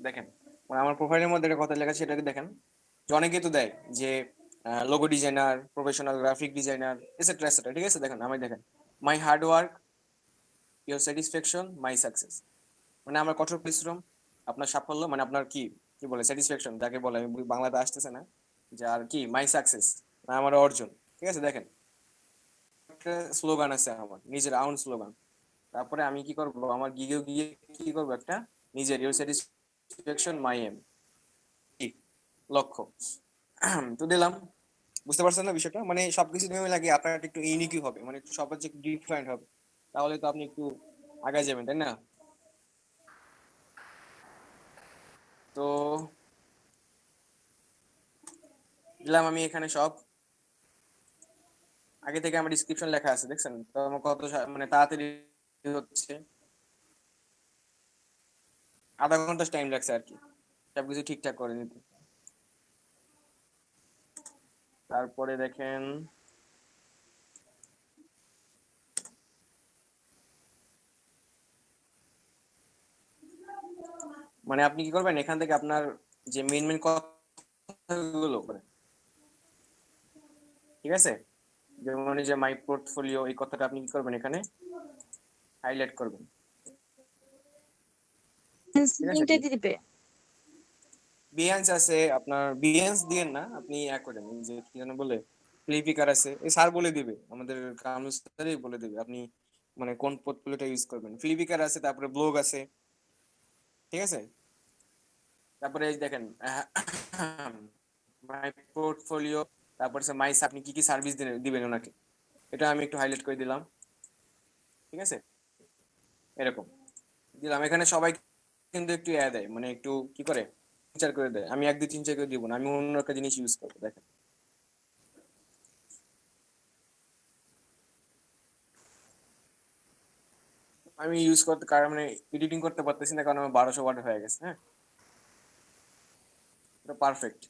দেখেন মানে আমার প্রোফাইলের মধ্যে একটা কথা লেখা আছে, সেটাকে দেখেন যে অনেকে তো দেয় যে logo designer, professional graphic designer, etcetera etcetera. ঠিক আছে, দেখেন আমি দেখেন my hard work, your satisfaction my success. মানে আমার কঠোর পরিশ্রম আপনার সাফল্য, মানে আপনার কি কি বলে স্যাটিসফ্যাকশন যাকে বলে, আমি বাংলাতে আসতেছে না, যে আর কি মাই সাকসেস আমার অর্জন। ঠিক আছে দেখেন একটা স্লোগান আছে আমার নিজের আউন স্লোগান। তারপরে আমি কি করব, আমার গিগে গিয়ে কি করব, একটা নিজের ইউর স্যাটিসফ্যাকশন মাই এম লক্ষ্য তো দিলাম। বুঝতে পারছেন না বিষয়টা? মানে সবকিছু নিয়মে লাগে, আপনার একটু ইউনিকই হবে, মানে একটু সবার যে ডিফারেন্ট হবে, তাহলে তো আপনি একটু আগায় যাবেন, তাই না? তো দিলাম আমি এখানে সব, আগে থেকে আমার ডিসক্রিপশন লেখা আছে, দেখছেন তো আমার কত মানে তাড়াতাড়ি হচ্ছে, আধা ঘন্টা টাইম লাগছে আর কি সবকিছু ঠিকঠাক করে নিতে। তারপরে দেখেন মানে আপনি কি করবেন, এখান থেকে আপনার যে মেন কথাগুলো করে, ঠিক আছে, যেমন এই যে মাই পোর্টফোলিও, এই কথাটা আপনি কি করবেন, এখানে হাইলাইট করবেন। ঠিক আছে, লিংকটা দিবে। বিহেন্স আছে আপনার, বিহেন্স দিয়েন না আপনি করেন, এই যে কি যেন বলে ফ্লিপিকার আছে, এই স্যার বলে দিবে, আমাদের কামরুল স্যারই বলে দিবে আপনি মানে কোন পোর্টফোলিওটা ইউজ করবেন। ফ্লিপিকার আছে, তারপরে ব্লগ আছে, ঠিক আছে। তারপরে এই দেখেন মাই পোর্টফোলিও, তারপরে মাই আপনি কি কি সার্ভিস দিবেন ওনাকে, এটা আমি একটু হাইলাইট করে দিলাম। ঠিক আছে, এরকম দিলাম। এখানে সবাই কিন্তু একটু দেয়, মানে একটু কি করে 3-4 করে দেয়, আমি 1 2 3 4 করে দিব না, আমি অন্য একটা জিনিস ইউজ করবো। দেখেন আমি ইউজ করতে কারণ মানে এডিটিং করতে পারতেছি না, কারণ আমার 1200 ওয়াট হয়ে গেছে। হ্যাঁ, এটা পারফেক্ট।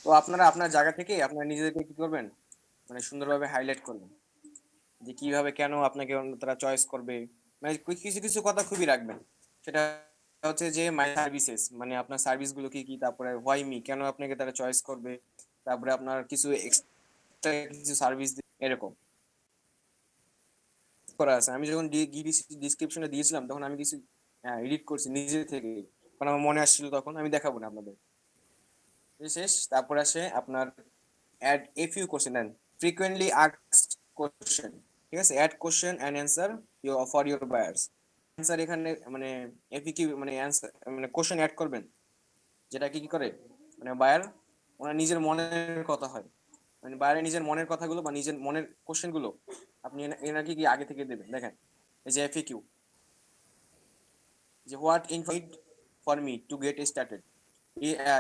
তো আপনারা আপনার জায়গা থেকে আপনারা নিজেদেরকে কি করবেন, মানে সুন্দরভাবে হাইলাইট করবেন যে কিভাবে কেন আপনাকে তারা চয়েস করবে। মানে কিছু কিছু কথা খুবই রাখবেন, সেটা হচ্ছে যে মাই সার্ভিসেস, মানে আপনার সার্ভিস গুলো কি কি, তারপরে হোয়াই মি, কেন আপনাকে তারা চয়েস করবে, তারপরে আপনার কিছু এক্সট্রা কিছু সার্ভিস এরকম করা আছে। আমি যখন ডিসক্রিপশনে দিয়েছিলাম তখন আমি কিছু এডিট করছি নিজে থেকে, কারণ আমার মনে আসছিল, তখন আমি দেখাবো না আপনাদের। শেষ, তারপর আসে আপনার add a few question and frequently asked question. ঠিক আছে, add question and answer for your buyers. Answer এখানে মানে এফিকিউ মানে অ্যান্সার মানে কোশ্চেন অ্যাড করবেন, যেটা কি কি করে মানে বায়ার ওনার নিজের মনের কথা হয়, মানে বায়ারের নিজের মনের কথাগুলো বা নিজের মনের কোশ্চেন গুলো আপনি এনাকে কি আগে থেকে দেবেন। দেখেন এই যে এফিকিউ, যে হোয়াট ইনফাইড for me to get started,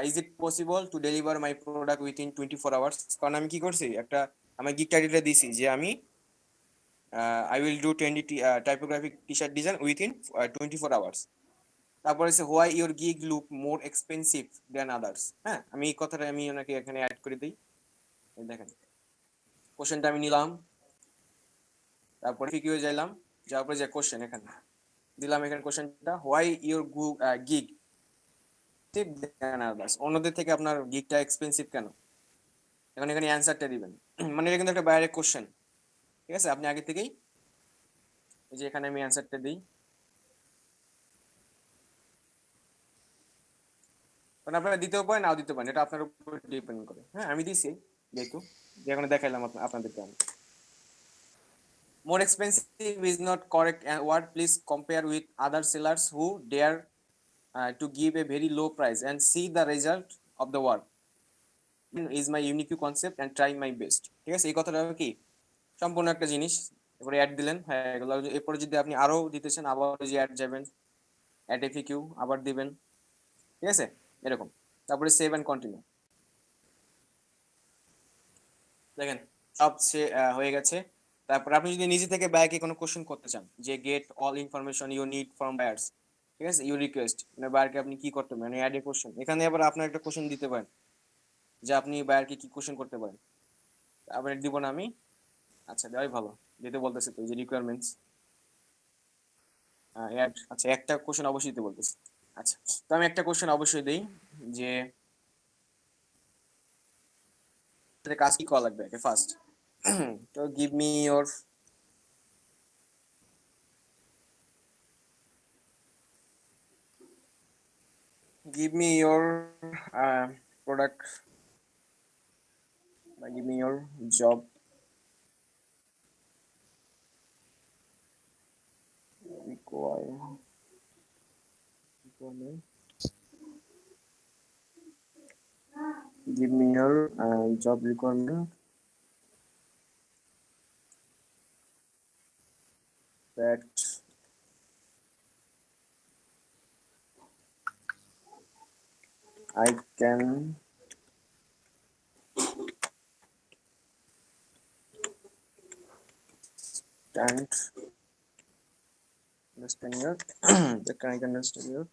is it possible to deliver my product within 24 hours. কারণ আমি কি করছি, একটা আমার গিগ টাইটেলটা দিছি যে আমি I will do 20 typographic T shirt design within 24 hours. তারপরে হচ্ছে why your gig look more expensive than others. হ্যাঁ, আমি এই কথাটা আমি ওনাকে এখানে অ্যাড করে দিই। দেখেন কোশ্চেনটা আমি নিলাম, তারপরে ফিকিউ যাইলাম, যাওয়ার পরে যে কোশ্চেন এখানে দিলাম এখানে কোশ্চেনটা, why your gig cheap than others, অন্যদের থেকে আপনার গিগটা এক্সপেন্সিভ কেন? এখন এখানে অ্যান্সারটা দিবেন। মানে এটা কিন্তু একটা ডাইরেক্ট কোশ্চেন, ঠিক আছে? আপনি আগে থেকেই, এই যে এখানে আমি অ্যান্সারটা দিই, কারণ আপনারা দিতেও পারেন নাও দিতে পারেন, এটা আপনার উপর ডিপেন্ড করে। হ্যাঁ, আমি দিছি যেহেতু, যেখানে দেখাইলাম আপনাদেরকে আমি। More expensive is not correct word. Please compare with other sellers who dare to give a very low price and see the result of the work. Is my unique concept and try my best. ঠিক আছে, এই কথাটা কি সম্পূর্ণ একটা জিনিস। এরপরে অ্যাড দিলেন, হ্যাঁ এগুলো এরপরে যদি আপনি আরো দিতে চান আবার ওই যে অ্যাড যাবেন, অ্যাড এফিকিউ আবার দিবেন, ঠিক আছে এরকম। তারপরে সেভ এন্ড কন্টিনিউ, দেখেন সব হয়ে গেছে। তারপর আপনি যদি নিজে থেকে বায়ারকে কোনো কোশ্চেন করতে চান, যে get all information you need from buyers, ঠিক আছে, ইউ রিকোয়েস্ট, মানে বায়ারকে আপনি কি করতে পারেন, অ্যাড এ কোশ্চেন। এখানে আবার আপনার একটা কোশ্চেন দিতে পারেন যে আপনি বায়ারকে কি কোশ্চেন করতে পারেন। আবার দিব না আমি, আচ্ছা দেওয়াই ভালো, দিতে বলতেছে তো যে রিকোয়ারমেন্টস অ্যাড। আচ্ছা একটা কোশ্চেন অবশ্যই দিতে বলতেছে। আচ্ছা, তো আমি একটা কোশ্চেন অবশ্যই দেই যে কাজ কি করা লাগবে ফার্স্ট। তো give me your product, give me your job requirement, give me your job requirement that I can understand your that I can understand your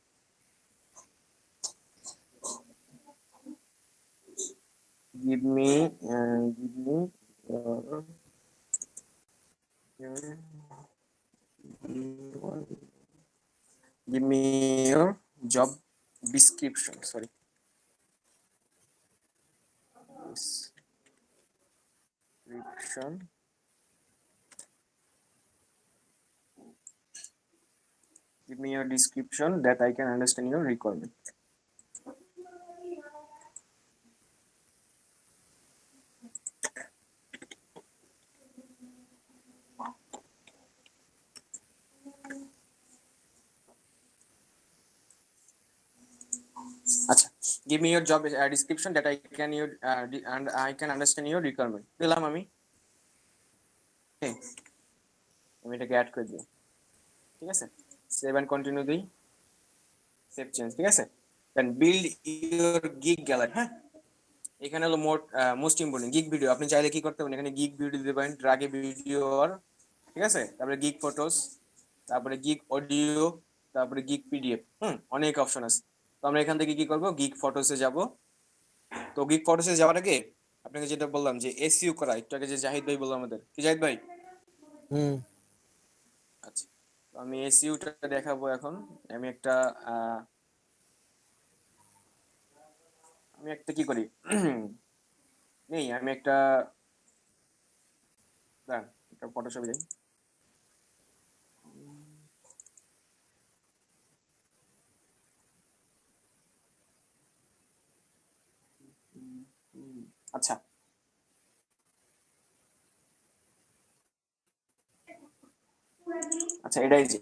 give me give me your job description, sorry, description give me your description that I can understand your requirement. আচ্ছা, give me your job description that I can and I can understand your requirement দিলাম আমি, আমি এটাকে অ্যাড করে দিই, ঠিক আছে, সেভ এন্ড কন্টিনিউ দিই, সেভ চেঞ্জ, ঠিক আছে। Then build your gig gallery. হ্যাঁ, এখানে হলো মোস্ট ইম্পর্টেন্ট গিগ ভিডিও। আপনি চাইলে কি করতে পারেন, এখানে গিগ ভিডিও দিতে পারেন, ড্রাগে ভিডিও, ঠিক আছে, তারপরে গিগ ফটোস, তারপরে গিগ অডিও, তারপরে গিগ পিডিএফ, অনেক অপশন আছে। তো আমরা এখান থেকে কি করব, গিগ ফটোসে যাব। তো গিগ ফটোসে যাওয়ার আগে আপনাকে যেটা বললাম যে এসইউ করা, একটু আগে যে জাহিদ ভাই বললো আমাদের, কি জাহিদ ভাই? আচ্ছা, তো আমি এসইউটা দেখাবো এখন। আমি একটা কি করি নেই, আমি একটা ফটোশপে যাই। আচ্ছা, আচ্ছা এটাই যে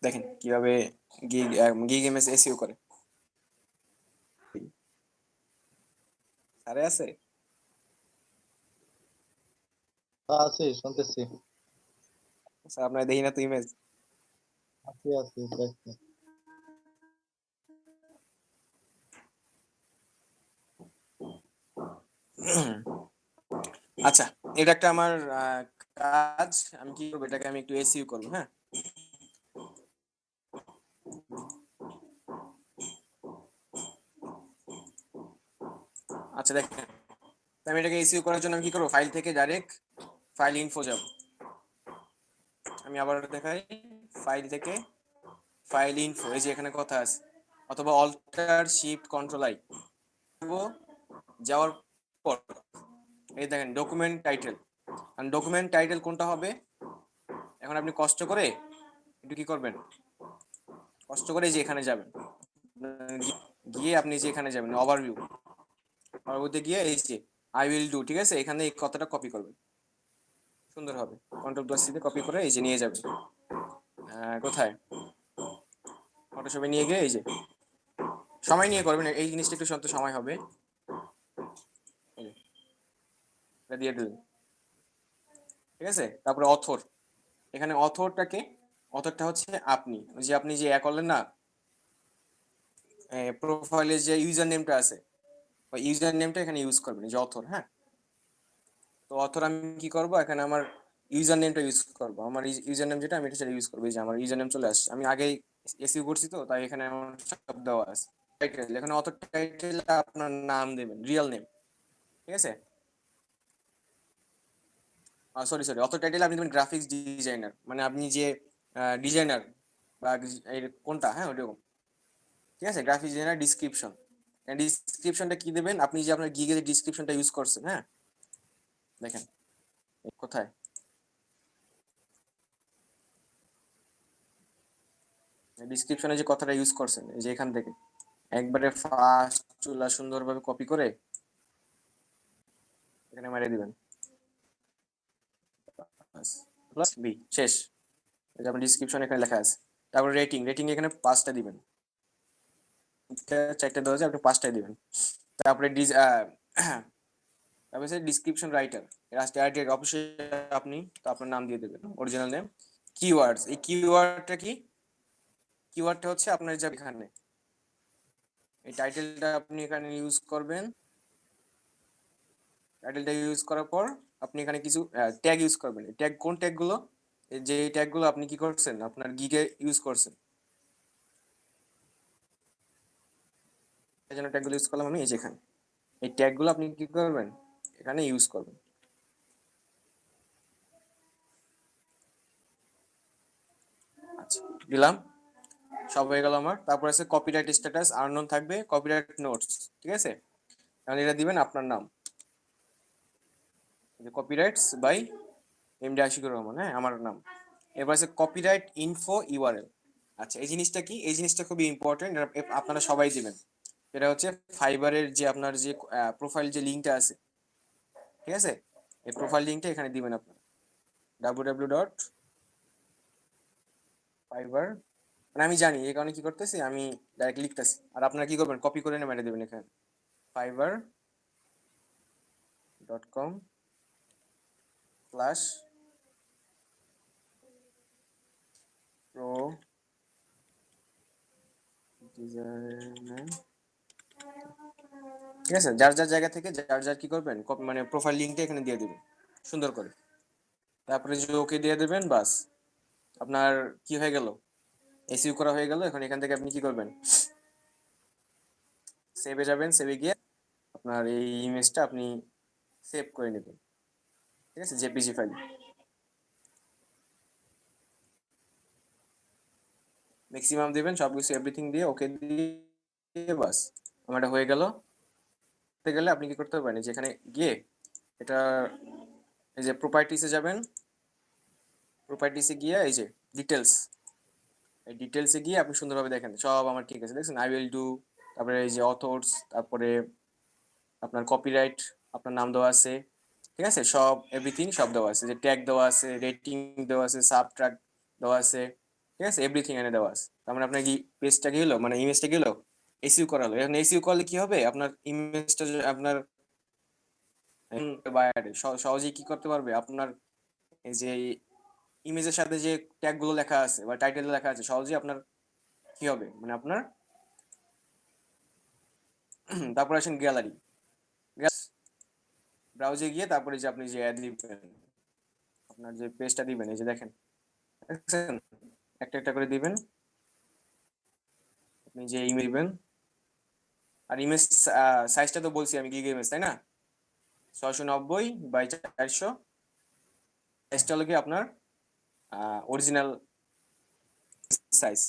দেখেন কিভাবে গিগ এমএস এসইও করে। আরে আছে, আছে শুনতেছি। স্যার আপনারা দেখি না তো ইমেজ। আছে দেখছি। আচ্ছা, এটা একটা আমার কাজ, আমি কি করবো, এটাকে আমি একটু এসইও করবো। হ্যাঁ, আচ্ছা দেখেন, আমি এটাকে এসইও করার জন্য আমি কি করবো, ফাইল থেকে ডাইরেক্ট ফাইল ইনফো যাব। আমি আবার দেখাই, ফাইল থেকে ফাইল ইনফো, এই যে এখানে কথা আছে, অথবা অল্টার শিফট কন্ট্রোল আই যাওয়ার পর এই দেখেন ডকুমেন্ট টাইটেল, আর ডকুমেন্ট টাইটেল কোনটা হবে, এখন আপনি কষ্ট করে একটু কি করবেন, কষ্ট করে এই যে এখানে যাবেন, গিয়ে আপনি যে এখানে যাবেন ওভারভিউ, ওভারভিউতে গিয়ে এই যে আই উইল ডু, ঠিক আছে, এখানে এই কথাটা কপি করবেন, সুন্দর হবে, কন্ট্রোল প্লাস সি তে কপি করে এই যে নিয়ে যাবেন কোথায়, ফটোশপে নিয়ে গিয়ে এই যে সময় নিয়ে করবেন, এই জিনিসটা একটু সন্ত সময় হবে, এই যে, এটা দিয়ে দিলেন, ঠিক আছে। তারপরে অথর, এখানে অথরটা হচ্ছে আপনি, ওই যে আপনি যে করলেন না প্রোফাইলে যে ইউজার নেমটা আছে, ওই ইউজার নেমটা এখানে ইউজ করবেন, এই যে অথর, হ্যাঁ। তো অথর আমি কি করব, এখানে আমার ইউজার নেমটা ইউজ করব, আমার ইউজার নেম যেটা আমি এটা সেটা ইউজ করবো, এই যে আমার ইউজার নেম চলে আসছে, আমি আগেই এসইউ করছি তো তাই এখানে আমার সব দেওয়া আছে। টাইটেল, এখানে অথর টাইটেল আপনার নাম দেবেন, রিয়েল নেম, ঠিক আছে। সরি অথর টাইটেল আপনি দেবেন গ্রাফিক্স ডিজাইনার, মানে আপনি যে ডিজাইনার বা এই কোনটা, হ্যাঁ ওইরকম, ঠিক আছে। গ্রাফিক্স ডিজাইনার ডিসক্রিপশন, ডিসক্রিপশনটা কি দেবেন, আপনি যে আপনার গিগের ডিসক্রিপশনটা ইউজ করছেন, হ্যাঁ দেখেন কোথায়, ডিসক্রিপশনে যে কথাটা ইউজ করছেন এই যে এখান থেকে একবারে ফাস্ট চুলা সুন্দরভাবে কপি করে এখানে মারিয়ে দিবেন, প্লাস বি, শেষ। এই যে আপনার ডিসক্রিপশন এখানে লেখা আছে। তারপর রেটিং এখানে 5টা দিবেন, 4টা দেওয়া যায়, আপনি 5টাই দিবেন। তারপরে তারপরে ডিসক্রিপশন রাইটার, রাইটার অবশ্যই আপনি তো আপনার নাম দিয়ে দেবেন, অরিজিনাল নেম। কিওয়ার্ডস, এই কিওয়ার্ডটা কি, কিওয়ার্ডটা হচ্ছে আপনার যে এখানে এই টাইটেলটা আপনি এখানে ইউজ করবেন, টাইটেলটা ইউজ করার পর আপনি এখানে কিছু ট্যাগ ইউজ করবেন। ট্যাগ কোন ট্যাগগুলো, যে ট্যাগগুলো আপনি কি করছেন আপনার গিগে ইউজ করছেন, এই জন্য ট্যাগগুলো ইউজ করলাম আমি, এই যে এখানে এই ট্যাগগুলো আপনি কি করবেন এখানে ইউজ করবেন। আচ্ছা দিলাম, সব হয়ে গেল আমার। তারপর আছে কপিরাইট স্ট্যাটাস আননোন থাকবে, কপিরাইট নোটস, ঠিক আছে। তাহলে এটা দিবেন আপনার নাম, copyrights by MD Ashikur Rahman, হ্যাঁ আমার নাম। এবার আছে কপিরাইট ইনফো ইউআরএল। আচ্ছা এই জিনিসটা কি, এই জিনিসটা খুবই ইম্পর্টেন্ট, আপনারা সবাই দিবেন। এটা হচ্ছে ফাইবারের যে আপনার যে প্রোফাইল যে লিঙ্কটা আছে, ঠিক আছে, এই প্রোফাইল লিঙ্কটা এখানে দিবেন আপনারা, www.fiverr, মানে আমি জানি এই কারণে কি করতেছি, আমি ডাইরেক্ট লিখতেছি, আর আপনারা কি করবেন কপি করে মেরে দেবেন এখানে fiverr.com /pro designer, ঠিক আছে। যার যার জায়গা থেকে যার কি করবেন মানে প্রোফাইল লিঙ্কটা এখানে দিয়ে দিবেন সুন্দর করে, তারপরে যে ওকে দিয়ে দেবেন, বাস আপনার কি হয়ে গেল, এসইউ করা হয়ে গেল। এখন এখান থেকে আপনি কি করবেন, সেভে যাবেন, সেভে গিয়ে আপনার এই ইমেজটা আপনি সেভ করে নেবেন, ঠিক আছে, জেপিজি ফাইল। ম্যাক্সিমাম দিবেন সবকিছু, এভরিথিং দিয়ে ওকে দিয়ে বাস আমার এটা হয়ে গেল। গেলে আপনি কি করতে পারেন, যেখানে গিয়ে এটা এই যে প্রপার্টিসে যাবেন, প্রপার্টিসে গিয়ে এই যে ডিটেলস, এই ডিটেলসে গিয়ে আপনি সুন্দরভাবে দেখেন সব আমার ঠিক আছে, দেখছেন আই উইল ডু, তারপরে এই যে অথর্স, তারপরে আপনার কপিরাইট আপনার নাম দেওয়া আছে, ঠিক আছে, সব এভরিথিং সব দেওয়া আছে, যে ট্যাগ দেওয়া আছে, রেটিং দেওয়া আছে, সাব ট্র্যাক দেওয়া আছে, ঠিক আছে, এভরিথিং এনে দেওয়া আছে। তার মানে আপনার কি পেজটা কি হলো, মানে ইমেজটা কি হলো, এসইউ করা হলো। এখন এসইউ করলে কি হবে, আপনার ইমেজটা আপনার বাইরে সহজেই কি করতে পারবে, আপনার এই যে ইমেজের সাথে যে ট্যাগ গুলো লেখা আছে বা টাইটেল লেখা আছে, সহজেই আপনার কি হবে, মানে আপনার তারপর আসেন গ্যালারি, ব্রাউজে গিয়ে তারপরে যে আপনি যে অ্যাড দিবেন, আপনার যে পেজটা দিবেন, এই যে দেখেন একটা একটা করে দিবেন, আপনি যে ইমেজ দিবেন। আর ইমেজ সাইজটা তো বলছি আমি, গিগ ইমেজ তাই না, 690 × 400, সাইজটা হলো কি আপনার অরিজিনাল সাইজ,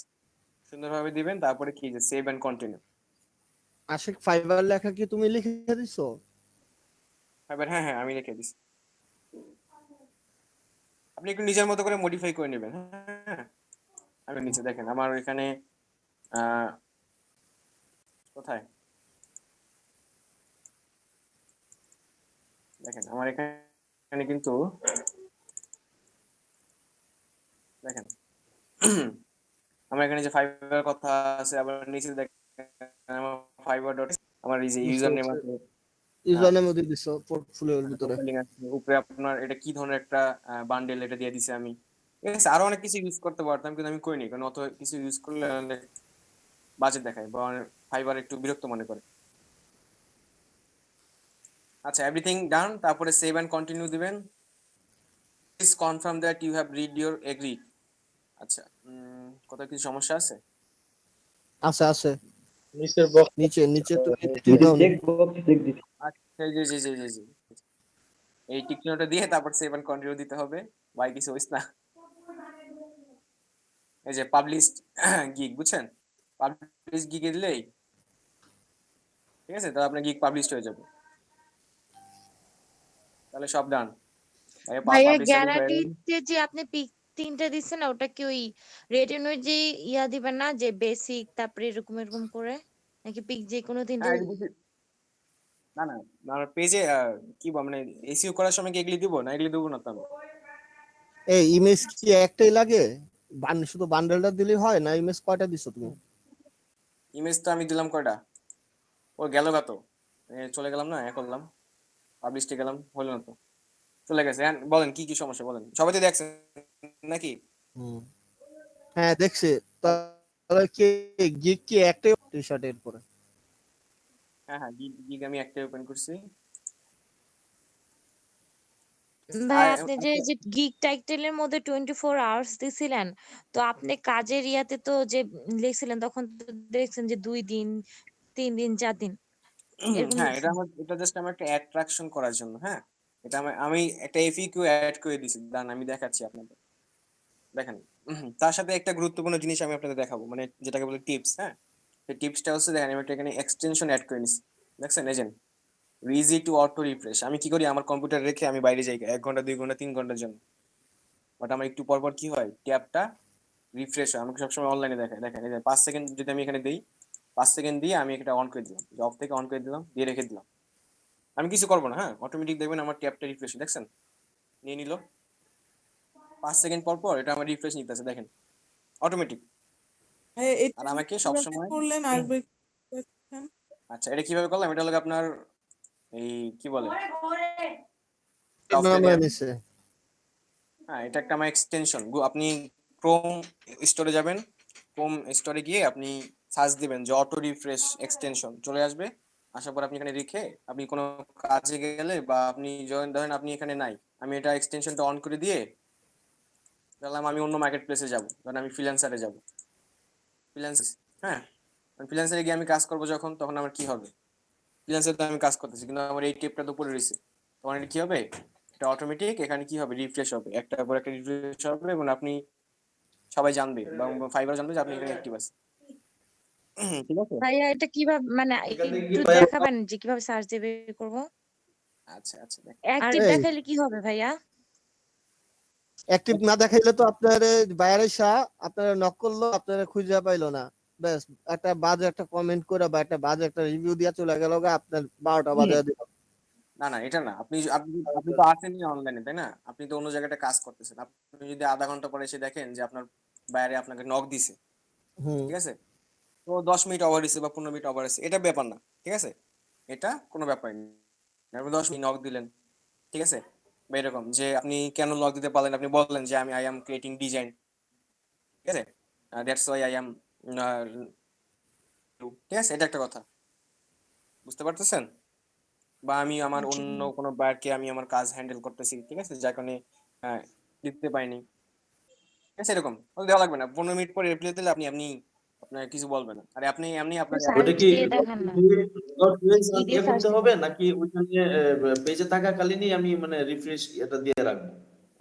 সুন্দরভাবে দিবেন, তারপরে কি যে save and continue. Ashiq Fiverr লেখা কি তুমি লিখে দিছো? এবার হ্যাঁ হ্যাঁ আমি লিখে দিছি, আপনি একটু নিজের মতো করে মডিফাই করে নেবেন। হ্যাঁ, আমি নিচে দেখেন আমার এখানে কোথায় দেখেন আমার এখানে কিন্তু দেখেন আমার এখানে যে ফাইবার কথা আছে, আবার নিচে দেখেন আমার ফাইবার ডট আমার এই যে ইউজার নেম আছে, ইউজারনেম দিয়ে দিছো পোর্টফোলিওর ভিতরে। প্রোফাইলিং আছে, উপরে আপনার এটা কি ধরনের একটা বান্ডেল এটা দিয়ে দিছি আমি। ঠিক আছে, আরো অনেক কিছু ইউজ করতে পারতাম কিন্তু আমি করিনি, কারণ অত কিছু ইউজ করলে বাজেট দেখায় বা ফাইবার একটু বিরক্ত মনে করে। আচ্ছা, এভরিথিং ডান, তারপরে সেভ এন্ড কন্টিনিউ দিবেন। Please confirm that you have read your agree. আচ্ছা, কোথাও কিছু সমস্যা আছে? আছে আছে, নিচের বক্স নিচে তুমি দাও নি। আচ্ছা, জি জি জি জি জি, এই টিক চিহ্নটা দিয়ে তারপর সেভ এন্ড কন্টিনিউ দিতে হবে। ভাই কিছু হইস না, এই যে পাবলিশড গিগ, বুঝছেন? পাবলিশ গিগে দিলেই ঠিক আছে, তাহলে আপনার গিগ পাবলিশড হয়ে যাবে, তাহলে সব ডান। ভাইয়া পাবলিশ হয়ে গেলে গ্যালারিতে যে আপনি পিক 3টা দিচ্ছেন না, ওটা কি ওই রেড অনুযায়ী ইয়া দিবেন না, যে বেসিক তারপরে এরকম এরকম করে, নাকি পিক যে কোনো 3টা? হ্যাঁ না না না পেজে কি মানে এসইও করার সময় কি এগুলি দিব না, এগুলি দেবো না তো আমি। এই ইমেজ কি একটাই লাগে? শুধু বান্ডেলটা দিলেই হয় না? ইমেজ কয়টা দিছো তুমি? ইমেজ তো আমি দিলাম কয়টা, ও গেল গা তো, চলে গেলাম না, করলাম পাবলিশে গেলাম, হলো না তো, চলে গেছে। হ্যাঁ বলেন কি কি সমস্যা বলেন, সবাই তো দেখছেন নাকি? হ্যাঁ দেখছি। তাহলে কি গিগ কি একটাই টি শার্টের পরে? হ্যাঁ হ্যাঁ গিগ আমি একটা ওপেন করছি। ভাই আপনি যে যে গিগ টাইটেলের মধ্যে 24 আওয়ার্স দিছিলেন, তো আপনি কাজের ইয়াতে তো যে লিখছিলেন তখন তো দেখছেন যে 2 দিন 3 দিন 4 দিন এরকম হ্যাঁ লিখছেন। এটা জাস্ট আমার একটা অ্যাট্রাকশন করার জন্য। হ্যাঁ, এটা আমি একটা এফিকিউ অ্যাড করে দিছি, দান আমি দেখাচ্ছি আপনাদের, দেখেন। তার সাথে একটা গুরুত্বপূর্ণ জিনিস আমি আপনাদের দেখাবো, মানে যেটাকে বলে টিপস। হ্যাঁ, এই টিপসটা হচ্ছে দেখেন আমি একটা এখানে এক্সটেনশন অ্যাড করে নিছি, দেখছেন agent easy to auto refresh. আমি কি করি, আমার কম্পিউটার রেখে আমি বাইরে যাই 1 ঘন্টা 2 ঘন্টা 3 ঘন্টার জন্য, বাট আমার একটু পর পর কি হয়, ট্যাবটা রিফ্রেশ হয়, আমাকে সবসময় অনলাইনে দেখায়। দেখেন এই যে 5 সেকেন্ড যদি আমি এখানে দিই, 5 সেকেন্ড দিয়ে আমি এটা অন করে দিলাম, অফ থেকে অন করে দিলাম, দিয়ে রেখে দিলাম, আমি কিছু করবো না। হ্যাঁ, অটোমেটিক দেখবেন আমার ট্যাবটা রিফ্রেশ, দেখছেন নিয়ে নিল 5 সেকেন্ড পর পর এটা আমার রিফ্রেশ নিতেছে, দেখেন অটোমেটিক। হ্যাঁ, আর এটা আমাকে কিভাবে সবসময় করলেন আরেকবার একটু দেখান? আচ্ছা, এটা কিভাবে করলাম, এটা হলো আপনার এই কি বলে নামে নিছে। হ্যাঁ, এটা একটা আমার এক্সটেনশন। আপনি ক্রোম স্টোরে যাবেন, ক্রোম স্টোরে গিয়ে আপনি সার্চ দিবেন যে অটো রিফ্রেশ এক্সটেনশন, চলে আসবে। আসার পর আপনি এখানে রেখে আপনি কোনো কাজে গেলে বা আপনি ধরেন আপনি এখানে নাই, আমি এটা এক্সটেনশনটা অন করে দিয়ে বললাম আমি অন্য মার্কেট প্লেসে যাবো, ধরেন আমি ফ্রিল্যান্সারে যাবো, হ্যাঁ ফ্রিল্যান্সারে গিয়ে আমি কাজ করবো যখন, তখন আমার কি হবে, ফ্রিল্যান্সারে তো আমি কাজ করতেছি কিন্তু আমার এই টেপটা তো পড়ে রয়েছে, তখন এটা কি হবে, এটা অটোমেটিক এখানে কি হবে, রিফ্রেশ হবে, একটার পর একটা রিফ্রেশ হবে, এবং আপনি সবাই জানবে বা ফাইবার জানবে যে আপনি এখানে অ্যাক্টিভ আছেন। ঠিক আছে, ভাইয়া এটা কিভাবে মানে একটু দেখাবেন যে কিভাবে সার্চ দিয়ে বের করবো? আচ্ছা আচ্ছা দেখ। অ্যাক্টিভ এই দেখাইলে কি হবে ভাইয়া? অ্যাক্টিভ না দেখাইলে তো আপনার বাইরে আপনার নক করলো, আপনার খুঁজে পাইলো না, ব্যাস একটা বাজে একটা কমেন্ট করে বা একটা বাজে একটা রিভিউ দিয়ে চলে গেল, আপনার 12টা বাজে দিল। না না এটা না, আপনি আপনি আপনি তো আছেনই অনলাইনে, তাই না? আপনি তো অন্য জায়গাটা কাজ করতেছেন, আপনি যদি আধা ঘন্টা পরে এসে দেখেন যে আপনার বাইরে আপনাকে নক দিছে, হুম। ঠিক আছে, তো 10 মিনিট ওভার হয়েছে বা 15 মিনিট ওভার হয়েছে, এটা ব্যাপার না, ঠিক আছে, এটা কোনো ব্যাপার না। আপনি 10 মিনিট নক দিলেন, ঠিক আছে, বা এরকম যে আপনি কেন লগ দিতে পারলেন, আপনি বললেন যে আই এম ক্রিয়েটিং ডিজাইন, ঠিক আছে, দ্যাটস ওয়াই আই এম, ঠিক আছে, এটা একটা কথা, বুঝতে পারতেছেন? বা আমি আমার আচ্ছা অন্য কোনো বায়ারকে আমি আমার কাজ হ্যান্ডেল করতেছি, ঠিক আছে, যার কারণে দিতে পাইনি, ঠিক আছে, এরকম দেওয়া লাগবে না। 15 মিনিট পরে রিপ্লাই দিলে আপনি আপনি আপনার কিছু বলবেন না, আরে আপনি এমনি আপনার ওটা সার্চ কি দিয়ে দেখান না, কি দিয়ে ইয়ে সার্চ করতে দিবেন? হবে নাকি ওইখানে পেজে থাকাকালীনই আমি মানে রিফ্রেশ এটা দিয়ে রাখবো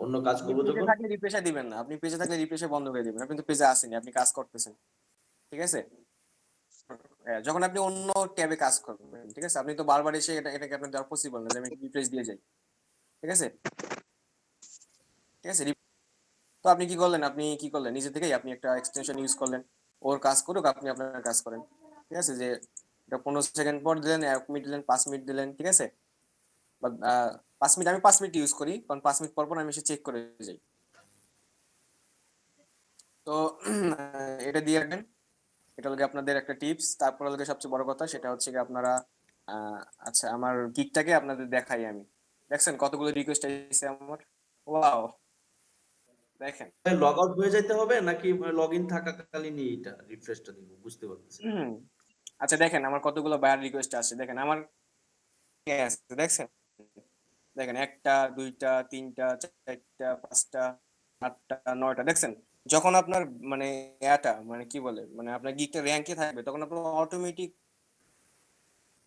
অন্য কাজ আপনি করবো পেজে যখন? থাকলে রিফ্রেশে দিবেন না, আপনি পেজে থাকলে রিফ্রেশে বন্ধ করে দিবেন, আপনি তো পেজে আসেনি, আপনি কাজ করতেছেন, ঠিক আছে? যখন আপনি অন্য ট্যাবে কাজ করবেন, ঠিক আছে, আপনি তো বারবার এসে এটাকে আপনার দেওয়া পসিবল না যে আমি রিফ্রেশ দিয়ে যাই, ঠিক আছে? ঠিক আছে, তো আপনি কি করলেন নিজে থেকেই আপনি একটা এক্সটেনশন ইউজ করলেন, ওর কাজ করুক, আপনি আপনার কাজ করেন, ঠিক আছে? যে এটা 15 সেকেন্ড পর দিলেন, 1 মিনিট দিলেন, 5 মিনিট দিলেন, ঠিক আছে? বা 5 মিনিট, আমি 5 মিনিট ইউজ করি, কারণ 5 মিনিট পর পর আমি এসে চেক করে যাই। তো এটা দিয়ে রাখবেন, এটা হলো আপনাদের একটা টিপস। তারপর হলো সবচেয়ে বড় কথা, সেটা হচ্ছে কি আপনারা আহ, আচ্ছা, আমার গিকটাকে আপনাদের দেখাই আমি। দেখছেন কতগুলো রিকোয়েস্ট এসেছে আমার, ওয়াও, দেখেন। লগ আউট হয়ে যাইতে হবে নাকি লগ ইন থাকাকালীনই এটা রিফ্রেশটা দিব, বুঝতে পারতেছি না। আচ্ছা দেখেন আমার কতগুলো বায়ার রিকোয়েস্ট আছে, দেখেন আমার দেখছেন, দেখেন 1টা 2টা 3টা 4টা 5টা 8টা 9টা, দেখছেন? যখন আপনার মানে মানে কি বলে, মানে আপনার গিকটা র্যাঙ্কে থাকবে, তখন আপনার অটোমেটিক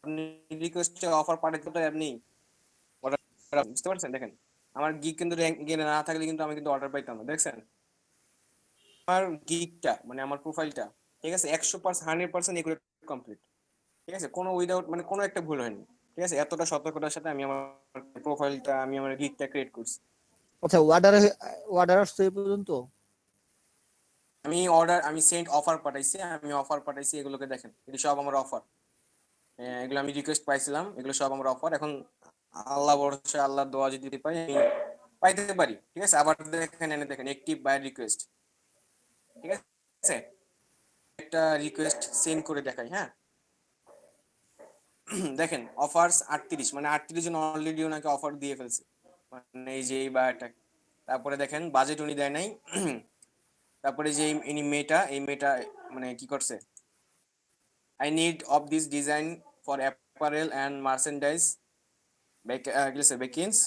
আপনি রিকোয়েস্টে অফার পাঠাতে তো আপনি order বুঝতে পারছেন? দেখেন আমার গিগ কিন্তু র্যাঙ্কে না থাকলে কিন্তু আমি কিন্তু অর্ডার পাইতাম না, দেখছেন? আমার গিগটা মানে আমার প্রোফাইলটা, ঠিক আছে, 100% 100% একুরেট কমপ্লিট, ঠিক আছে, কোনো উইদাউট মানে কোনো একটা ভুল হয়নি, ঠিক আছে? এতটা সতর্কতার সাথে আমি আমার প্রোফাইলটা, আমি আমার গিগটা ক্রিয়েট করছি। আচ্ছা, অর্ডার আসছে এই পর্যন্ত? আমি সেন্ড অফার পাঠাইছি, এগুলোকে দেখেন, এগুলো সব আমার অফার। এগুলো আমি রিকোয়েস্ট পাইছিলাম, এগুলো সব আমার অফার। এখন আল্লাহ ভরসা, আল্লাহর দোয়া যদি পাই, আমি পাইতে পারি, ঠিক আছে? আবার দেখেন, এনে দেখেন অ্যাক্টিভ বাই রিকোয়েস্ট, ঠিক আছে? একটা রিকোয়েস্ট সেন্ড করে দেখাই, হ্যাঁ। দেখেন অফার্স 38, মানে 38 জন অলরেডি ওনাকে অফার দিয়ে ফেলছে, মানে এই যে এই বায়ারটা। তারপরে দেখেন বাজেট উনি দেয় নাই। তারপরে যে এই মেয়েটা মানে কি করছে, I need of this design for apparel and merchandise Bekins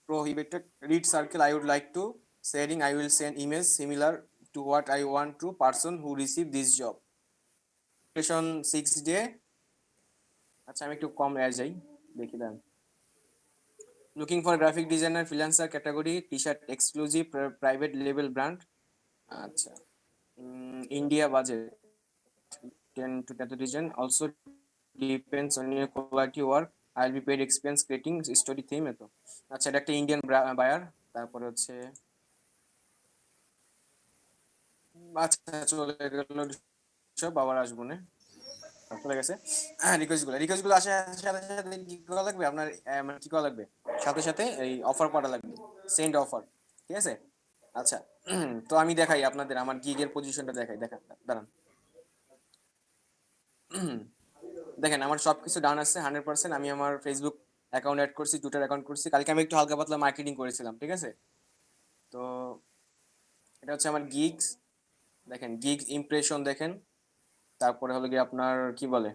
prohibited read circle. I would like to sharing. I will send emails similar to what I want to person who receive this job. Duration 6 day. আচ্ছা আমি একটু কম এর যাই, দেখি দেন। Looking for graphic designer freelancer category t-shirt exclusive private label brand. আচ্ছা India budget 10 to 10 region also depends on your quality work. I'll be paid expense creating story theme এতো। আচ্ছা এটা একটা ইন্ডিয়ান বায়ার। তারপরে হচ্ছে আচ্ছা চলে গেল সব, আবার আসবো না, চলে গেছে। রিকোয়েস্ট গুলো আসার সাথে সাথে কি করা লাগবে আপনার, মানে কি করা লাগবে, সাথে সাথে এই অফার পাঠা লাগবে, সেন্ড অফার, ঠিক আছে? আচ্ছা তো আমি দেখাই আপনাদের আমার গিগের পজিশনটা দেখাই, দেখেন দাঁড়ান। দেখেন আমার সবকিছু ডান আছে 100%। আমি আমার ফেসবুক অ্যাকাউন্ট অ্যাড করছি, টুইটার অ্যাকাউন্ট করছি, কালকে আমি একটু হালকা পাতলা মার্কেটিং করেছিলাম, ঠিক আছে? তো এটা হচ্ছে আমার গিগস, দেখেন গিগস ইমপ্রেশন দেখেন। তারপরে হলো গিয়ে আপনার কি বলে,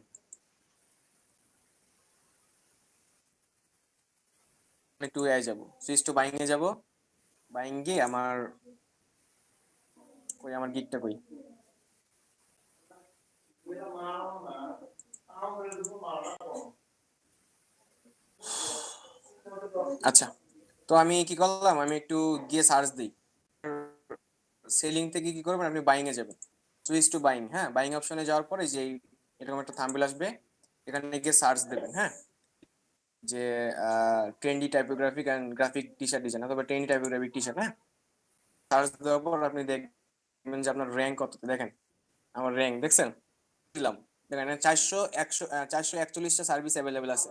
একটু যাবো সুইচ টু বাইং এ যাবো, বাইং গিয়ে আমার কই, আমার গিগটা কই, আচ্ছা তো আমি কি করলাম, আমি একটু গিয়ে সার্চ দিই, সেলিং থেকে কি করবেন আপনি বাইং এ যাবেন, সুইচ টু বাইং, হ্যাঁ, বাইং অপশনে যাওয়ার পরে যে এরকম একটা থাম্বনেল আসবে, এখানে গিয়ে সার্চ দেবেন, হ্যাঁ, যে trendy typographic and graphic T shirt design অথবা ট্রেন্ডি টাইপোগ্রাফিক টি শার্ট, হ্যাঁ। সার্চ দেওয়ার পর আপনি দেখবেন যে আপনার র্যাঙ্ক কত, দেখেন আমার র্যাঙ্ক দেখছেন, দিলাম, দেখেন 441টা সার্ভিস অ্যাভেলেবেল আছে।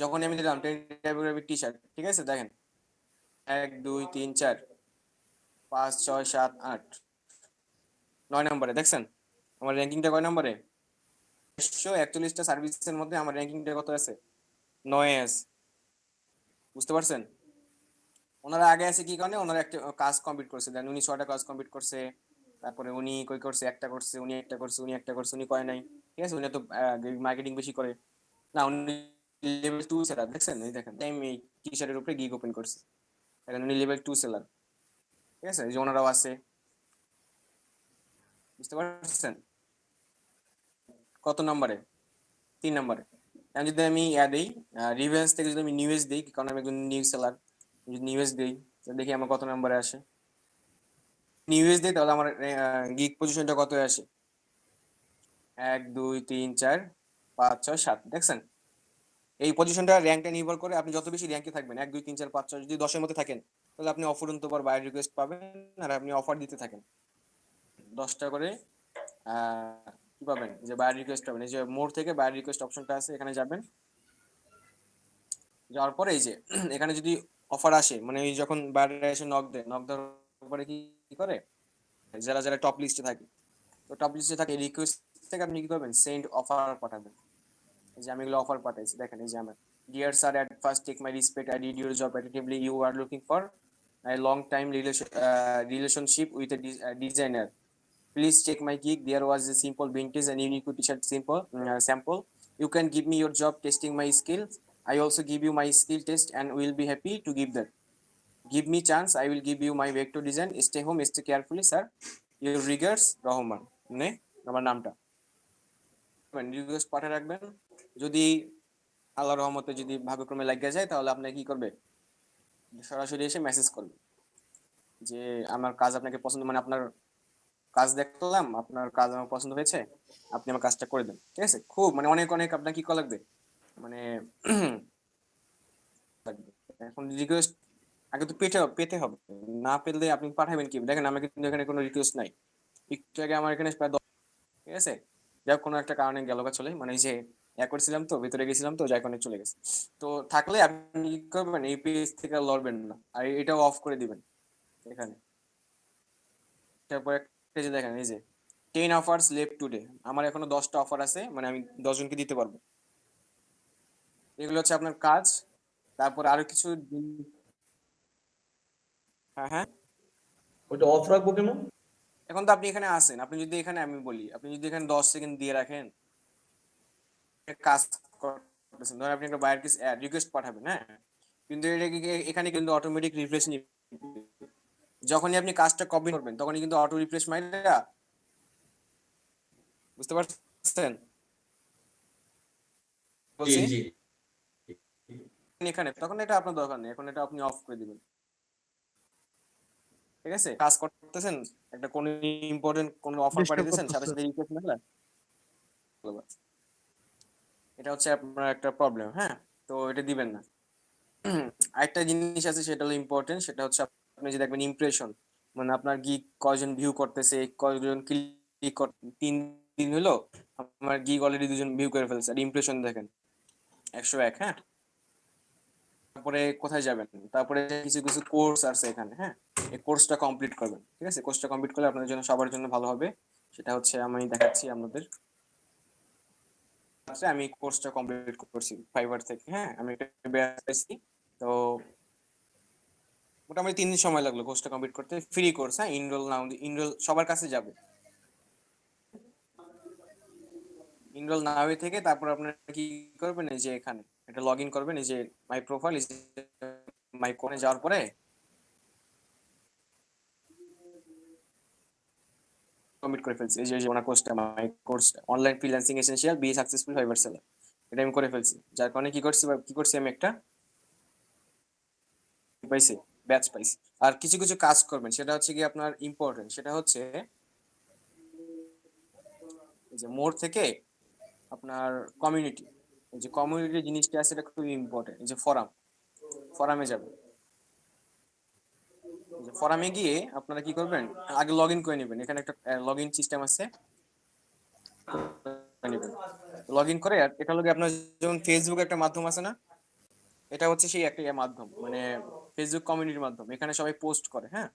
যখন আমি দিলাম ট্রেন্ডি টাইপোগ্রাফিক টি শার্ট, ঠিক আছে, দেখেন 1 2 3 4 5 6 7 8 9 নম্বরে, দেখছেন আমার র্যাঙ্কিংটা কয় নম্বরে, 141টা সার্ভিসের মধ্যে আমার র্যাঙ্কিংটা কত আছে, 9 আছে, বুঝতে পারছেন? ওনারা আগে আছে কি কারণে, ওনারা একটা কাজ কমপ্লিট করছে, দেন উনি 6টা কাজ কমপ্লিট করছে, তারপরে উনি কই করছে, একটা করছে, উনি একটা করছে, উনি একটা করছে, উনি কয় নাই, ঠিক আছে? উনি তো মার্কেটিং বেশি করে না, উনি লেভেল 2 সেলার, দেখছেন? এই দেখেন আমি এই টি শার্টের উপরে গিগ ওপেন করছি, দেখেন উনি লেভেল 2 সেলার, ঠিক আছে? এই যে ওনারাও আছে, বুঝতে পারছেন? কত নম্বরে, 3 নম্বরে। আমি যদি আমি দেই রিভেন্স থেকে যদি আমি নিউজ দিই, কারণ আমি একজন নিউজ সেলার, যদি নিউজ দিই দেখি আমার কত নম্বরে আসে। ইউএস দিই তাহলে আমার গিগ পজিশনটা কত আসে? 1 2 3 4 5 6 7 দেখছেন? এই পজিশনটা র্যাঙ্কটা নির্ভর করে, আপনি যত বেশি র্যাঙ্কে থাকবেন 1 2 3 4 5 6 যদি 10 এর মধ্যে থাকেন তাহলে আপনি অফুরন্ত পর বাই রিকোয়েস্ট পাবেন, আর আপনি অফার দিতে থাকেন 10টা করে কি পাবেন, যে বাই রিকোয়েস্ট পাবেন। এই যে মোর থেকে বাই রিকোয়েস্ট অপশনটা আছে, এখানে যাবেন। যাওয়ার পরে এই যে এখানে যদি অফার আসে, মানে এই যখন বাইরে এসে নক দেওয়ার পরে কি করে, যারা যারা টপ লিস্টে থাকে, তো টপ লিস্টে থাকে রিকোয়েস্ট থেকে আপনি কি করবেন, সেন্ড অফার পাঠাবেন। এই যে আমি এগুলো অফার পাঠাইছি, দেখেন এই যে আমার dear sir, at first take my respect, I did your job attentively, you are looking for a long time relationship with a designer. Please check my gig. There was a simple vintage and unique t-shirt sample. You can give me your job testing my skills. I also give you my skill test and will be happy to give that. Give me chance. I will give you my vector design. Stay home. Stay carefully, sir. Your regards, Rahman. মানে আমার নামটা রিকোয়েস্ট পাঠিয়ে রাখবেন। যদি আল্লাহর রহমতে যদি ভাগ্যক্রমে লাগিয়ে যায় তাহলে আপনি কি করবে, সরাসরি এসে মেসেজ করবে যে আমার কাজ আপনাকে পছন্দ, মানে আপনার কাজ দেখলাম, আপনার কাজ আমার পছন্দ হয়েছে, আপনি আমার কাজটা করে দেন। ঠিক আছে, খুব মানে অনেক অনেক আপনার কি করা লাগবে, মানে এখন রিকোয়েস্ট আগে তো পেতে হবে, না পেলে আপনি পাঠাবেন কি? দেখেন আমার কিন্তু এখানে কোনো রিকোয়েস্ট নাই, একটু আগে আমার এখানে প্রায় ঠিক আছে, যাই কোনো একটা কারণে গেল চলে, মানে এই যে এক করছিলাম তো ভিতরে গেছিলাম তো যাই কারণে চলে গেছে। তো থাকলে আপনি কি করবেন, এই পেজ থেকে আর লড়বেন না, আর এটাও অফ করে দিবেন এখানে। তারপরে একটা যে দেখেন এই যে 10 অফার্স লেফট টুডে, আমার এখনো 10টা অফার আছে, মানে আমি 10 জনকে দিতে পারবো। এগুলো হচ্ছে আপনার কাজ। তারপর আরো কিছু হ্যাঁ হ্যাঁ, ওটা অফ রাখবো কেন? এখন তো আপনি এখানে আসেন, আপনি যদি এখানে, আমি বলি, আপনি যদি এখানে 10 সেকেন্ড দিয়ে রাখেন, কাজ করতেছেন, ধরেন আপনি একটা বায়ার কিছু রিকোয়েস্ট পাঠাবেন, হ্যাঁ, কিন্তু এখানে কিন্তু অটোমেটিক রিফ্রেশ নিবে। যখনই আপনি কাজটা কপি করবেন তখনই কিন্তু অটো রিফ্রেশ মাইরা, বুঝতে পারছেন জি বলছি? জি। এখানে তখন এটা আপনার দরকার নেই, এখন এটা আপনি অফ করে দিবেন। ঠিক আছে, কাজ করতেছেন, একটা কোন ইম্পর্টেন্ট কোন অফার পাঠিয়ে দিয়েছেন, সাথে সাথে রিকোয়েস্ট মেলা, এটা হচ্ছে আপনার একটা প্রবলেম। হ্যাঁ, তো এটা দিবেন না। আরেকটা জিনিস আছে, সেটা হলো ইম্পর্টেন্ট, সেটা হচ্ছে আপনি যে দেখবেন ইমপ্রেশন, মানে আপনার গিগ কয়জন ভিউ করতেছে, কয়জন ক্লিক, 3 দিন হলো আমার গিগ অলরেডি 2জন ভিউ করে ফেলছে, আর ইমপ্রেশন দেখেন 101। হ্যাঁ, তারপরে কোথায় যাবেন, তারপরে কিছু কিছু কোর্স আছে এখানে। হ্যাঁ, এই কোর্সটা কমপ্লিট করবেন। ঠিক আছে, কোর্সটা কমপ্লিট করলে আপনাদের জন্য, সবার জন্য ভালো হবে। সেটা হচ্ছে আমি দেখাচ্ছি আপনাদের। আচ্ছা, আমি কোর্সটা কমপ্লিট করছি ফাইবার থেকে। হ্যাঁ, আমি একটা ব্যাচ পাইছি, তো মোটামুটি 3 দিন সময় লাগলো কোর্সটা কমপ্লিট করতে। ফ্রি কোর্স, হ্যাঁ, ইনরোল নাও, ইনরোল সবার কাছে যাবে। ইনরোল নাও থেকে তারপর আপনারা কি করবেন, এই যে এখানে এটা লগ ইন করবেন, এই যে মাই প্রোফাইল, মাই কোনে যাওয়ার পরে কমিট করে ফেলছি। এই যে ওনার কোর্সটা, মাই course online freelancing essential, be successful fibre seller, এটা আমি করে ফেলছি। যার কারণে কি করছি আমি একটা পাইছি, ব্যাচ পাইছি। আর কিছু কিছু কাজ করবেন, সেটা হচ্ছে কি আপনার ইম্পর্টেন্ট, সেটা হচ্ছে এই যে মোর থেকে আপনার কমিউনিটি, এই যে কমিউনিটি জিনিসটা আছে, এটা খুব ইম্পর্টেন্ট। এই যে ফরামে যাবেন, ফরামে গিয়ে আপনারা কি করবেন, আগে লগ ইন করে নেবেন। এখানে একটা লগ ইন সিস্টেম আছে, লগ ইন করে। এটা হলো আপনার যেমন ফেসবুক একটা মাধ্যম আছে না, এটা হচ্ছে সেই একটা মাধ্যম, মানে ফেসবুক কমিউনিটির মাধ্যম। এখানে সবাই পোস্ট করে, হ্যাঁ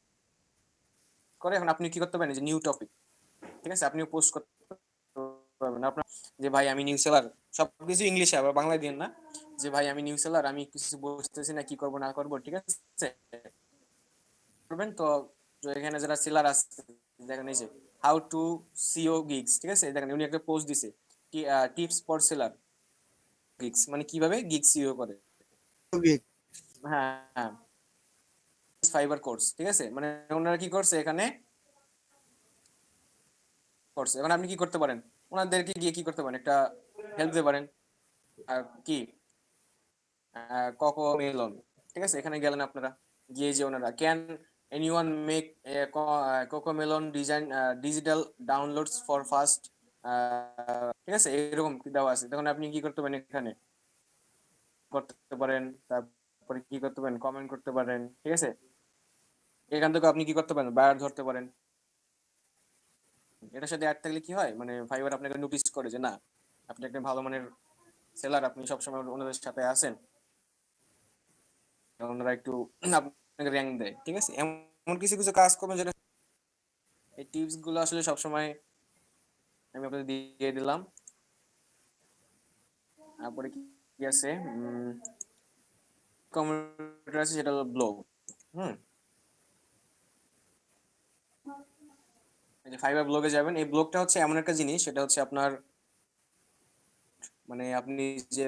করে। এখন আপনি কি করতে পারেন, যে নিউ টপিক, ঠিক আছে, আপনিও পোস্ট করতে পারবেন আপনার, যে ভাই আমি নিউ সেলার, সবকিছু ইংলিশে, আবার বাংলায় দিন না, যে ভাই আমি নিউ সেলার, আমি কিছু বুঝতেছি না, কি করবো না করবো। ঠিক আছে, করবেন তো। এখানে যারা সেলার আছে দেখেন, এই যে হাউ টু সিও গিগস, ঠিক আছে, দেখেন উনি একটা পোস্ট দিছে, টিপস ফর সেলার গিগস, মানে কিভাবে গিগ সিও করে। হ্যাঁ, ফাইবার কোর্স, ঠিক আছে, মানে ওনারা কি করছে এখানে করছে। এখন আপনি কি করতে পারেন, ওনাদেরকে গিয়ে কি করতে পারেন, একটা হেল্প দিতে পারেন। কি কোকো মেলন, ঠিক আছে, এখানে গেলেন আপনারা, গিয়ে যে ওনারা can anyone make a Cocomelon design digital downloads for fast ঠিক আছে, এরকম দেওয়া আছে। তখন আপনি কি করতে পারেন, এখানে করতে পারেন, তারপরে কি করতে পারেন, কমেন্ট করতে পারেন, ঠিক আছে। এখান থেকে আপনি কি করতে পারেন, বায়ার ধরতে পারেন। এটার সাথে অ্যাড থাকলে কি হয়, মানে ফাইবার আপনাকে নোটিস করে যে না, আপনি একটা ভালো মানের সেলার, আপনি সবসময় ওনাদের সাথে আছেন, ওনারা একটু আপনাকে র্যাঙ্ক দেয়, ঠিক আছে। এমন কিছু কিছু কাজ করবেন যেটা, এই টিপস গুলো আসলে সবসময় আমি আপনাদের দিয়ে দিলাম। তারপরে কি কি আছে, কম্পিউটার আছে, সেটা হলো ব্লগ। এই যে ফাইবার ব্লগে যাবেন, এই ব্লগটা হচ্ছে এমন একটা জিনিস, সেটা হচ্ছে আপনার, মানে আপনি যে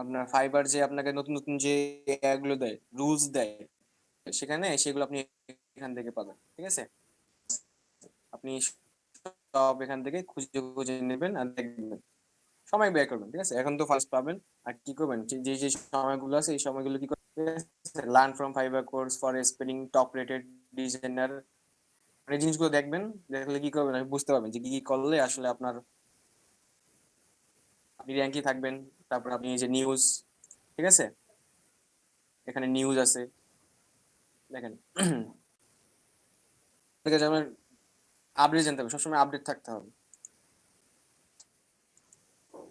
আপনার ফাইবার যে আপনাকে নতুন নতুন যে গুলো দেয়, রুলস দেয়, সেখানে সেগুলো আপনি এখান থেকে পাবেন, ঠিক আছে। আপনি সব এখান থেকে খুঁজে খুঁজে নেবেন আর দেখবেন, সময় ব্যয় করবেন, ঠিক আছে। এখন তো ফার্স্ট পাবেন, আর কি করবেন, যে যে সময়গুলো আছে এই সময়গুলো কি করবেন, learn from fibre course for spelling top rated designer, এই জিনিসগুলো দেখবেন। দেখলে কি করবেন, আপনি বুঝতে পারবেন যে কি কি করলে আসলে আপনার, আপনি র্যাঙ্কে থাকবেন। তারপর আপনি এই যে নিউজ, ঠিক আছে, এখানে নিউজ আছে, দেখেন। ঠিক আছে, আপনার আপডেট জানতে হবে, সবসময় আপডেট থাকতে হবে।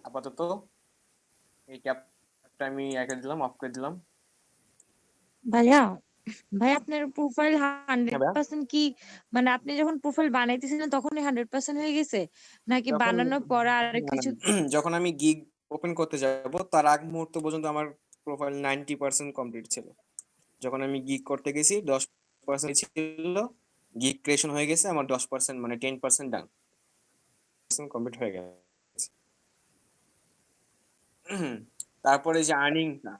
আপাতত এই ক্যাপটা আমি একে দিলাম, অফ করে দিলাম। ভাইয়া, ভাই আপনার প্রোফাইল হ্যাঁ ভাইয়া, 100% কি, মানে আপনি যখন প্রোফাইল বানাইতেছিলেন তখনই 100% হয়ে গেছে, নাকি যখন বানানোর পর আর না, না, কিছু? যখন আমি গিগ ওপেন করতে যাব তার আগ মুহূর্ত পর্যন্ত আমার প্রোফাইল 90% কমপ্লিট ছিল। যখন আমি গিগ করতে গেছি 10% ছিল, গিগ ক্রিয়েশন হয়ে গেছে আমার 10%, মানে 10% ডান, কমপ্লিট হয়ে গেছে। তারপরে যে আর্নিংটা,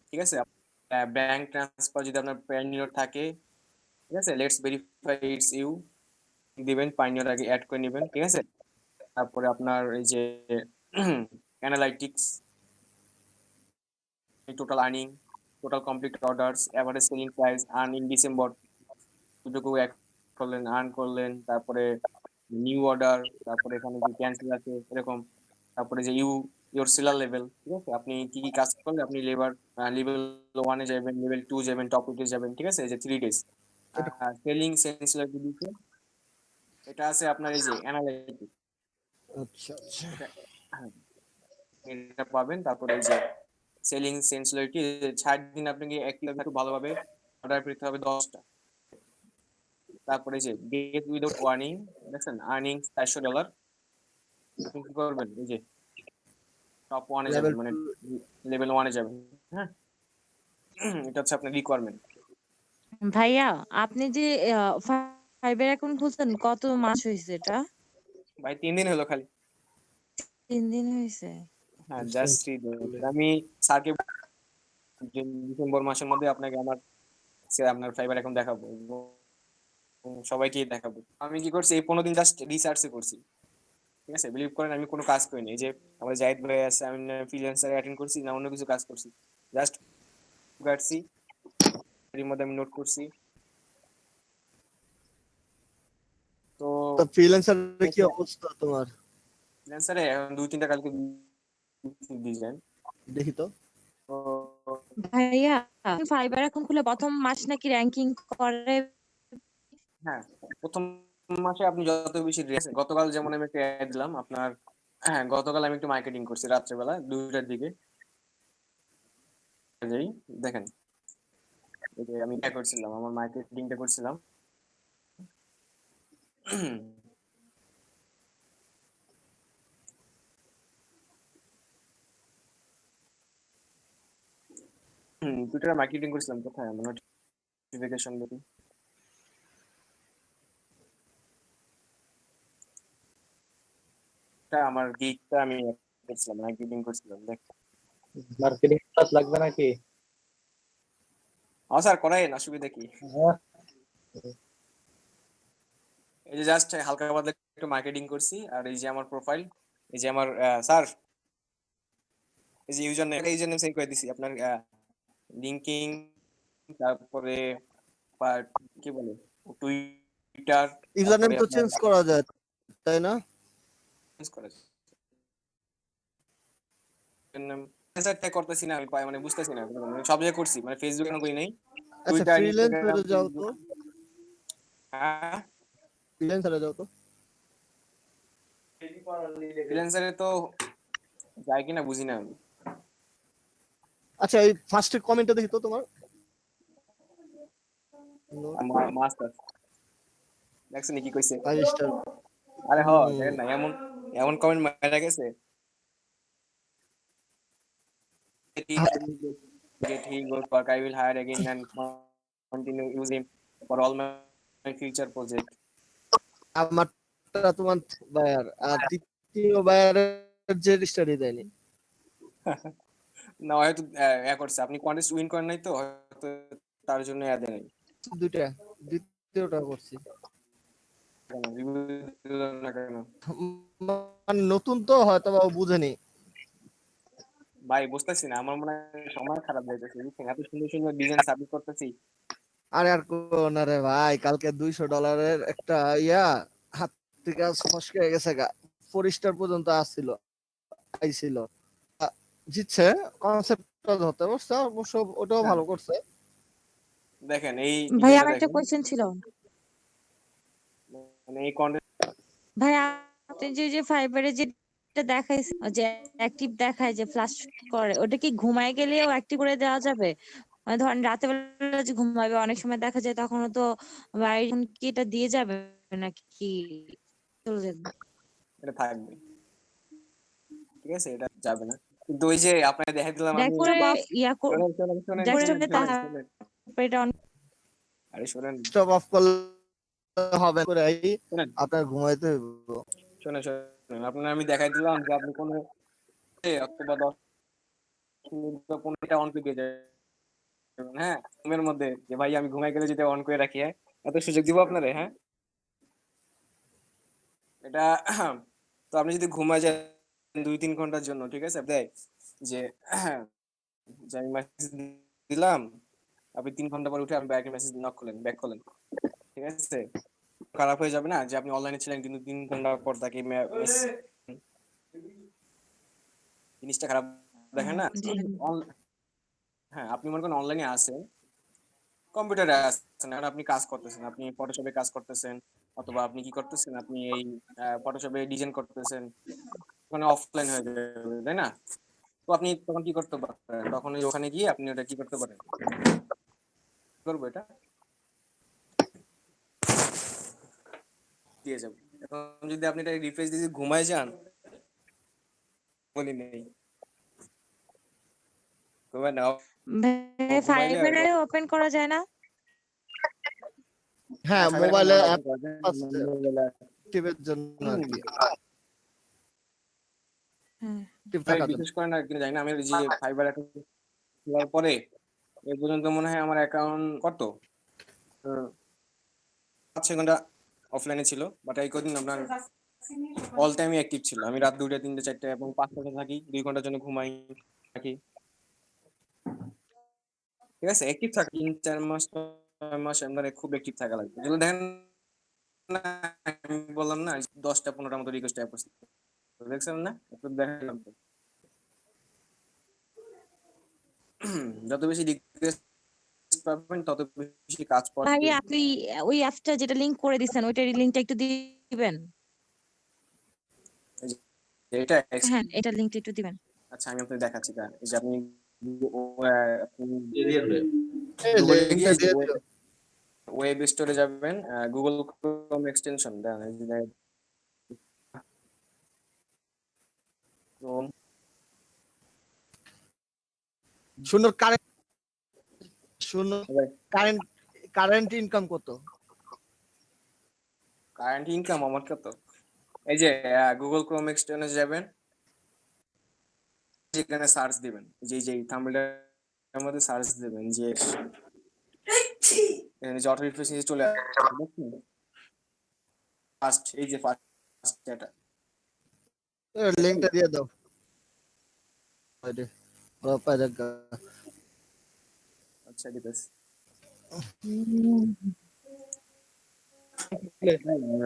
ঠিক আছে, ব্যাংক ট্রান্সফার যদি আপনার পাইনিয়র থাকে, ঠিক আছে, লেটস ভেরিফাই ইটস ইউ দিবেন, পাইনিয়র আগে অ্যাড করে নেবেন, ঠিক আছে। তারপরে আপনার এই যে analytics, total earning, total complete orders, average selling price, earn in December, দুটোকে অ্যাড করলেন, আর্ন করলেন, তারপরে নিউ অর্ডার, তারপরে এখানে যে ক্যান্সেল আছে এরকম, তারপরে যে ইউর সেলার লেভেল, ঠিক আছে, আপনি কি কি কাজ করলে আপনি লেভেল 1-এ যাবেন, লেভেল 2 যাবেন, টপ 8-এ যাবেন, ঠিক আছে, এই যে 3 ডেজ। এটা সেলিং সেন্সিটিভিটি দিতে, এটা আছে আপনার এই যে অ্যানালাইটিক্স, আচ্ছা আচ্ছা। এটা, হ্যাঁ, এটা পাবেন। তারপরে এই যে সেলিং সেন্সিটিভিটি, 60 দিন আপনাকে একটু ভালোভাবে অর্ডার পেতে হবে 10টা। তারপরে যে গেট উইদাউট ওয়ার্নিং, দেখছেন, আর্নিং $400, আপনি কি করবেন, এই যে টপ 1-এ যাবেন, লেভেল মানে লেভেল 1-এ যাবেন। হ্যাঁ, এটা হচ্ছে আপনার রিকোয়ারমেন্ট। ভাইয়া, আপনি যে ফাইবার অ্যাকাউন্ট খুলছেন কত মাস হয়েছে এটা? ভাই 3 দিন হলো খালি। 3 দিন হয়েছে? হ্যাঁ, জাস্ট 3 দিন। আমি স্যারকে ডিসেম্বর মাসের মধ্যে আপনাকে আপনার ফাইবার অ্যাকাউন্ট দেখাবো এবং সবাইকে দেখাবো। আমি কি করছি, এই 15 দিন জাস্ট রিসার্চে করছি, ঠিক আছে। বিলিভ করেন আমি কোনো কাজ করিনি। এই যে আমার জাহিদ ভাই আছে, আমি ফ্রিল্যান্সারে অ্যাটেন্ড করছি না, অন্য কিছু কাজ করছি, জাস্ট কাটছি, এর মধ্যে আমি নোট করছি। তো তো ফ্রিল্যান্সারের কি অবস্থা তোমার? ফ্রিল্যান্সারে এখন 2-3টা কালকে ডিজাইন। দেখি তো। তো ভাইয়া, ফাইবার অ্যাকাউন্ট খুলে প্রথম মাস নাকি র্যাঙ্কিং করে? হ্যাঁ, প্রথম মাসে আপনি যত বেশি গতকাল যেমন আমি একটা অ্যাড দিলাম আপনার, হ্যাঁ, গতকাল আমি একটু মার্কেটিং করছি রাত্রেবেলা 2টার দিকে, যেই দেখেন, এই যে আমি এটা করছিলাম, আমার মার্কেটিংটা করছিলাম। টুইটারে মার্কেটিং করছিলাম, কোথায় আমার নোটিফিকেশন দেখি, আমার গিগটা আমি করছিলাম, মার্কেটিং করছিলাম, দেখ। মার্কেটিং ক্লাস লাগবে নাকি? হ্যাঁ স্যার, করাই না, অসুবিধা কি। হ্যাঁ, এই যে জাস্ট হালকা পাতলা একটু মার্কেটিং করছি, আর এই যে আমার প্রোফাইল, এই যে আমার স্যার, এই যে ইউজার নেম সেন্ড করে দিছি আপনার লিঙ্কিং, তারপরে কি বলে টুইটার, ইউজার নেম তারপরে তো আপনার চেঞ্জ করা যায়, তাই না? চেঞ্জ করে ট্যাগ করতেছি না আমি মানে বুঝতেছি না মানে সব জায়গায় করছি মানে ফেসবুক কেন করি নাই, আচ্ছা, টুইটার, ইনস্টাগ্রাম, ফ্রিল্যান্সারে যাও তো, ফেসবুক। হ্যাঁ, ফ্রিল্যান্সারে যাও তো। ফ্রিল্যান্সারে তো যায় কিনা বুঝি না আমি। আচ্ছা, এই ফার্স্ট কমেন্টটা দেখি তো তোমার। মাস্টার দেখছেন কি কইছে? 5 স্টার। আরে দেখেন না এমন এমন কমেন্ট মারা গেছে that he goes work, I will hire again and continue use him for all my future project. আমারটা তোমার বায়ার, আর দ্বিতীয় বায়ারের যে স্টাডি দেয়নি। না হয়তো করছে, আপনি কন্টেস্ট উইন করেন নাই তো হয়তো তার জন্য দেয় নাই। দুইটা, দ্বিতীয়টা করছি। কেন review দিল না কেন? মানে নতুন তো হয়তো বা ও বুঝেনি। ভাই বুঝতেছি না, আমার মনে হয় সময় খারাপ যাইতেছে বুঝছেন, এত সুন্দর সুন্দর ডিজাইন সাবমিট করতেছি। আরে আর কোন, আরে ভাই কালকে $200 একটা ইয়া হাত থেকে ফসকে গেছে গা, 4 স্টার পর্যন্ত আইছিল। জিতছে, কনসেপ্টটা ধরতে পারছে, অবশ্য ওটাও ভালো করছে। দেখেন এই ভাই ইয়েটা আমার একটা দেখেন, কোয়েশ্চেন ছিল। মানে এই কন্টেন্ট ভাই আপনি যে ফাইবারে যেটা দেখাইছে যে অ্যাক্টিভ দেখায় যে ফ্লাশ করে, ওটা কি ঘুমায় গেলেও অ্যাক্টিভ করে দেওয়া যাবে? মানে ধরেন রাতের বেলা যে ঘুমাবে অনেক সময় দেখা যায় তখনও তো বাইরে কি এটা দিয়ে যাবে নাকি চলে যাবে? এটা থাকবে, ঠিক আছে, এটা যাবে না। কিন্তু ওই যে আপনাকে দেখাই দিলাম আমি, করে ইয়া শোনেন শোনেন শোনেন ডেস্কটপে শোনেন শোনেন শোনেন, তারপরে এটা আরে শোনেন স্টপ অফ করলে হবে করে শোনেন আপনার ঘুমাইতে হইব। শোনেন শোনেন, আপনার আমি দেখাই দিলাম যে আপনি কোনো অথবা 10 মিনিট বা 15টা অন করে দিয়ে যাবেন, হ্যাঁ ঘুমের মধ্যে, যে ভাই আমি ঘুমাই গেলে যদি অন করে রাখি, হ্যাঁ এত সুযোগ দিব আপনারে, হ্যাঁ এটা তো আপনি যদি ঘুমায় যান 2-3 ঘন্টার জন্য, ঠিক আছে, দেয় যে যে আমি মেসেজ দিলাম, আপনি 3 ঘন্টা পরে উঠে আপনি ব্যাক মেসেজ নক করলেন, ব্যাক করলেন, ঠিক আছে, খারাপ হয়ে যাবে না যে আপনি অনলাইনে ছিলেন কিন্তু 3 ঘন্টা পর তাকে জিনিসটা খারাপ দেখেন না। জি। হ্যাঁ আপনি মনে করেন অনলাইনে আছেন, কম্পিউটারে আছেন, এখন আপনি কাজ করতেছেন, আপনি ফটোশপে কাজ করতেছেন, অথবা আপনি কি করতেছেন, আপনি এই ফটোশপে ডিজাইন করতেছেন, ওখানে অফলাইন হয়ে যাবে, তাই না? তো আপনি তখন কি করতে পারেন, তখন ওই ওখানে গিয়ে আপনি ওটা কি করতে পারেন, করবো এটা দিয়ে যাবো। এখন যদি আপনি এটা রিফ্রেশ দিয়ে ঘুমায় যান, বলি নেই ঘুমায় না, ভাই ঘুমাইলে ফাইবারে ওপেন করা যায় না? হ্যাঁ, ফাইবার এখন মোবাইলে মনে অ্যাপ করেন আছে অ্যাক্টিভের জন্য আর কি, হ্যাঁ। অ্যাক্টিভ থাকার জন্য। বিশেষ করে না কিনা জানি না, আমি ওই যে ফাইবার এখন খোলার পরে এই পর্যন্ত মনে হয় আমার অ্যাকাউন্ট কত 5-6 ঘন্টা অফলাইনে ছিল, বাট এই কদিন আপনার অল টাইমই অ্যাক্টিভ ছিল। আমি রাত 2টা 3টে 4টে এবং 5টাতে থাকি, 2 ঘন্টার জন্য ঘুমাই থাকি, ঠিক আছে, অ্যাক্টিভ থাকি 3-4 মাস 6 মাস আমরা খুব অ্যাক্টিভ থাকা লাগবে। যেগুলো দেখেন না, আমি বললাম না 10টা 15টার মতো রিকোয়েস্ট অ্যাপ আছে, দেখছেন না, একটু দেখালাম তো। যত বেশি রিকোয়েস্ট পাবেন তত বেশি কাজ ভাই পাবেন। আপনি ওই অ্যাপটা যেটা লিংক করে দিছেন ওইটার লিংকটা একটু দিবেন। এটা হ্যাঁ, এটার লিংকটা একটু দিবেন। আচ্ছা আমি আপনাকে দেখাচ্ছি, এই যে আপনি এরিয়ার হয়ে এই গুগলে লিংকটা গিয়ে দিয়ে দিও। ওয়েব স্টোরে যাবেন, গুগল ক্রোম এক্সটেনশন ক্রোম, সুন্দর কারেন্ট কারেন্ট ইনকাম কত? কারেন্ট ইনকাম আমার কত, এই যে গুগল ক্রোম এক্সটেনশনে যাবেন, যেখানে সার্চ দিবেন, যে থাম্বনেলের মধ্যে সার্চ দিবেন যে এখানে যে অটো রিফ্রেশ চলে আসবে, ফার্স্ট এই যে ফার্স্ট এটা, লিংকটা দিয়ে দাও। আচ্ছা ঠিক আছে।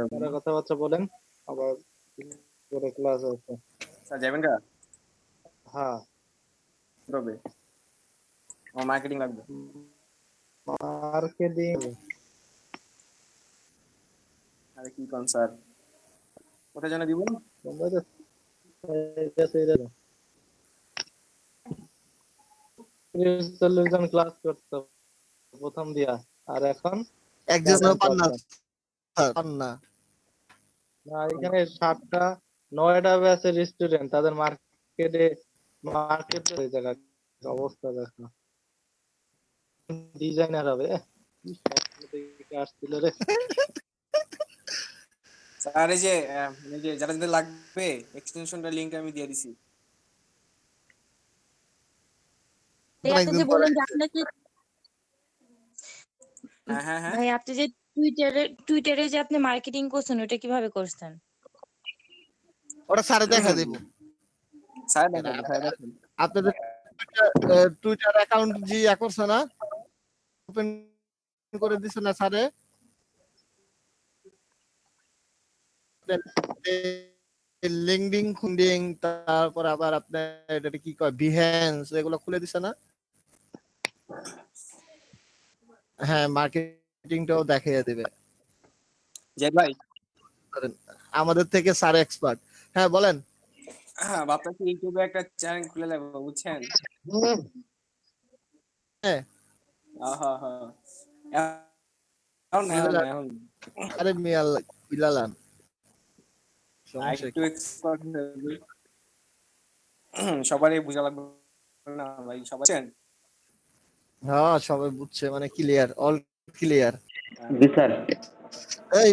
আপনারা কথাবার্তা বলেন, আবার পরে ক্লাস আছে। স্যার যাবেন কা হ্যাঁ, তবে আমার মার্কেটিং লাগবে। মার্কেটিং আরে কি কোন স্যার, কোথায় জানা দিব? তোমরা তো কাছে এরা 30-40 জন ক্লাস করতো প্রথম দিয়া, আর এখন একজনও পান না 7-8 জন। স্যার, পান না। না, এখানে 7টা-9টা ব্যাচের স্টুডেন্ট, তাদের মার্কেটে ওই জায়গা অবস্থা দেখো। ডিজাইনার হবে কি স্বপ্ন দেখে আসছিল রে। স্যার এই যে যারা যাদের লাগবে এক্সটেনশনটা লিংক আমি দিয়ে দিছি। এই আপনি একজন যে বললেন যে আপনাকে হ্যাঁ হ্যাঁ হ্যাঁ ভাই আপনি যে টুইটারে যে আপনি মার্কেটিং করছেন ওটা কিভাবে করছেন? ওটা স্যারে দেখা দেব। স্যার দেখেন স্যার দেখেন। আপনাদের টুইটার অ্যাকাউন্ট যে করছে না, ওপেন করে দিছে না স্যারে, লিঙ্কডিন খুন্ডিং, তারপর আবার আপনার এটা কি কয় বিহেন্স, এগুলো খুলে দিছে না? হ্যাঁ, মার্কেটিংটাও দেখিয়ে দেবে। জেদ ভাই আমাদের থেকে স্যার এক্সপার্ট। হ্যাঁ বলেন। ভাবতেছি ইউটিউবে একটা চ্যানেল খুলে নেবো বুঝছেন। হ্যাঁ, হ্যাঁ হ্যাঁ এখন না, এখন না, এখন আরে মিয়াল বিলালান, সমস্যা একটু কি? এক্সপার্ট সবারই বোঝা লাগবে না ভাই, সবাই বুঝছেন? হ্যাঁ সবাই বুঝছে, মানে ক্লিয়ার, অল ক্লিয়ার। জি স্যার। এই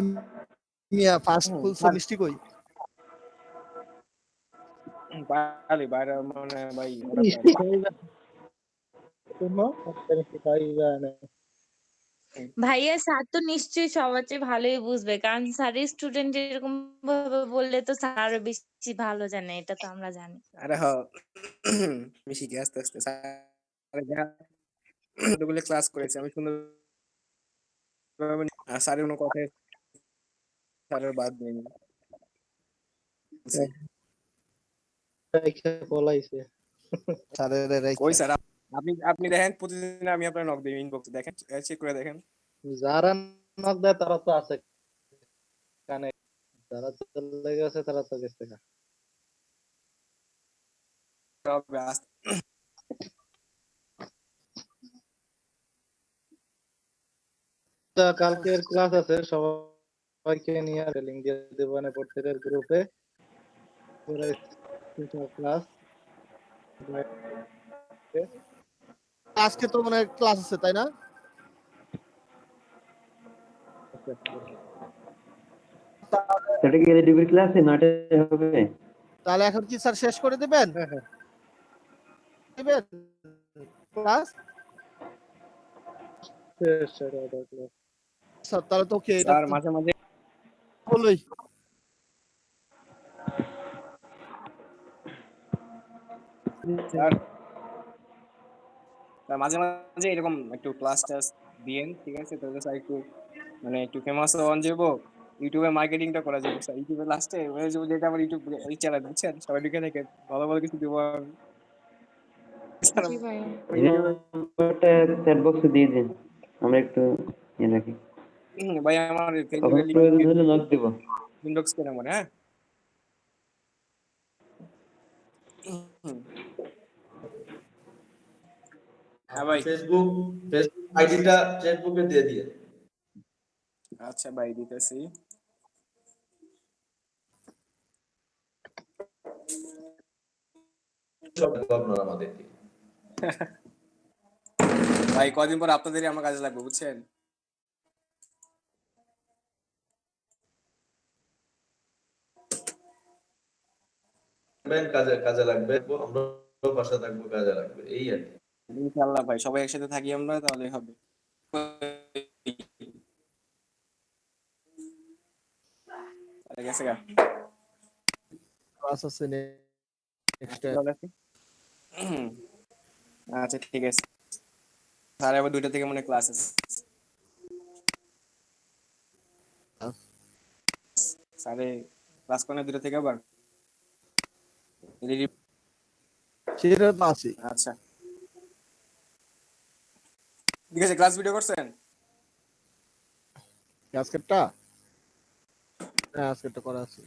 মিয়া ফাস্ট খুলছো, স্যার, মিষ্টি কই? বাইরে বাইরে মানে ভাই ওরা ভাইয়া স্যার তো নিশ্চয়ই সবার চেয়ে ভালোই বুঝবে, কারণ স্যারের স্টুডেন্ট এরকম ভাবে বললে তো স্যার আরো বেশি ভালো জানে, এটা তো আমরা জানি। আরে হ আমি শিখে আস্তে আস্তে যতগুলো ক্লাস করেছি আমি সুন্দর আর স্যারের কোনো কথা স্যারের বাদ দেয়নি। পলাইছে। স্যারের ওই স্যার আপনি আপনি দেখেন প্রতিদিন আমি আপনার নক দিই ইনবক্সে, দেখেন চেক করে দেখেন। যারা নক দেয় তারা তো আছে কানে, যারা চলে গেছে তারা তো গেছে গা। তা কালকের ক্লাস আছে, সবাইকে নিয়ে লিংক দিয়ে দেবো না প্রত্যেকের গ্রুপে। ক্লাস আজকে তো মানে ক্লাস আছে তাই না? সেটা কি ডিগ্রি ক্লাসে নয়টা হবে? তাহলে এখন কি স্যার শেষ করে দিবেন? দিবেন ক্লাস? স্যার তাহলে তো ওকে, এটা স্যার মাঝে মাঝে বলই। স্যার স্যার মাঝে মাঝে এরকম একটু ক্লাস টাস দিয়েন, ঠিক আছে? তাহলে স্যার একটু মানে একটু ফেমাস হওয়া যাবো, ইউটিউবে মার্কেটিংটা করা যাবে স্যার। ইউটিউবে লাস্টে হয়ে যাবো যেটা আমার ইউটিউব এই চ্যানেল বুঝছেন, সবাই ঢুকে দেখে ভালো ভালো কিছু দেবো আমি। স্যার, জি ভাইয়া। নাম্বারটা চ্যাট বক্সে দিয়ে দিন, আমরা একটু ইয়ে রাখি। ভাই আমার কখন ফেসবুকের লিংক প্রয়োজন হলে নক দিব। ইনবক্স করে আমার, হ্যাঁ হ্যাঁ ভাই। ফেসবুক আইডিটা ফেসবুকে দিয়ে দিয়ে। আচ্ছা ভাই দিতেছি। সব আপনারা আমাদেরকে ভাই কদিন পর আপনাদেরই আমার কাজে লাগবে বুঝছেন। কাজে কাজে লাগবে, আমরা পাশে থাকবো, কাজে লাগবে, এই আর কি। ইনশাআল্লাহ ভাই, সবাই একসাথে থাকি আমরা, তাহলে হবে। আরে গেছে গা। ক্লাস আছে নেক্সট। আচ্ছা ঠিক আছে স্যার, আবার 2টা থেকে মনে ক্লাস আছে। স্যারে ক্লাস করে দূরে থেকে আবার সেটা তো আছে আচ্ছা ঠিক আছে, ক্লাস ভিডিও করছেন? আজকেরটা, হ্যাঁ আজকেরটা করা আছে।